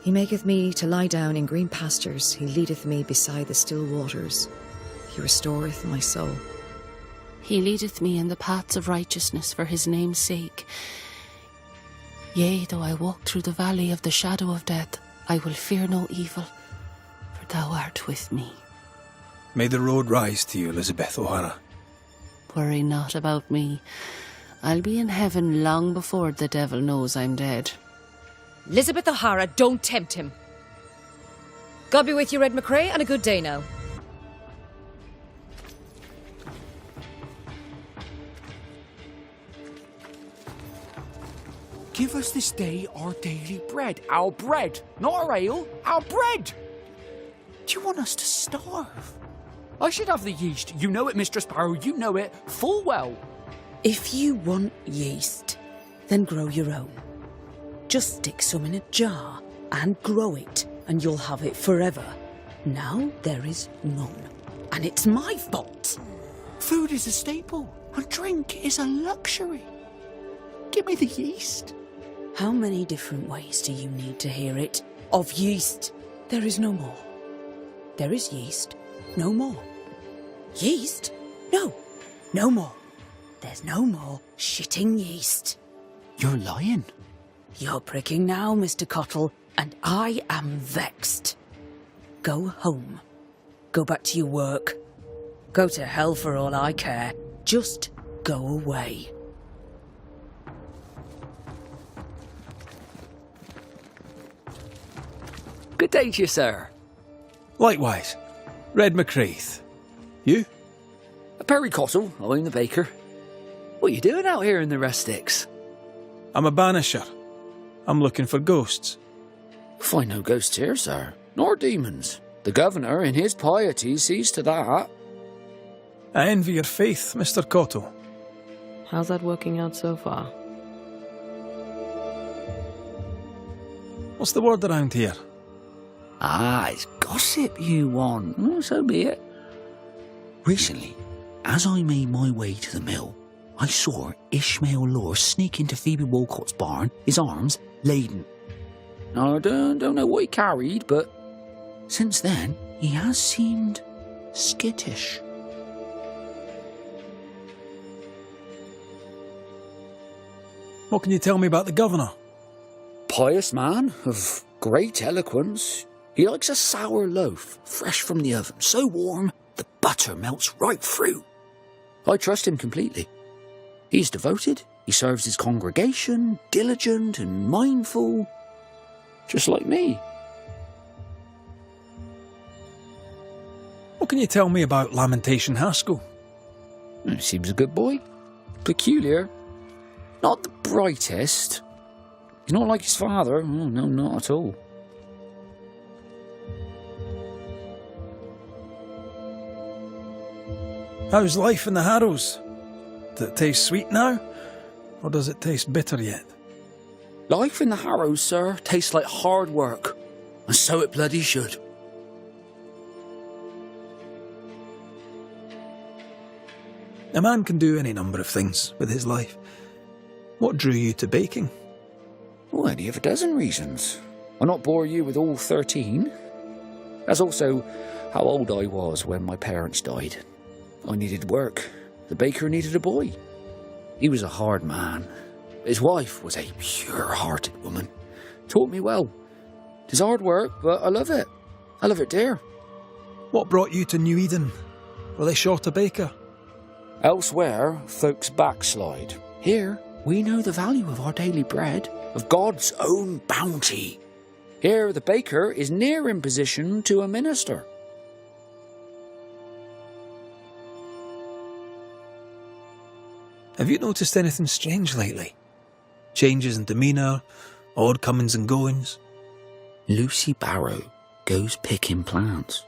He maketh me to lie down in green pastures, he leadeth me beside the still waters. He restoreth my soul. He leadeth me in the paths of righteousness for his name's sake. Yea, though I walk through the valley of the shadow of death, I will fear no evil, for thou art with me. May the road rise to you, Elizabeth O'Hara. Worry not about me. I'll be in heaven long before the devil knows I'm dead. Elizabeth O'Hara, don't tempt him. God be with you, Red McCrae, and a good day now. Give us this day our daily bread. Our bread, not our ale, our bread! Do you want us to starve? I should have the yeast. You know it, Mistress Sparrow, you know it full well. If you want yeast, then grow your own. Just stick some in a jar and grow it, and you'll have it forever. Now there is none, and it's my fault. Food is a staple, and drink is a luxury. Give me the yeast. How many different ways do you need to hear it? Of yeast, there is no more. There is yeast, no more. Yeast? No, no more. There's no more shitting yeast. You're lying. You're pricking now, Mr. Cottle, and I am vexed. Go home. Go back to your work. Go to hell for all I care. Just go away. Good day to you, sir. Likewise. Red McCraith. You? Perry Cottle, I'm the baker. What are you doing out here in the rustics? I'm a banisher. I'm looking for ghosts. Find no ghosts here, sir, nor demons. The governor, in his piety, sees to that. I envy your faith, Mr. Cottle. How's that working out so far? What's the word around here? Ah, it's gossip you want. Oh, so be it. Recently, as I made my way to the mill, I saw Ishmael Law sneak into Phoebe Walcott's barn, his arms laden. I don't know what he carried, but since then, he has seemed skittish. What can you tell me about the governor? Pious man of great eloquence. He likes a sour loaf, fresh from the oven, so warm the butter melts right through. I trust him completely. He's devoted, he serves his congregation, diligent and mindful, just like me. What can you tell me about Lamentation Haskell? Seems a good boy. Peculiar. Not the brightest. He's not like his father. Oh, no, not at all. How's life in the Harrows? Does it taste sweet now? Or does it taste bitter yet? Life in the Harrows, sir, tastes like hard work. And so it bloody should. A man can do any number of things with his life. What drew you to baking? Oh, any of a dozen reasons. I'll not bore you with all 13. That's also how old I was when my parents died. I needed work. The baker needed a boy. He was a hard man. His wife was a pure-hearted woman. Taught me well. 'Tis hard work, but I love it. I love it, dear. What brought you to New Eden? Were they short a baker? Elsewhere, folks backslide. Here, we know the value of our daily bread, of God's own bounty. Here, the baker is near in position to a minister. Have you noticed anything strange lately? Changes in demeanour, odd comings and goings? Lucy Barrow goes picking plants.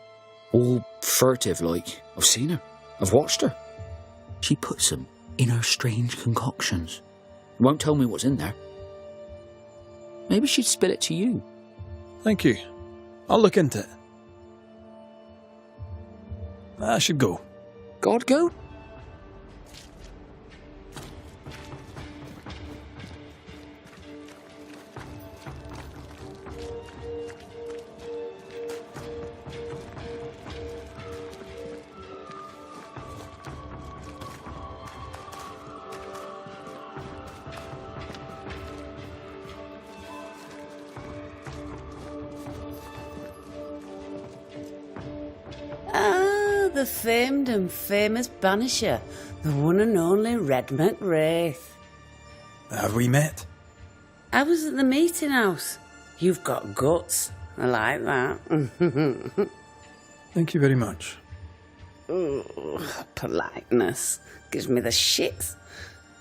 All furtive like. I've seen her. I've watched her. She puts them in her strange concoctions. Won't tell me what's in there. Maybe she'd spill it to you. Thank you. I'll look into it. I should go. God go? the famed and famous banisher, the one and only Red McWraith. Have we met? I was at the meeting house. You've got guts. I like that. Thank you very much. Ooh, politeness gives me the shits.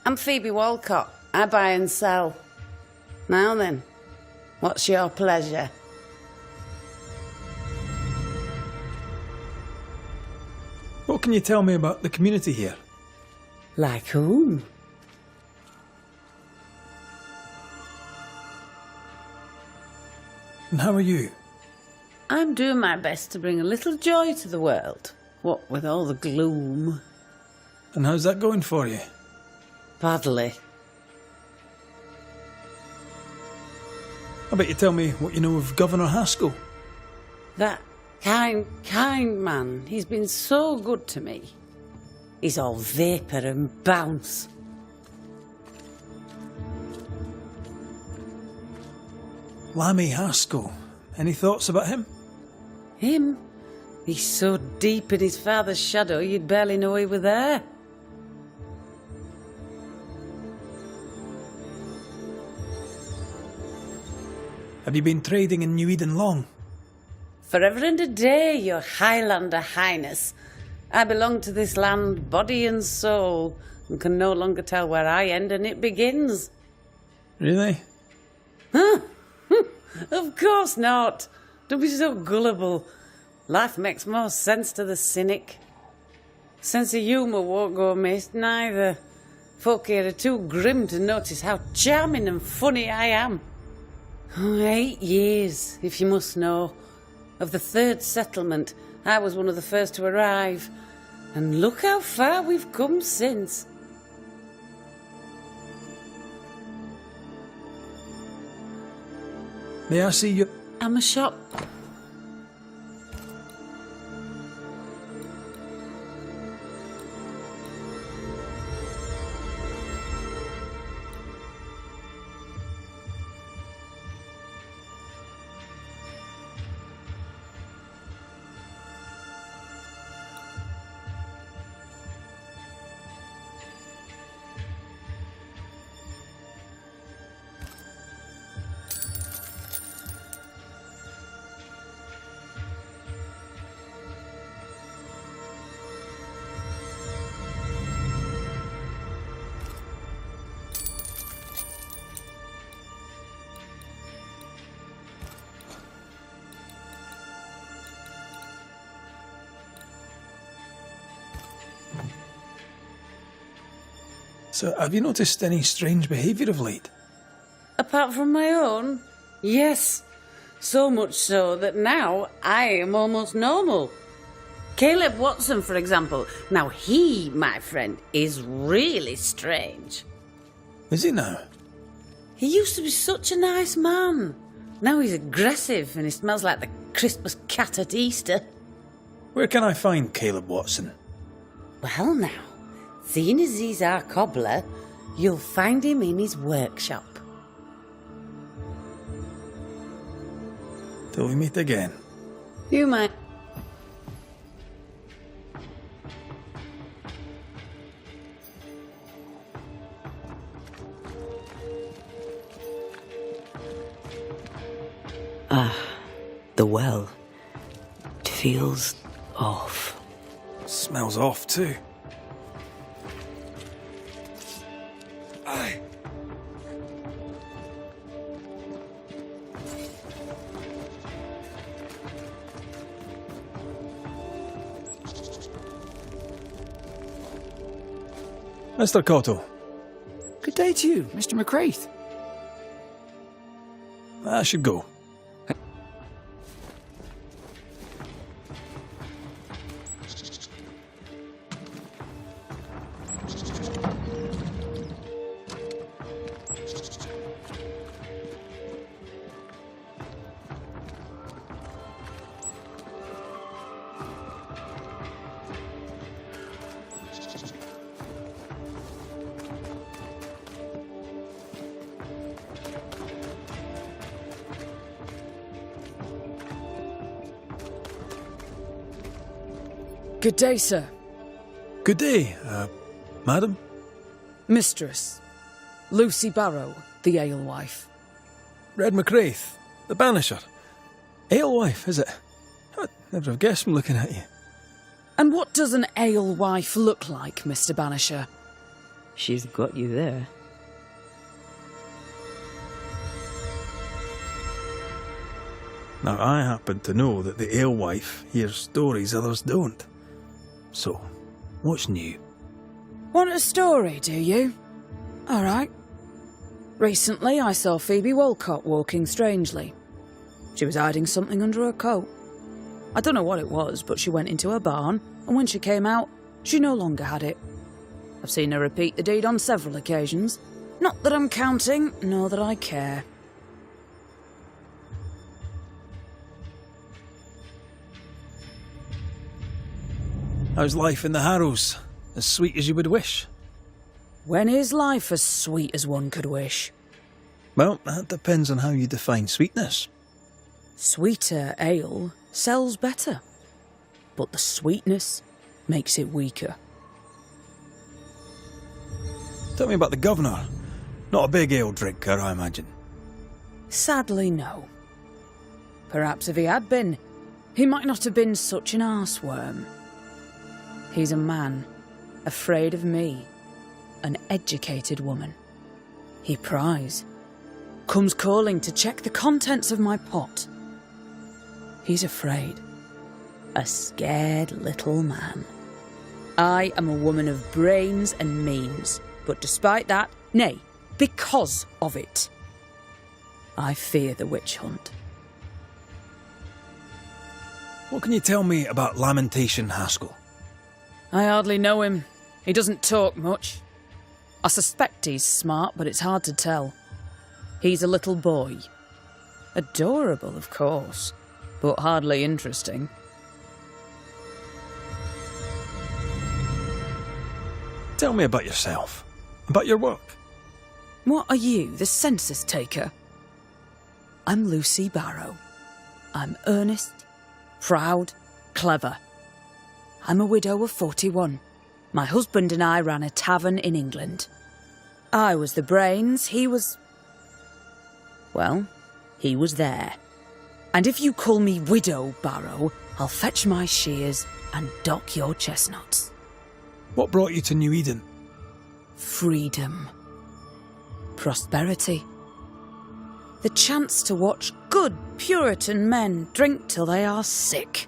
I'm Phoebe Walcott. I buy and sell. Now then, what's your pleasure? What can you tell me about the community here? Like whom? And how are you? I'm doing my best to bring a little joy to the world. What with all the gloom. And how's that going for you? Badly. I bet you tell me what you know of Governor Haskell. That kind man. He's been so good to me. He's all vapour and bounce. Lammy Haskell. Any thoughts about him? Him? He's so deep in his father's shadow you'd barely know he were there. Have you been trading in New Eden long? Forever and a day, your Highlander Highness. I belong to this land, body and soul, and can no longer tell where I end and it begins. Really? Huh? Of course not. Don't be so gullible. Life makes more sense to the cynic. Sense of humour won't go amiss, neither. Folk here are too grim to notice how charming and funny I am. 8 years, if you must know. Of the third settlement, I was one of the first to arrive. And look how far we've come since. May I see you? I'm a shop. So, have you noticed any strange behaviour of late? Apart from my own? Yes. So much so that now I am almost normal. Caleb Watson, for example. Now he, my friend, is really strange. Is he now? He used to be such a nice man. Now he's aggressive and he smells like the Christmas cat at Easter. Where can I find Caleb Watson? Well now, seeing as he's our cobbler, you'll find him in his workshop. Till we meet again. You might. The well. It feels off. Smells off too. Aye. Mr. Cotto. Good day to you, Mr. McWraith. I should go. Good day, sir. Good day, madam. Mistress. Lucy Barrow, the alewife. Red McCraith, the banisher. Alewife, is it? I'd never have guessed from looking at you. And what does an alewife look like, Mr. Banisher? She's got you there. Now, I happen to know that the alewife hears stories others don't. So, what's new? Want a story, do you? All right. Recently, I saw Phoebe Walcott walking strangely. She was hiding something under her coat. I don't know what it was, but she went into her barn, and when she came out, she no longer had it. I've seen her repeat the deed on several occasions. Not that I'm counting, nor that I care. How's life in the Harrows? As sweet as you would wish? When is life as sweet as one could wish? Well, that depends on how you define sweetness. Sweeter ale sells better, but the sweetness makes it weaker. Tell me about the governor. Not a big ale drinker, I imagine. Sadly, no. Perhaps if he had been, he might not have been such an arseworm. He's a man, afraid of me, an educated woman. He pries, comes calling to check the contents of my pot. He's afraid, a scared little man. I am a woman of brains and means, but despite that, nay, because of it, I fear the witch hunt. What can you tell me about Lamentation Haskell? I hardly know him. He doesn't talk much. I suspect he's smart, but it's hard to tell. He's a little boy. Adorable, of course, but hardly interesting. Tell me about yourself. About your work. What are you, the census taker? I'm Lucy Barrow. I'm earnest, proud, clever. I'm a widow of 41. My husband and I ran a tavern in England. I was the brains, he was... well, he was there. And if you call me Widow Barrow, I'll fetch my shears and dock your chestnuts. What brought you to New Eden? Freedom. Prosperity. The chance to watch good Puritan men drink till they are sick,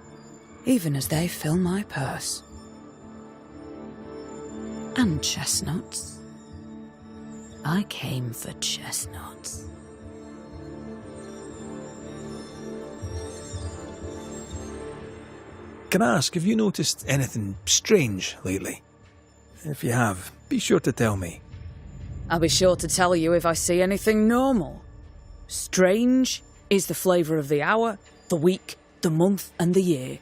even as they fill my purse. And chestnuts. I came for chestnuts. Can I ask, have you noticed anything strange lately? If you have, be sure to tell me. I'll be sure to tell you if I see anything normal. Strange is the flavour of the hour, the week, the month and the year.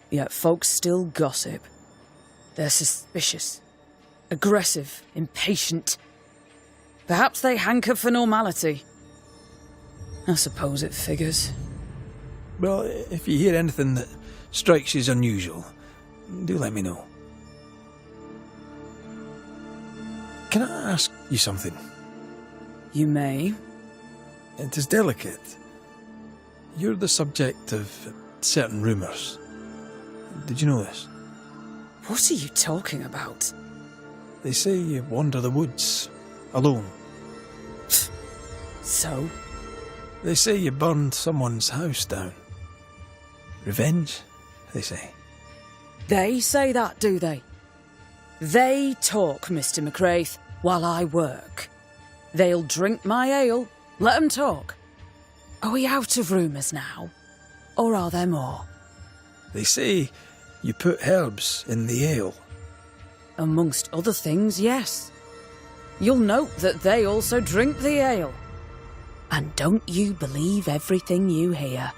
Yet folks still gossip. They're suspicious, aggressive, impatient. Perhaps they hanker for normality. I suppose it figures. Well, if you hear anything that strikes you as unusual, do let me know. Can I ask you something? You may. It is delicate. You're the subject of certain rumours. Did you know this? What are you talking about? They say you wander the woods, alone. So? They say you burned someone's house down. Revenge, they say. They say that, do they? They talk, Mr. McCraith, while I work. They'll drink my ale, let 'em talk. Are we out of rumours now? Or are there more? They say you put herbs in the ale. Amongst other things, yes. You'll note that they also drink the ale. And don't you believe everything you hear.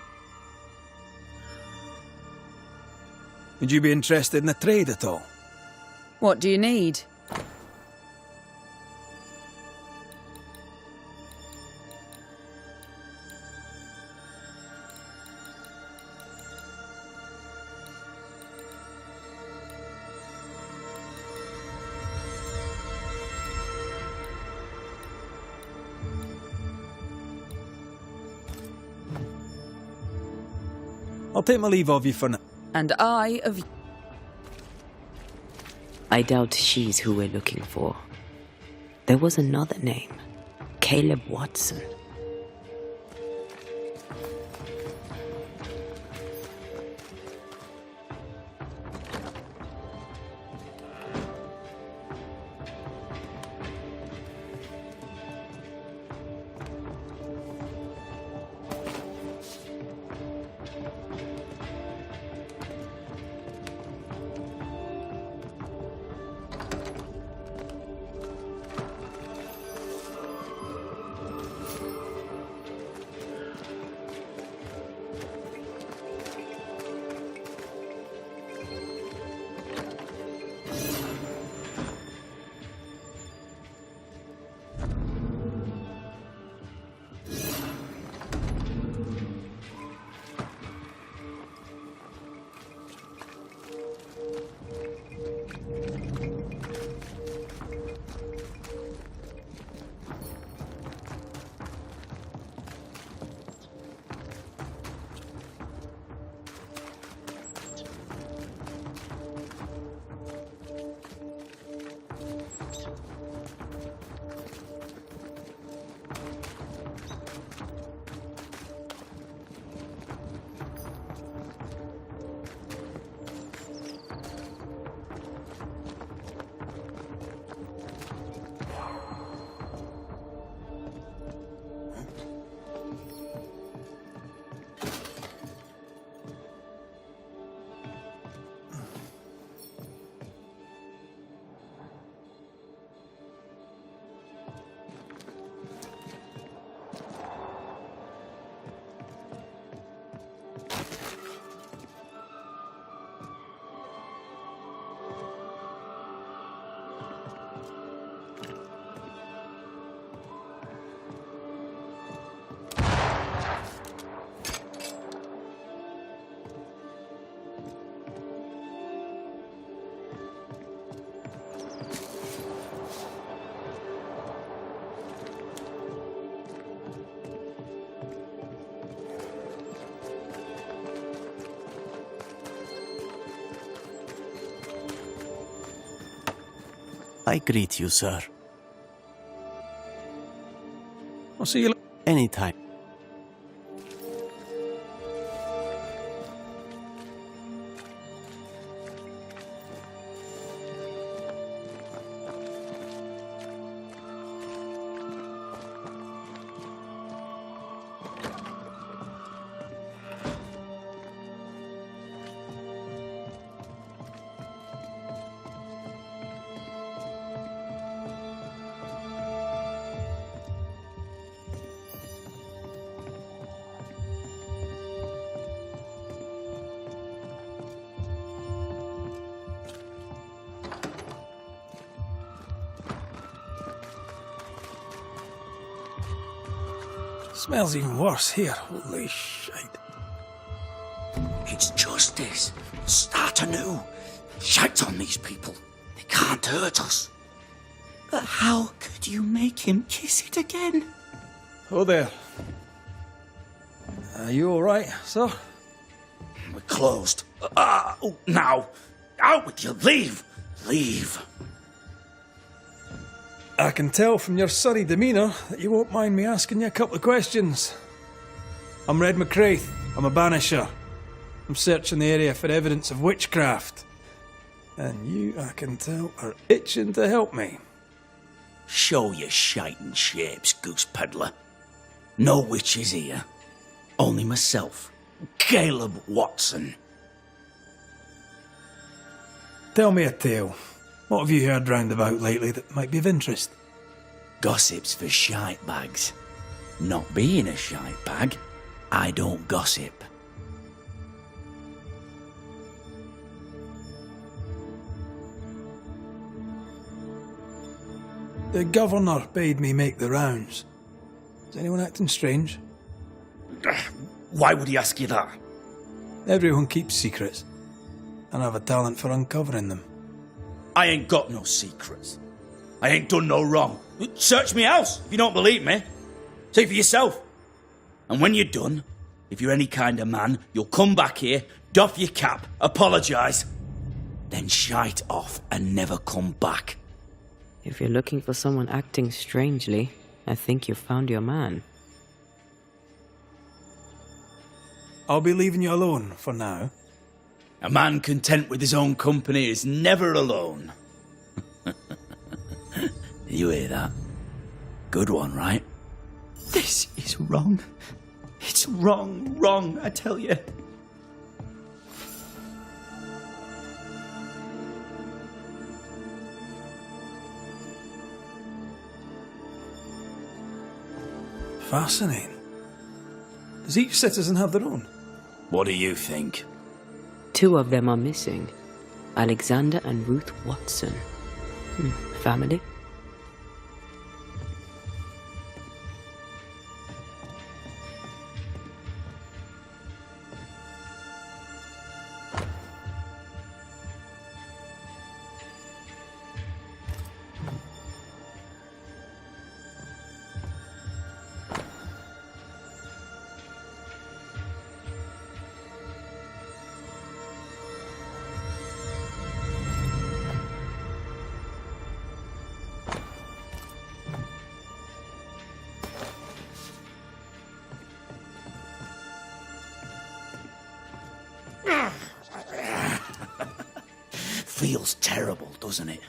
Would you be interested in a trade at all? What do you need? I'll take my leave of you for now. And I of... I doubt she's who we're looking for. There was another name. Caleb Watson. I greet you, sir. I'll see you anytime. Smells even worse here. Holy shite. It's justice. Start anew. Shout on these people. They can't hurt us. But how could you make him kiss it again? Oh there. Are you alright, sir? We're closed. Now. Out with you. Leave. Leave. I can tell from your surly demeanour that you won't mind me asking you a couple of questions. I'm Red McCraith. I'm a banisher. I'm searching the area for evidence of witchcraft. And you, I can tell, are itching to help me. Show your shiting shapes, goose peddler. No witches here. Only myself, Caleb Watson. Tell me a tale. What have you heard round about lately that might be of interest? Gossip's for shite bags. Not being a shite bag, I don't gossip. The governor bade me make the rounds. Is anyone acting strange? Why would he ask you that? Everyone keeps secrets, and I have a talent for uncovering them. I ain't got no secrets. I ain't done no wrong. Search me house if you don't believe me. See for yourself. And when you're done, If you're any kind of man, you'll come back here, doff your cap, apologise, then shite off and never come back. If you're looking for someone acting strangely, I think you've found your man. I'll be leaving you alone for now. A man content with his own company is never alone. You hear that? Good one, right? This is wrong. It's wrong, I tell you. Fascinating. Does each citizen have their own? What do you think? 2 of them are missing. Alexander and Ruth Watson. Family? Feels terrible, doesn't it?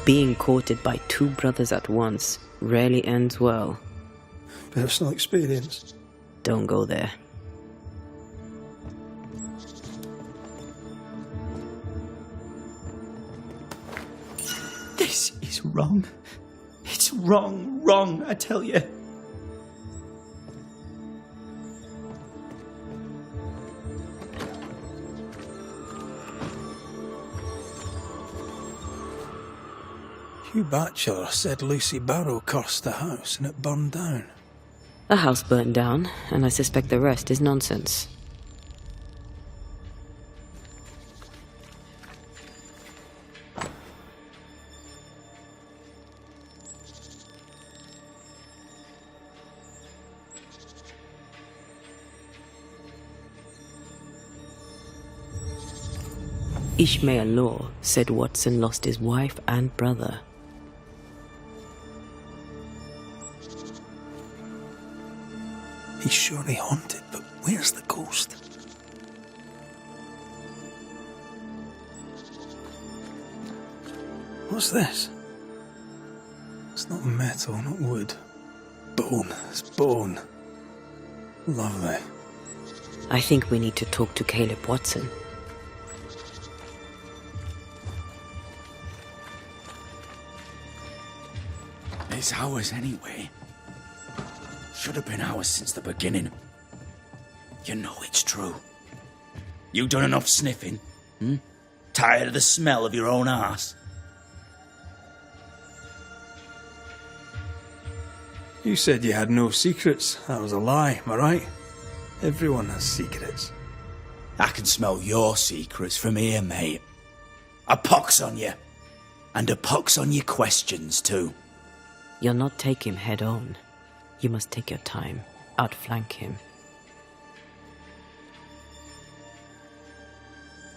Being courted by 2 brothers at once rarely ends well. Personal experience. Don't go there. This is wrong. It's wrong, I tell you. Hugh Batchelor said Lucy Barrow cursed the house and it burned down. The house burned down, and I suspect the rest is nonsense. Ishmael Law said Watson lost his wife and brother. He's surely haunted, but where's the ghost? What's this? It's not metal, not wood. Bone. It's bone. Lovely. I think we need to talk to Caleb Watson. It's ours anyway. Should have been ours since the beginning. You know it's true. You done enough sniffing? Tired of the smell of your own arse? You said you had no secrets. That was a lie, am I right? Everyone has secrets. I can smell your secrets from here, mate. A pox on you. And a pox on your questions, too. You'll not take him head on. You must take your time, outflank him.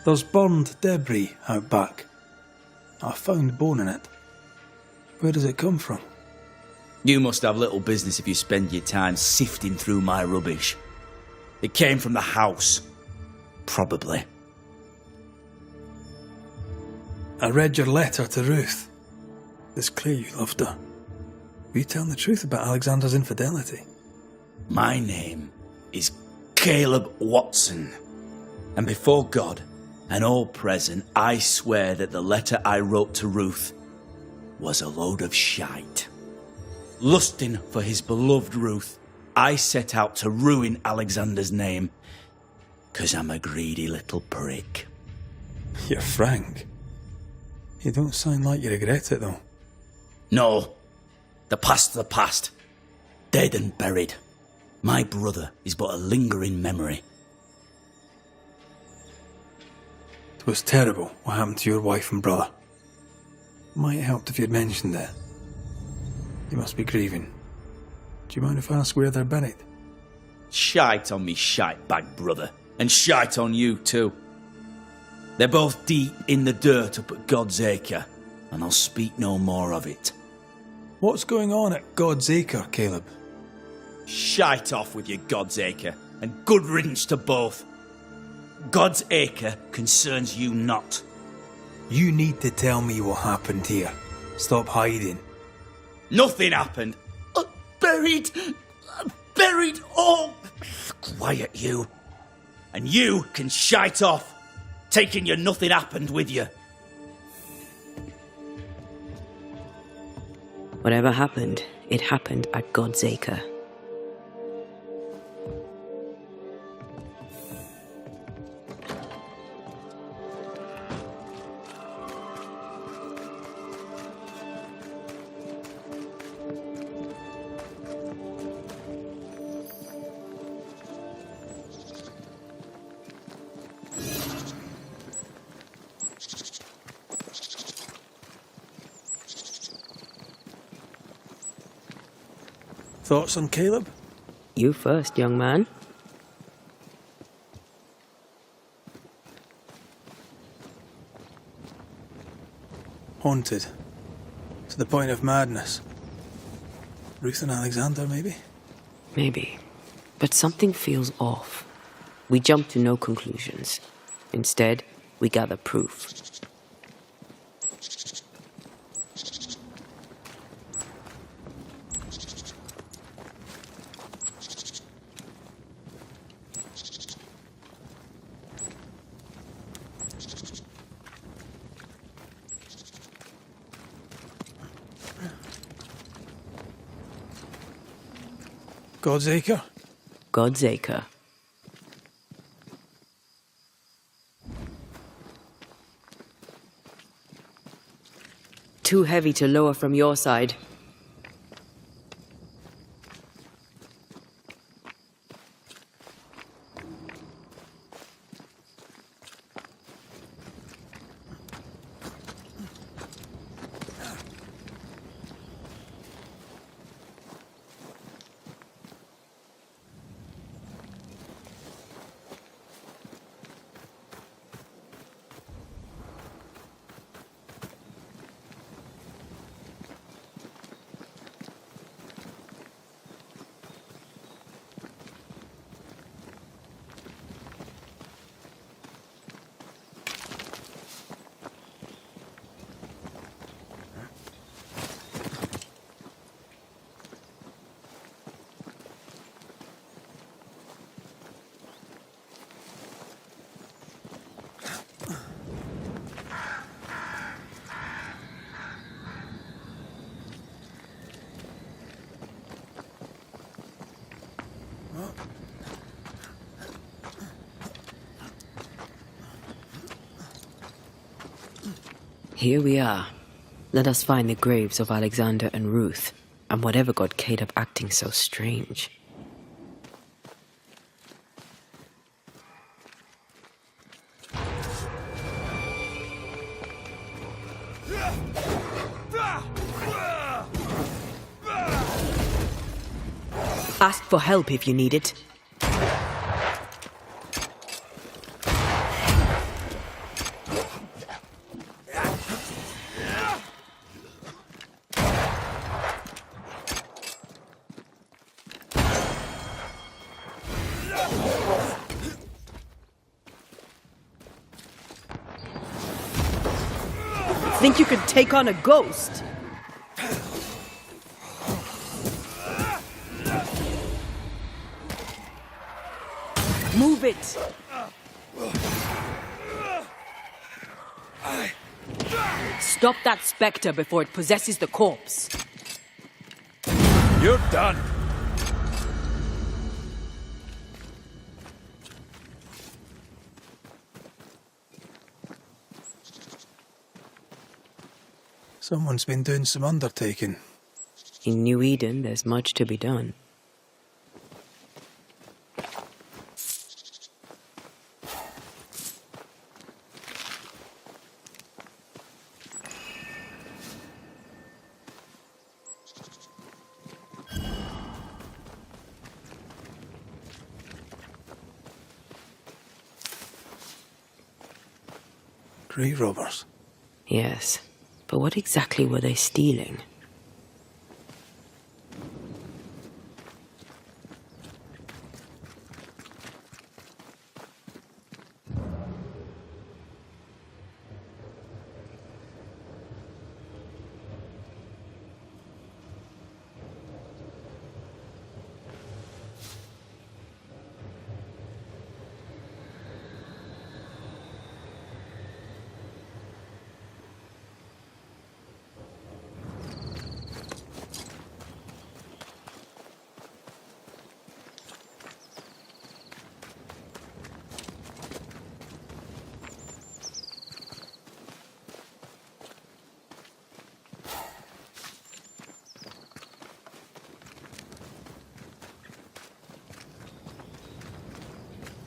There's burned debris out back. I found bone in it. Where does it come from? You must have little business if you spend your time sifting through my rubbish. It came from the house. Probably. I read your letter to Ruth. It's clear you loved her. Were you telling the truth about Alexander's infidelity? My name is Caleb Watson. And before God and all present, I swear that the letter I wrote to Ruth was a load of shite. Lusting for his beloved Ruth, I set out to ruin Alexander's name, 'cause I'm a greedy little prick. You're frank. You don't sound like you regret it, though. No. The past's the past. Dead and buried. My brother is but a lingering memory. was terrible, what happened to your wife and brother. Might have helped if you'd mentioned it. You must be grieving. Do you mind if I ask where they're buried? Shite on me shite bag brother, and shite on you too. They're both deep in the dirt up at God's Acre, and I'll speak no more of it. What's going on at God's Acre, Caleb? Shite off with your God's Acre, and good riddance to both. God's Acre concerns you not. You need to tell me what happened here. Stop hiding. Nothing happened. Buried all. Quiet, you. And you can shite off, taking your nothing happened with you. Whatever happened, it happened at God's Acre. Thoughts on Caleb? You first, young man. Haunted. To the point of madness. Ruth and Alexander, maybe? Maybe. But something feels off. We jump to no conclusions. Instead, we gather proof. God's Acre? God's Acre. Too heavy to lower from your side. Here we are. Let us find the graves of Alexander and Ruth, and whatever got Caleb acting so strange. Ask for help if you need it. Think you could take on a ghost? Move it! Stop that spectre before it possesses the corpse. You're done. Someone's been doing some undertaking. In New Eden, there's much to be done. Free robbers. Yes, but what exactly were they stealing?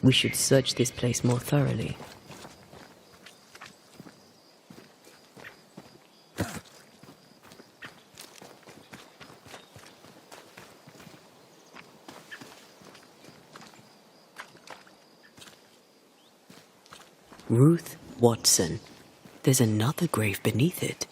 We should search this place more thoroughly. Ruth Watson. There's another grave beneath it.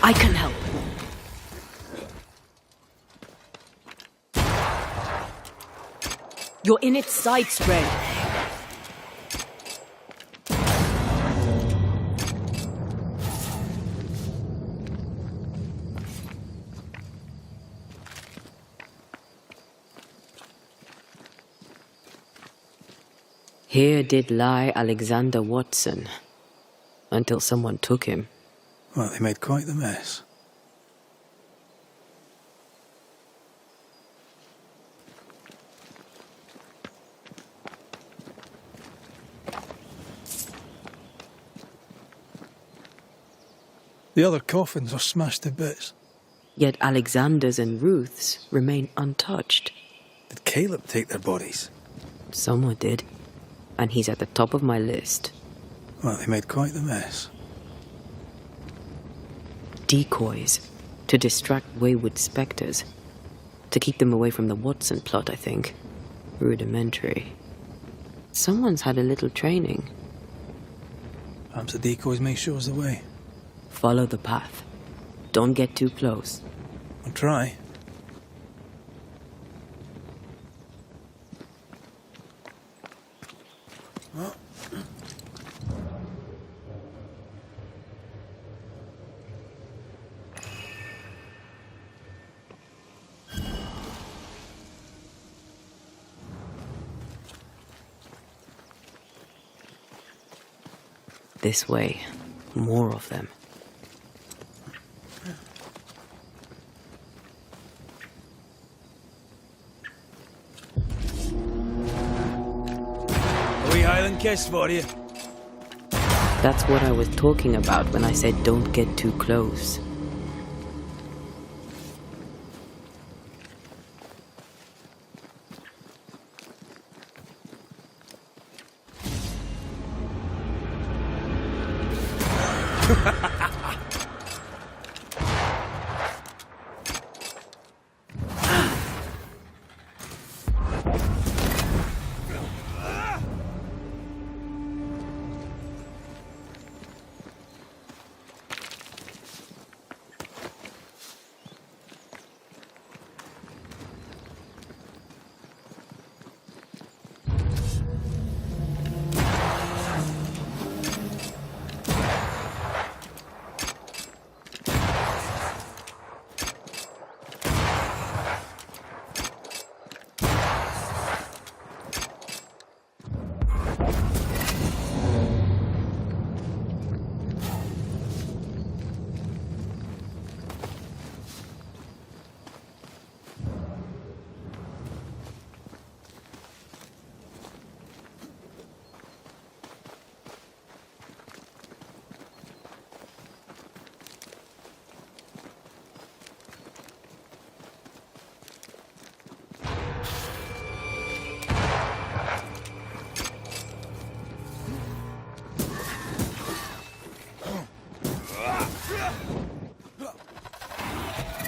I can help. You're in its side spread. Here did lie Alexander Watson, until someone took him. Well, they made quite the mess. The other coffins are smashed to bits. Yet Alexander's and Ruth's remain untouched. Did Caleb take their bodies? Someone did, and he's at the top of my list. Well, they made quite the mess. Decoys, to distract wayward spectres. To keep them away from the Watson plot, I think. Rudimentary. Someone's had a little training. Perhaps the decoys may show us the way. Follow the path. Don't get too close. I'll try. This way. More of them. Highland kiss for you. That's what I was talking about when I said don't get too close.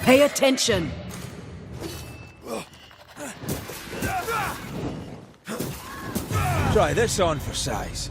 Pay attention! Try this on for size.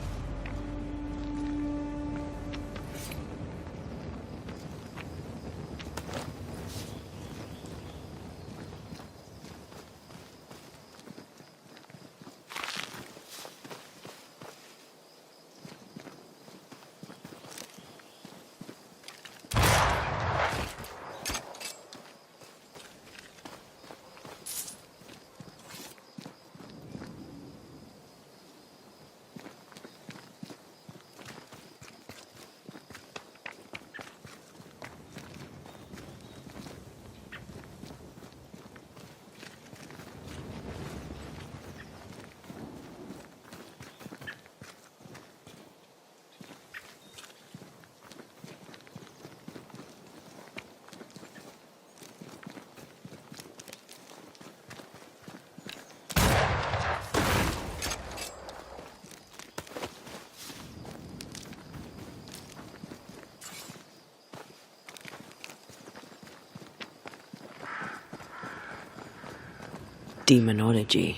Demonology.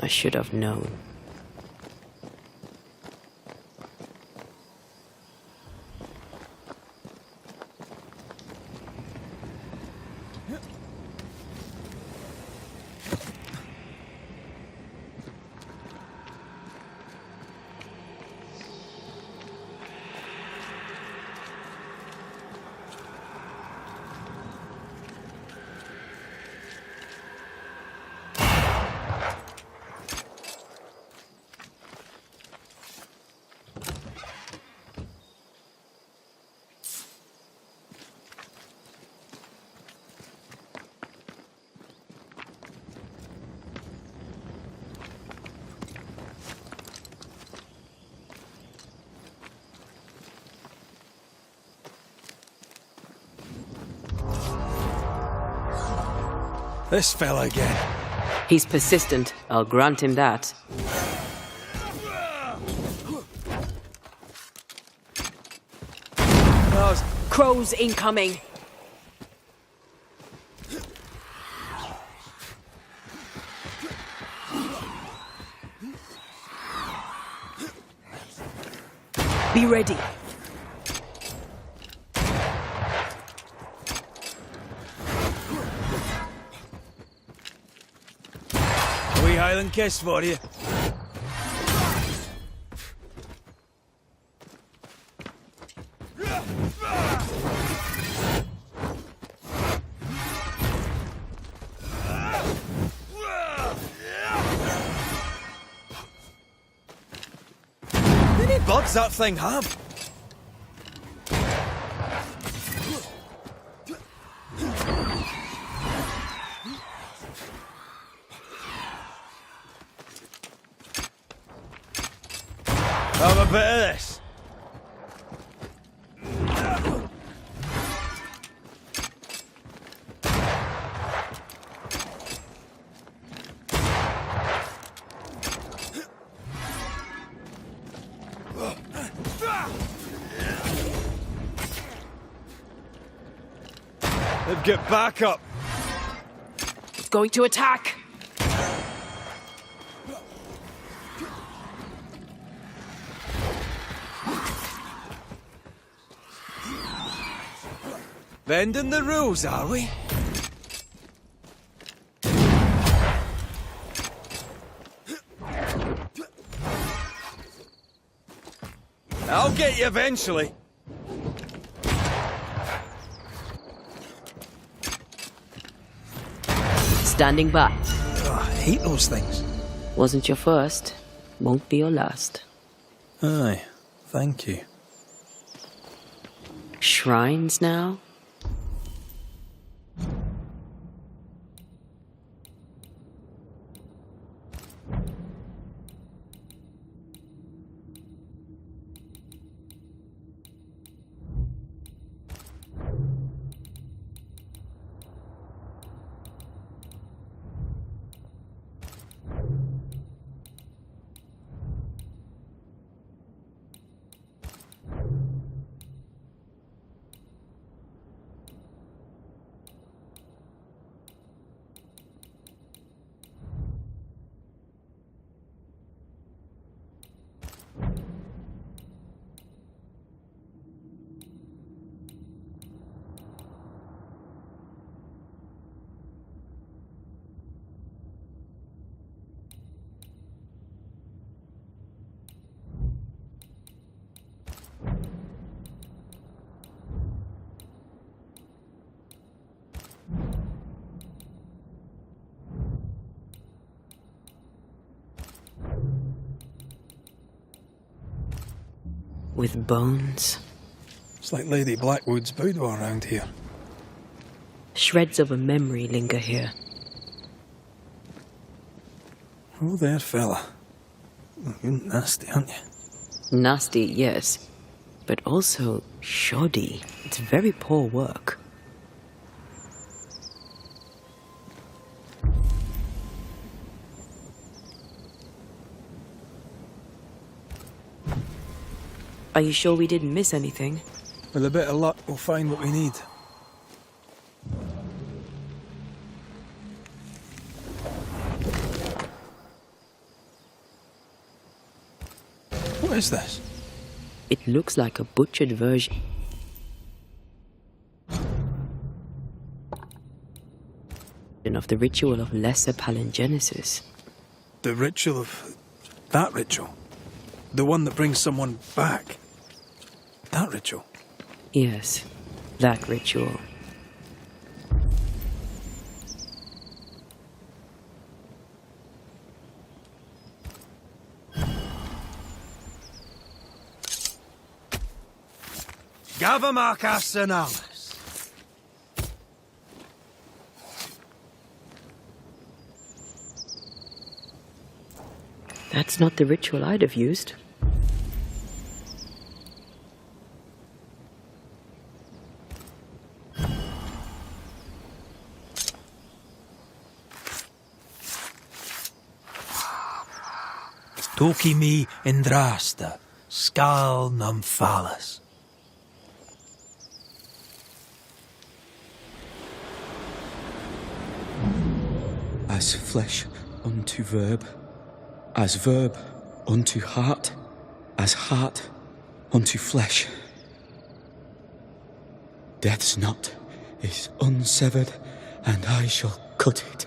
I should have known. This fella again. He's persistent, I'll grant him that. Crows incoming! Be ready. A wee Highland kiss for you. Many buds that thing have? Have a bit of this. They've get back up. It's going to attack! Bending the rules, are we? I'll get you eventually. Standing by. Oh, I hate those things. Wasn't your first, won't be your last. Aye, thank you. Shrines now? with bones. It's like Lady Blackwood's boudoir around here. Shreds of a memory linger here. Oh, there, fella. You're nasty, aren't you? Nasty, yes, but also shoddy. It's very poor work. Are you sure we didn't miss anything? With a bit of luck, we'll find what we need. What is this? It looks like a butchered version of the ritual of Lesser Palingenesis. The ritual of... that ritual? The one that brings someone back? That ritual? Yes, that ritual. Gavamarca Senalis. That's not the ritual I'd have used. Toki mi indrasta, skal numphalis. As flesh unto verb, as verb unto heart, as heart unto flesh. Death's knot is unsevered, and I shall cut it.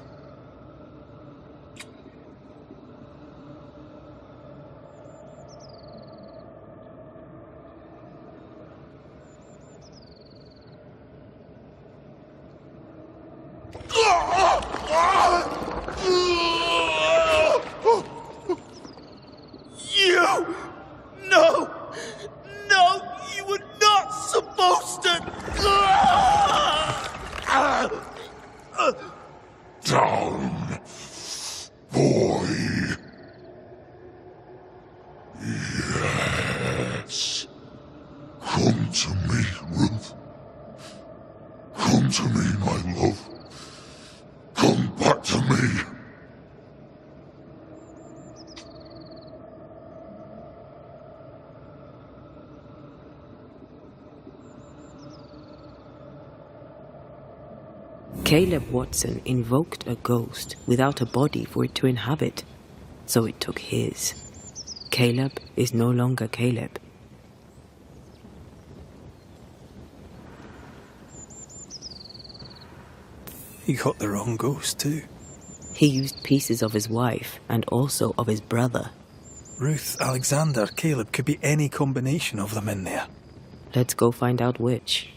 Down, boy. Yes. Come to me, Ruth. Come to me, my love. Come back to me. Caleb Watson invoked a ghost without a body for it to inhabit, so it took his. Caleb is no longer Caleb. He got the wrong ghost, too. He used pieces of his wife and also of his brother. Ruth, Alexander, Caleb, could be any combination of them in there. Let's go find out which.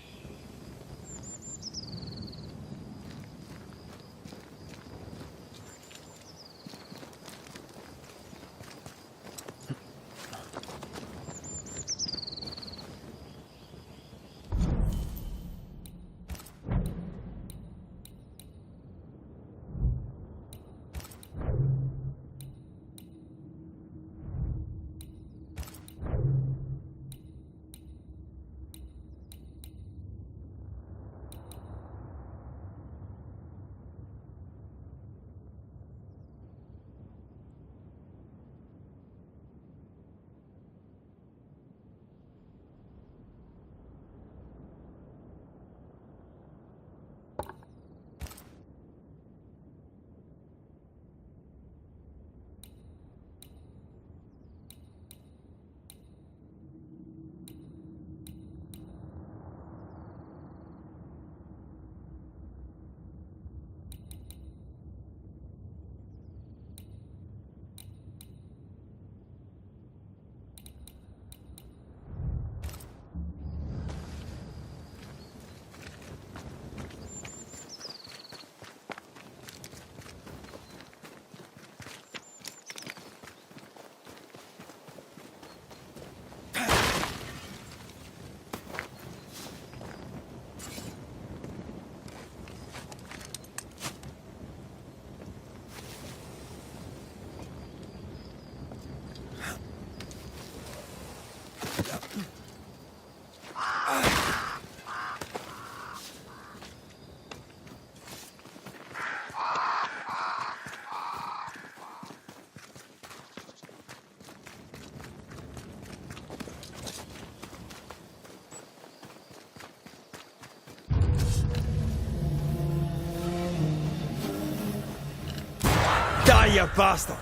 you bastard!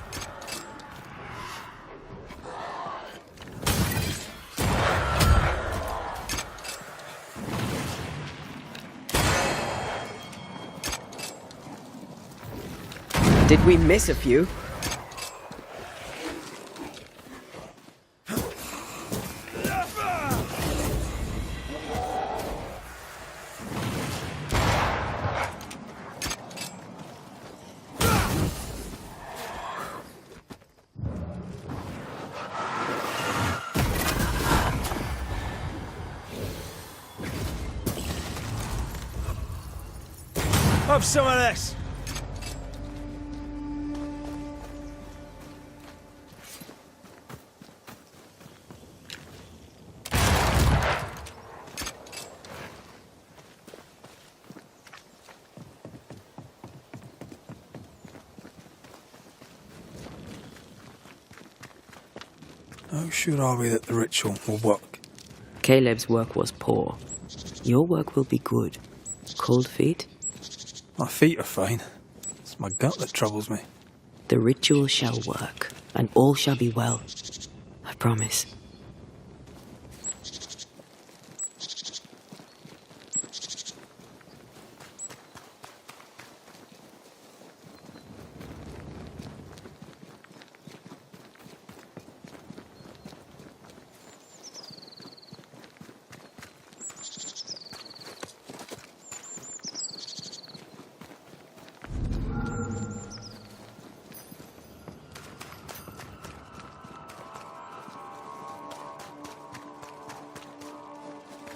Did we miss a few? Have some of this! How sure are we that the ritual will work? Caleb's work was poor. Your work will be good. Cold feet? My feet are fine. It's my gut that troubles me. The ritual shall work, and all shall be well. I promise.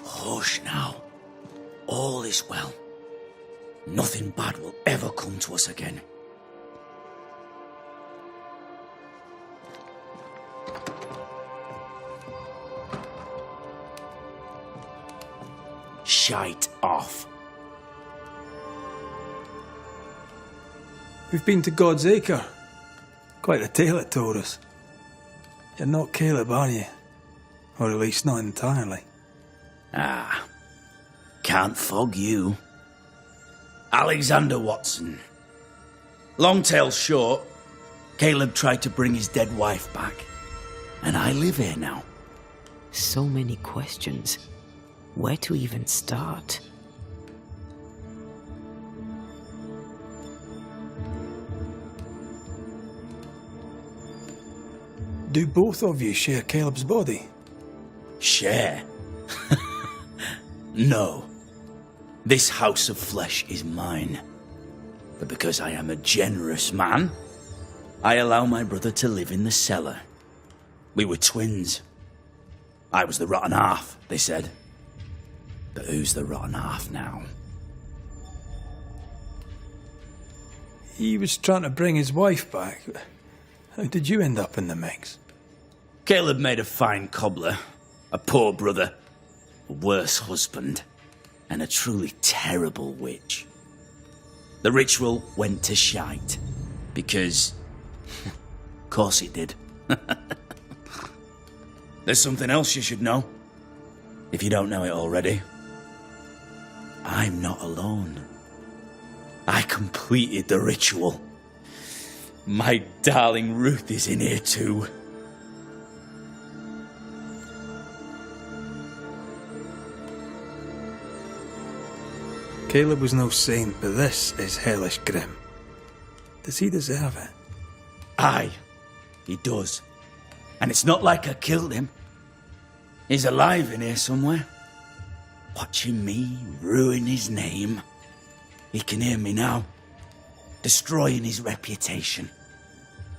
Hush now. All is well. Nothing bad will ever come to us again. Shite off. We've been to God's Acre. Quite a tale it told us. You're not Caleb, are you? Or at least not entirely. Ah, can't fog you. Alexander Watson. Long tale short, Caleb tried to bring his dead wife back, and I live here now. So many questions. Where to even start? Do both of you share Caleb's body? Share? No. This house of flesh is mine. But because I am a generous man, I allow my brother to live in the cellar. We were twins. I was the rotten half, they said. But who's the rotten half now? He was trying to bring his wife back. How did you end up in the mix? Caleb made a fine cobbler, a poor brother, a worse husband, and a truly terrible witch. The ritual went to shite, because... of course it did. There's something else you should know, if you don't know it already. I'm not alone. I completed the ritual. My darling Ruth is in here too. Caleb was no saint, but this is hellish grim. Does he deserve it? Aye, he does. And it's not like I killed him. He's alive in here somewhere. Watching me ruin his name. He can hear me now. Destroying his reputation.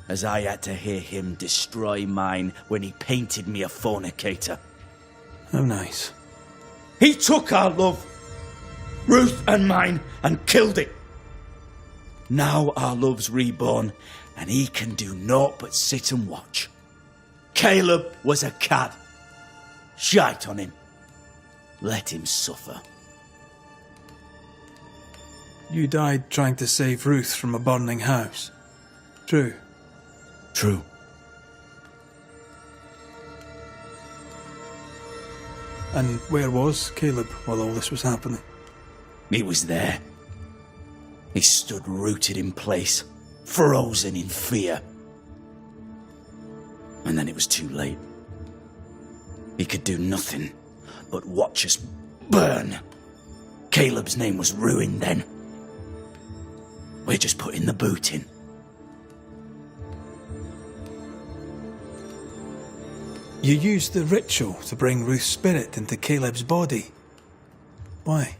As I had to hear him destroy mine when he painted me a fornicator. How nice. He took our love, Ruth and mine, and killed it. Now our love's reborn, and he can do naught but sit and watch. Caleb was a cad. Shite on him. Let him suffer. You died trying to save Ruth from a burning house. True. True. And where was Caleb while all this was happening? He was there. He stood rooted in place, frozen in fear. And then it was too late. He could do nothing but watch us burn. Caleb's name was ruined then. We're just putting the boot in. You used the ritual to bring Ruth's spirit into Caleb's body. Why?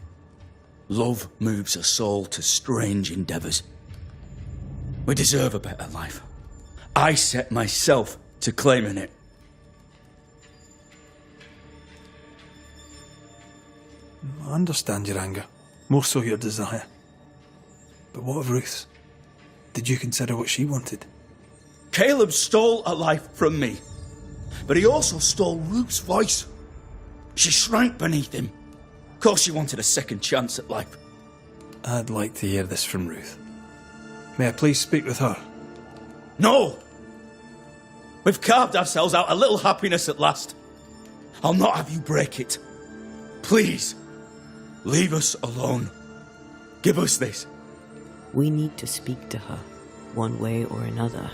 Love moves a soul to strange endeavours. We deserve a better life. I set myself to claiming it. I understand your anger, more so your desire. But what of Ruth's? Did you consider what she wanted? Caleb stole a life from me, but he also stole Ruth's voice. She shrank beneath him. Of course she wanted a second chance at life. I'd like to hear this from Ruth. May I please speak with her? No! We've carved ourselves out a little happiness at last. I'll not have you break it. Please, leave us alone. Give us this. We need to speak to her, one way or another.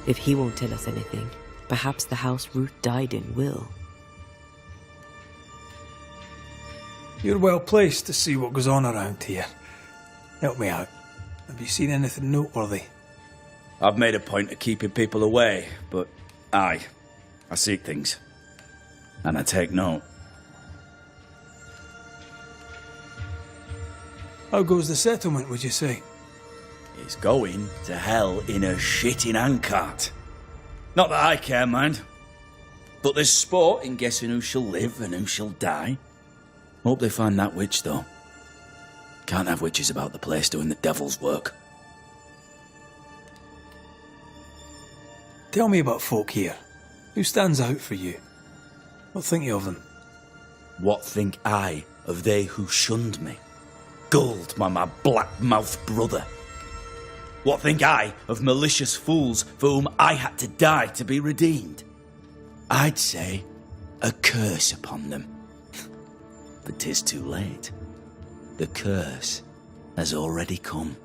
If he won't tell us anything, perhaps the house Ruth died in will. You're well placed to see what goes on around here. Help me out. Have you seen anything noteworthy? I've made a point of keeping people away, but I seek things. And I take note. How goes the settlement, would you say? It's going to hell in a shitting handcart. Not that I care, mind. But there's sport in guessing who shall live and who shall die. Hope they find that witch, though. Can't have witches about the place doing the devil's work. Tell me about folk here. Who stands out for you? What think you of them? What think I of they who shunned me? Gulled by my black-mouthed brother. What think I of malicious fools for whom I had to die to be redeemed? I'd say a curse upon them. But 'tis too late. The curse has already come.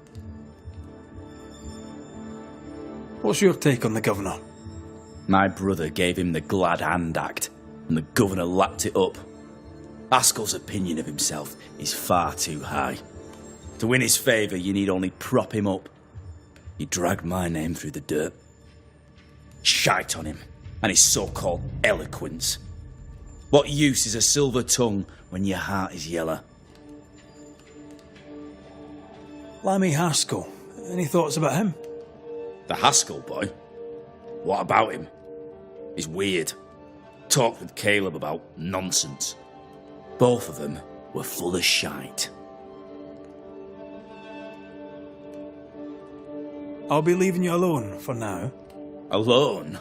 What's your take on the governor? My brother gave him the Glad Hand Act, and the governor lapped it up. Haskell's opinion of himself is far too high. To win his favour, you need only prop him up. He dragged my name through the dirt. Shite on him, and his so-called eloquence. What use is a silver tongue when your heart is yellow? Lammy Haskell. Any thoughts about him? The Haskell boy? What about him? He's weird. Talked with Caleb about nonsense. Both of them were full of shite. I'll be leaving you alone for now. Alone?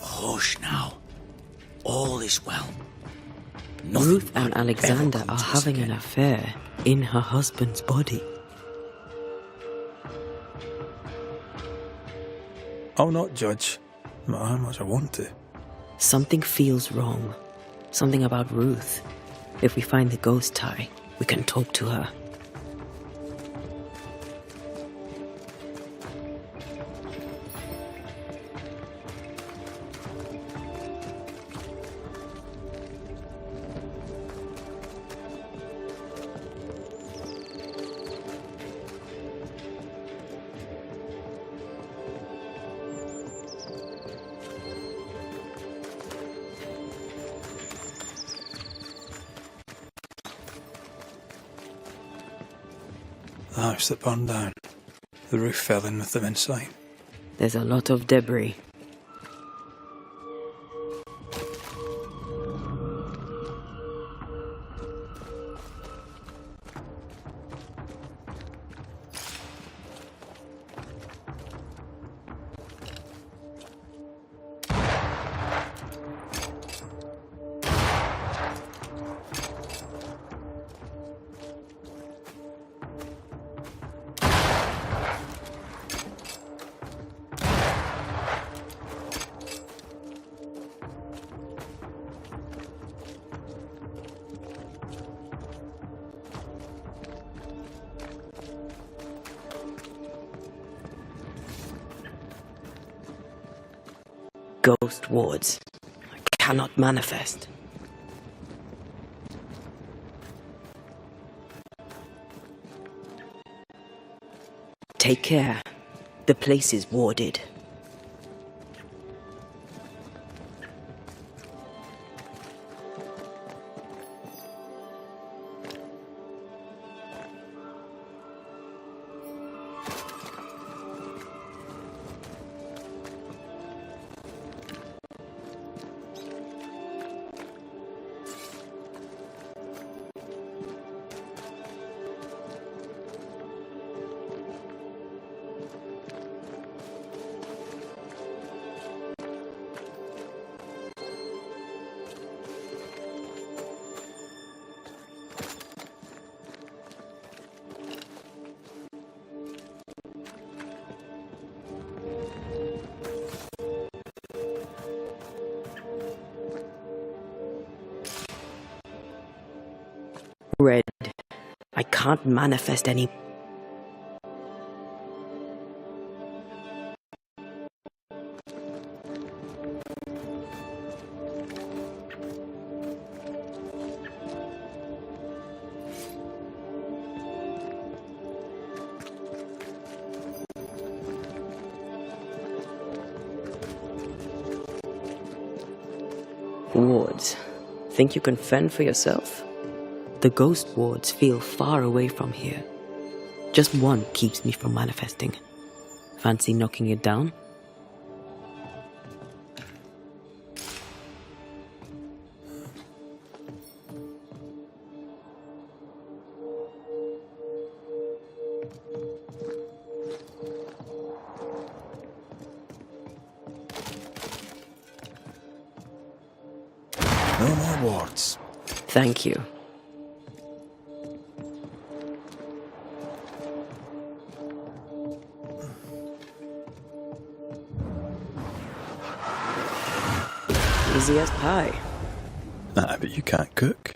Hush now. All is well. Nothing Ruth and Alexander are having an affair in her husband's body. I'll not judge, no matter how much I want to. Something feels wrong. Something about Ruth. If we find the ghost tie, we can talk to her. The house that burned down. The roof fell in with them inside. There's a lot of debris. Ghost wards. I cannot manifest. Take care. The place is warded. Red. I can't manifest any. Wards. Think you can fend for yourself? The ghost wards feel far away from here. Just one keeps me from manifesting. Fancy knocking it down? No more wards. Thank you. Easy as pie. Ah, but you can't cook.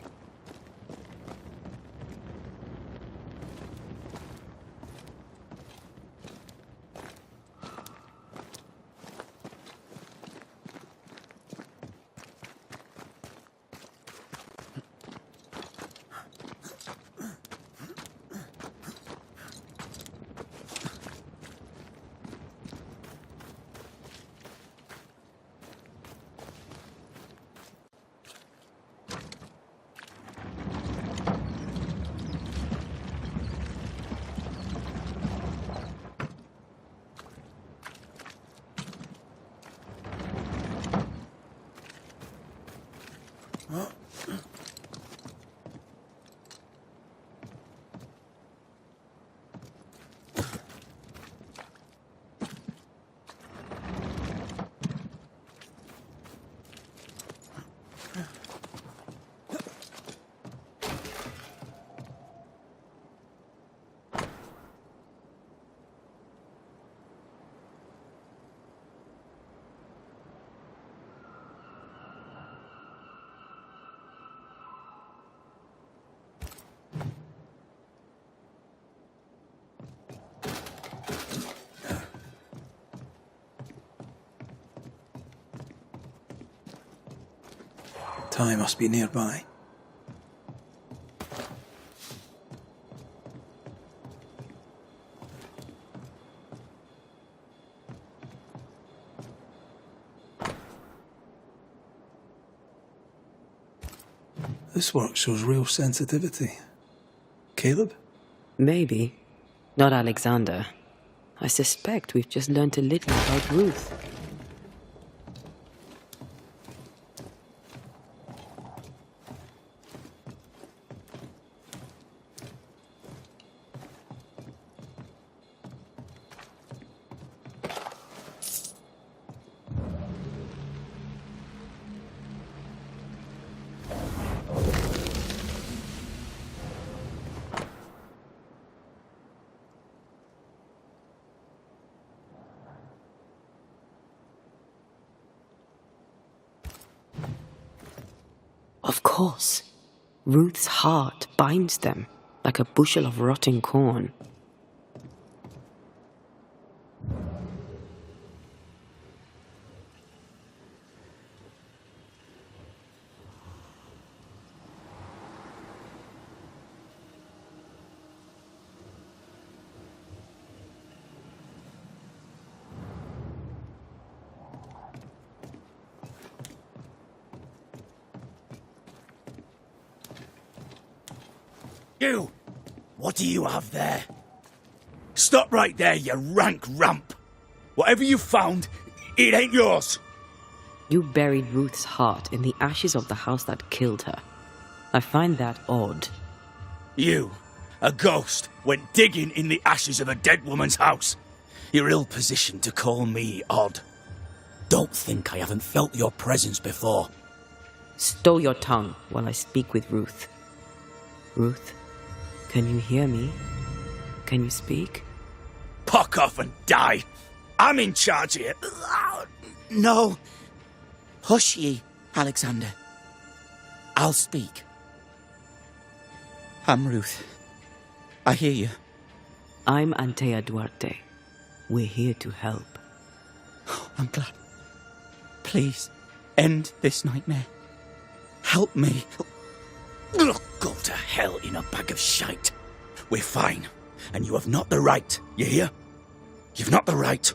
Ty must be nearby. This work shows real sensitivity. Caleb? Maybe. Not Alexander. I suspect we've just learnt a little about Ruth. Of course. Ruth's heart binds them like a bushel of rotting corn. You! What do you have there? Stop right there, you rank rump! Whatever you found, it ain't yours! You buried Ruth's heart in the ashes of the house that killed her. I find that odd. You, a ghost, went digging in the ashes of a dead woman's house. You're ill-positioned to call me odd. Don't think I haven't felt your presence before. Stow your tongue while I speak with Ruth. Ruth, can you hear me? Can you speak? Puck off and die! I'm in charge here. No. Hush ye, Alexander. I'll speak. I'm Ruth. I hear you. I'm Antea Duarte. We're here to help. I'm glad. Please, end this nightmare. Help me. Go to hell in a bag of shite. We're fine, and you have not the right, you hear? You've not the right.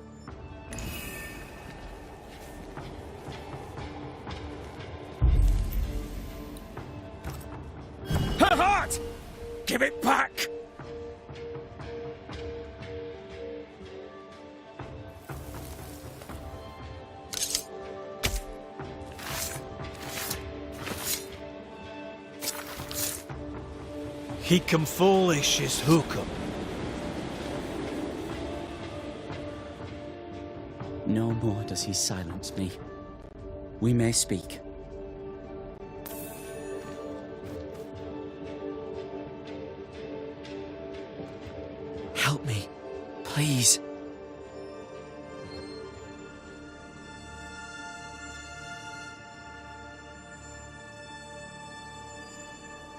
Her heart! Give it back! Hicum foolish is hookum. No more does he silence me. We may speak. Help me, please.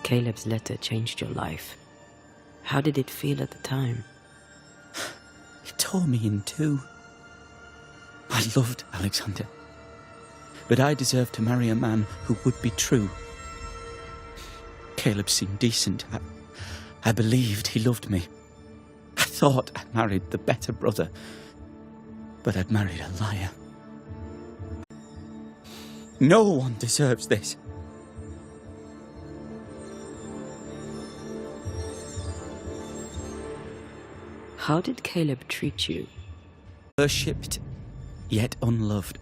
Caleb's letter changed your life. How did it feel at the time? It tore me in two. I loved Alexander, but I deserved to marry a man who would be true. Caleb seemed decent. I believed he loved me. I thought I'd married the better brother, but I'd married a liar. No one deserves this. How did Caleb treat you? Worshipped, yet unloved.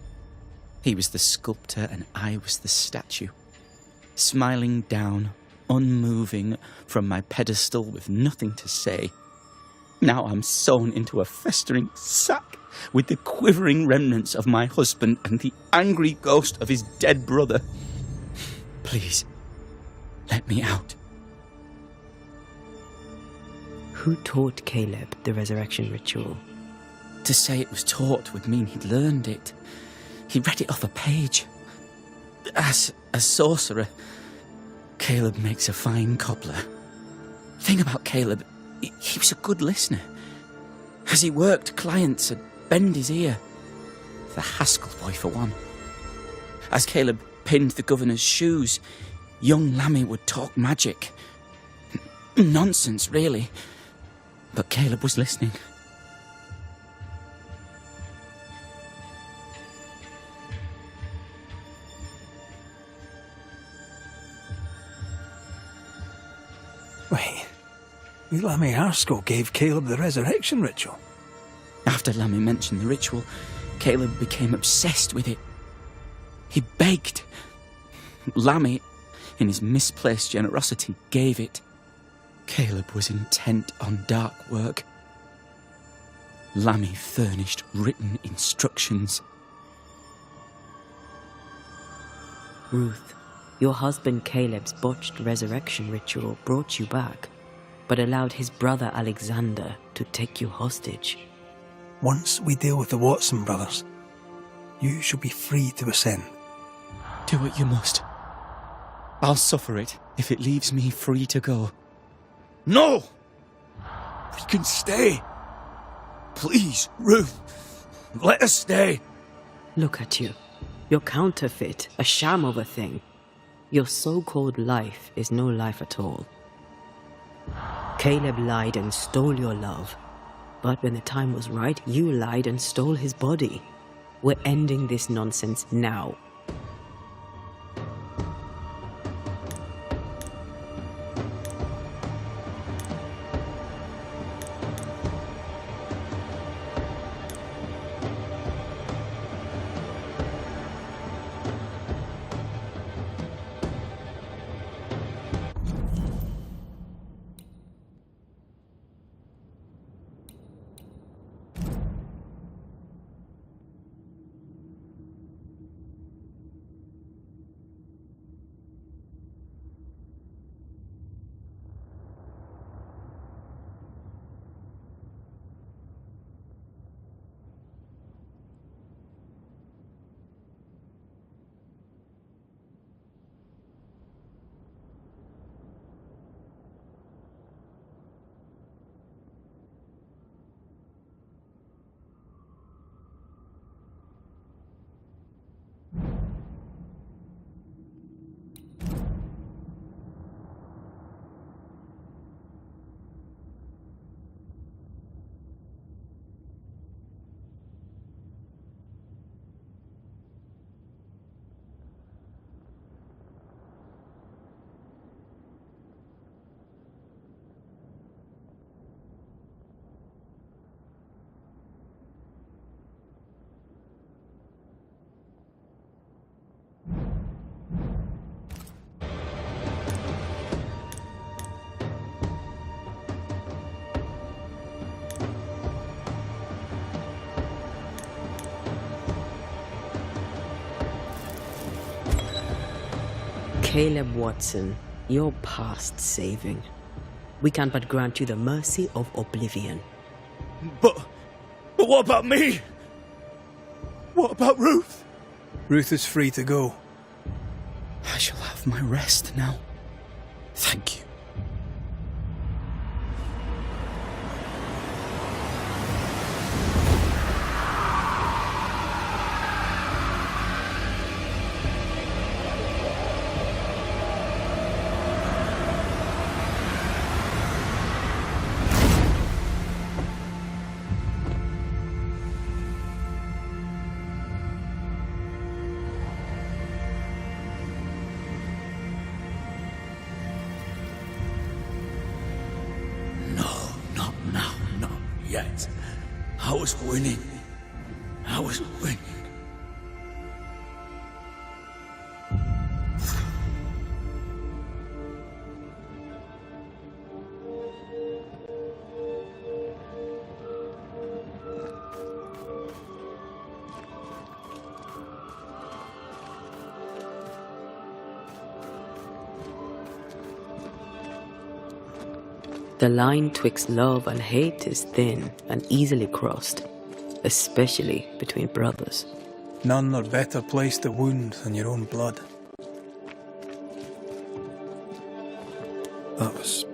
He was the sculptor and I was the statue. Smiling down, unmoving from my pedestal with nothing to say. Now I'm sewn into a festering sack with the quivering remnants of my husband and the angry ghost of his dead brother. Please, let me out. Who taught Caleb the resurrection ritual? To say it was taught would mean he'd learned it. He read it off a page. As a sorcerer, Caleb makes a fine cobbler. The thing about Caleb, he was a good listener. As he worked, clients would bend his ear. The Haskell boy, for one. As Caleb pinned the governor's shoes, young Lammy would talk magic. Nonsense, really. But Caleb was listening. Wait, Lammy Haskell gave Caleb the resurrection ritual? After Lammy mentioned the ritual, Caleb became obsessed with it. He begged. Lammy, in his misplaced generosity, gave it. Caleb was intent on dark work. Lammy furnished written instructions. Ruth, your husband Caleb's botched resurrection ritual brought you back, but allowed his brother Alexander to take you hostage. Once we deal with the Watson brothers, you shall be free to ascend. Do what you must. I'll suffer it if it leaves me free to go. No! We can stay. Please, Ruth, let us stay. Look at you. You're counterfeit, a sham of a thing. Your so-called life is no life at all. Caleb lied and stole your love. But when the time was right, you lied and stole his body. We're ending this nonsense now. Caleb Watson, you're past saving. We can but grant you the mercy of oblivion. But what about me? What about Ruth? Ruth is free to go. I shall have my rest now. Thank you. Yet. I was winning. I was winning. The line twixt love and hate is thin and easily crossed, especially between brothers. None are better placed to wound than your own blood. That was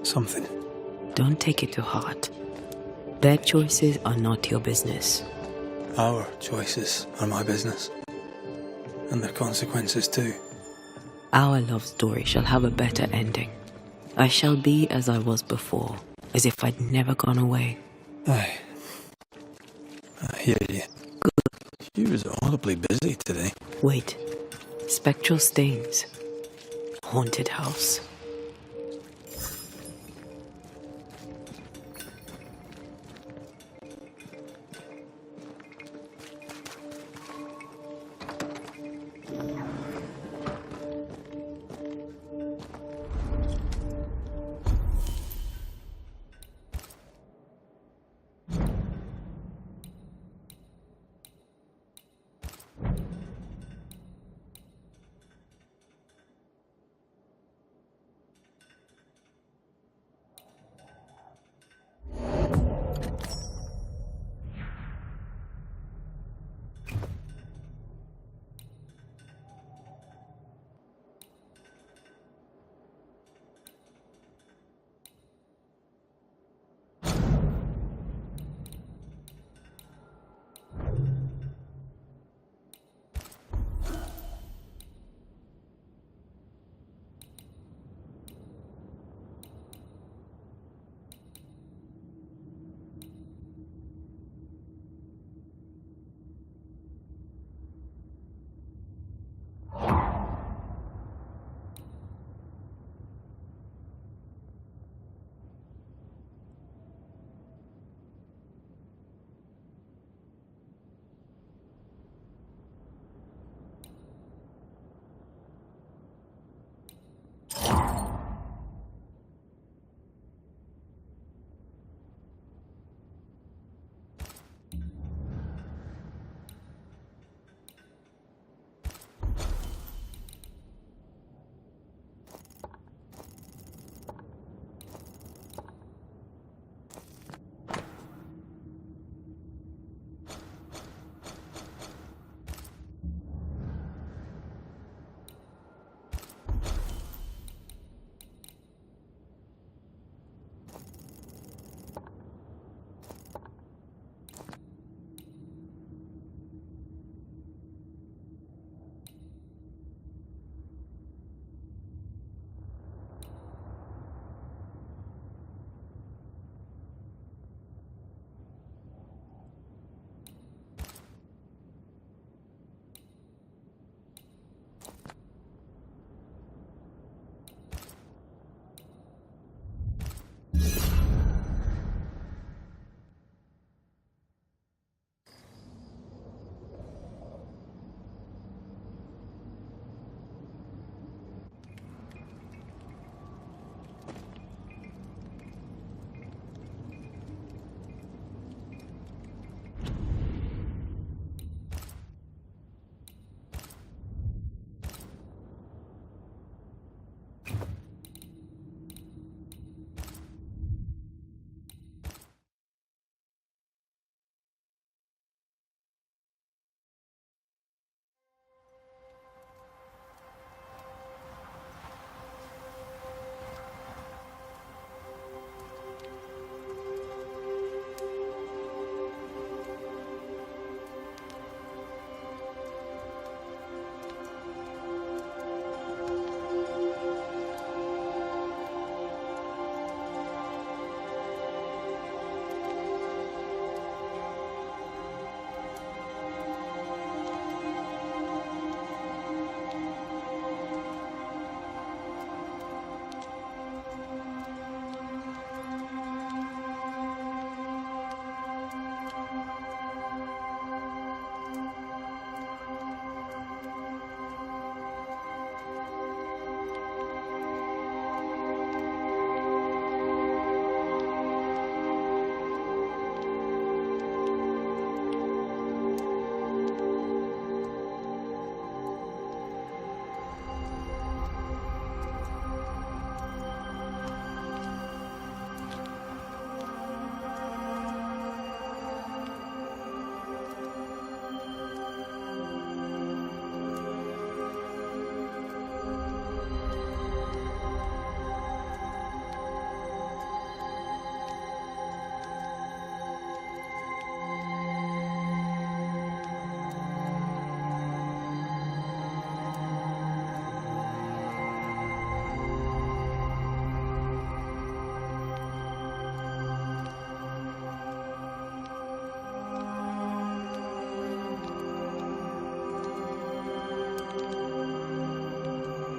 something. Don't take it to heart. Their choices are not your business. Our choices are my business. And their consequences too. Our love story shall have a better ending. I shall be as I was before, as if I'd never gone away. Aye. I hear you. Good. She was audibly busy today. Wait. Spectral stains. Haunted house.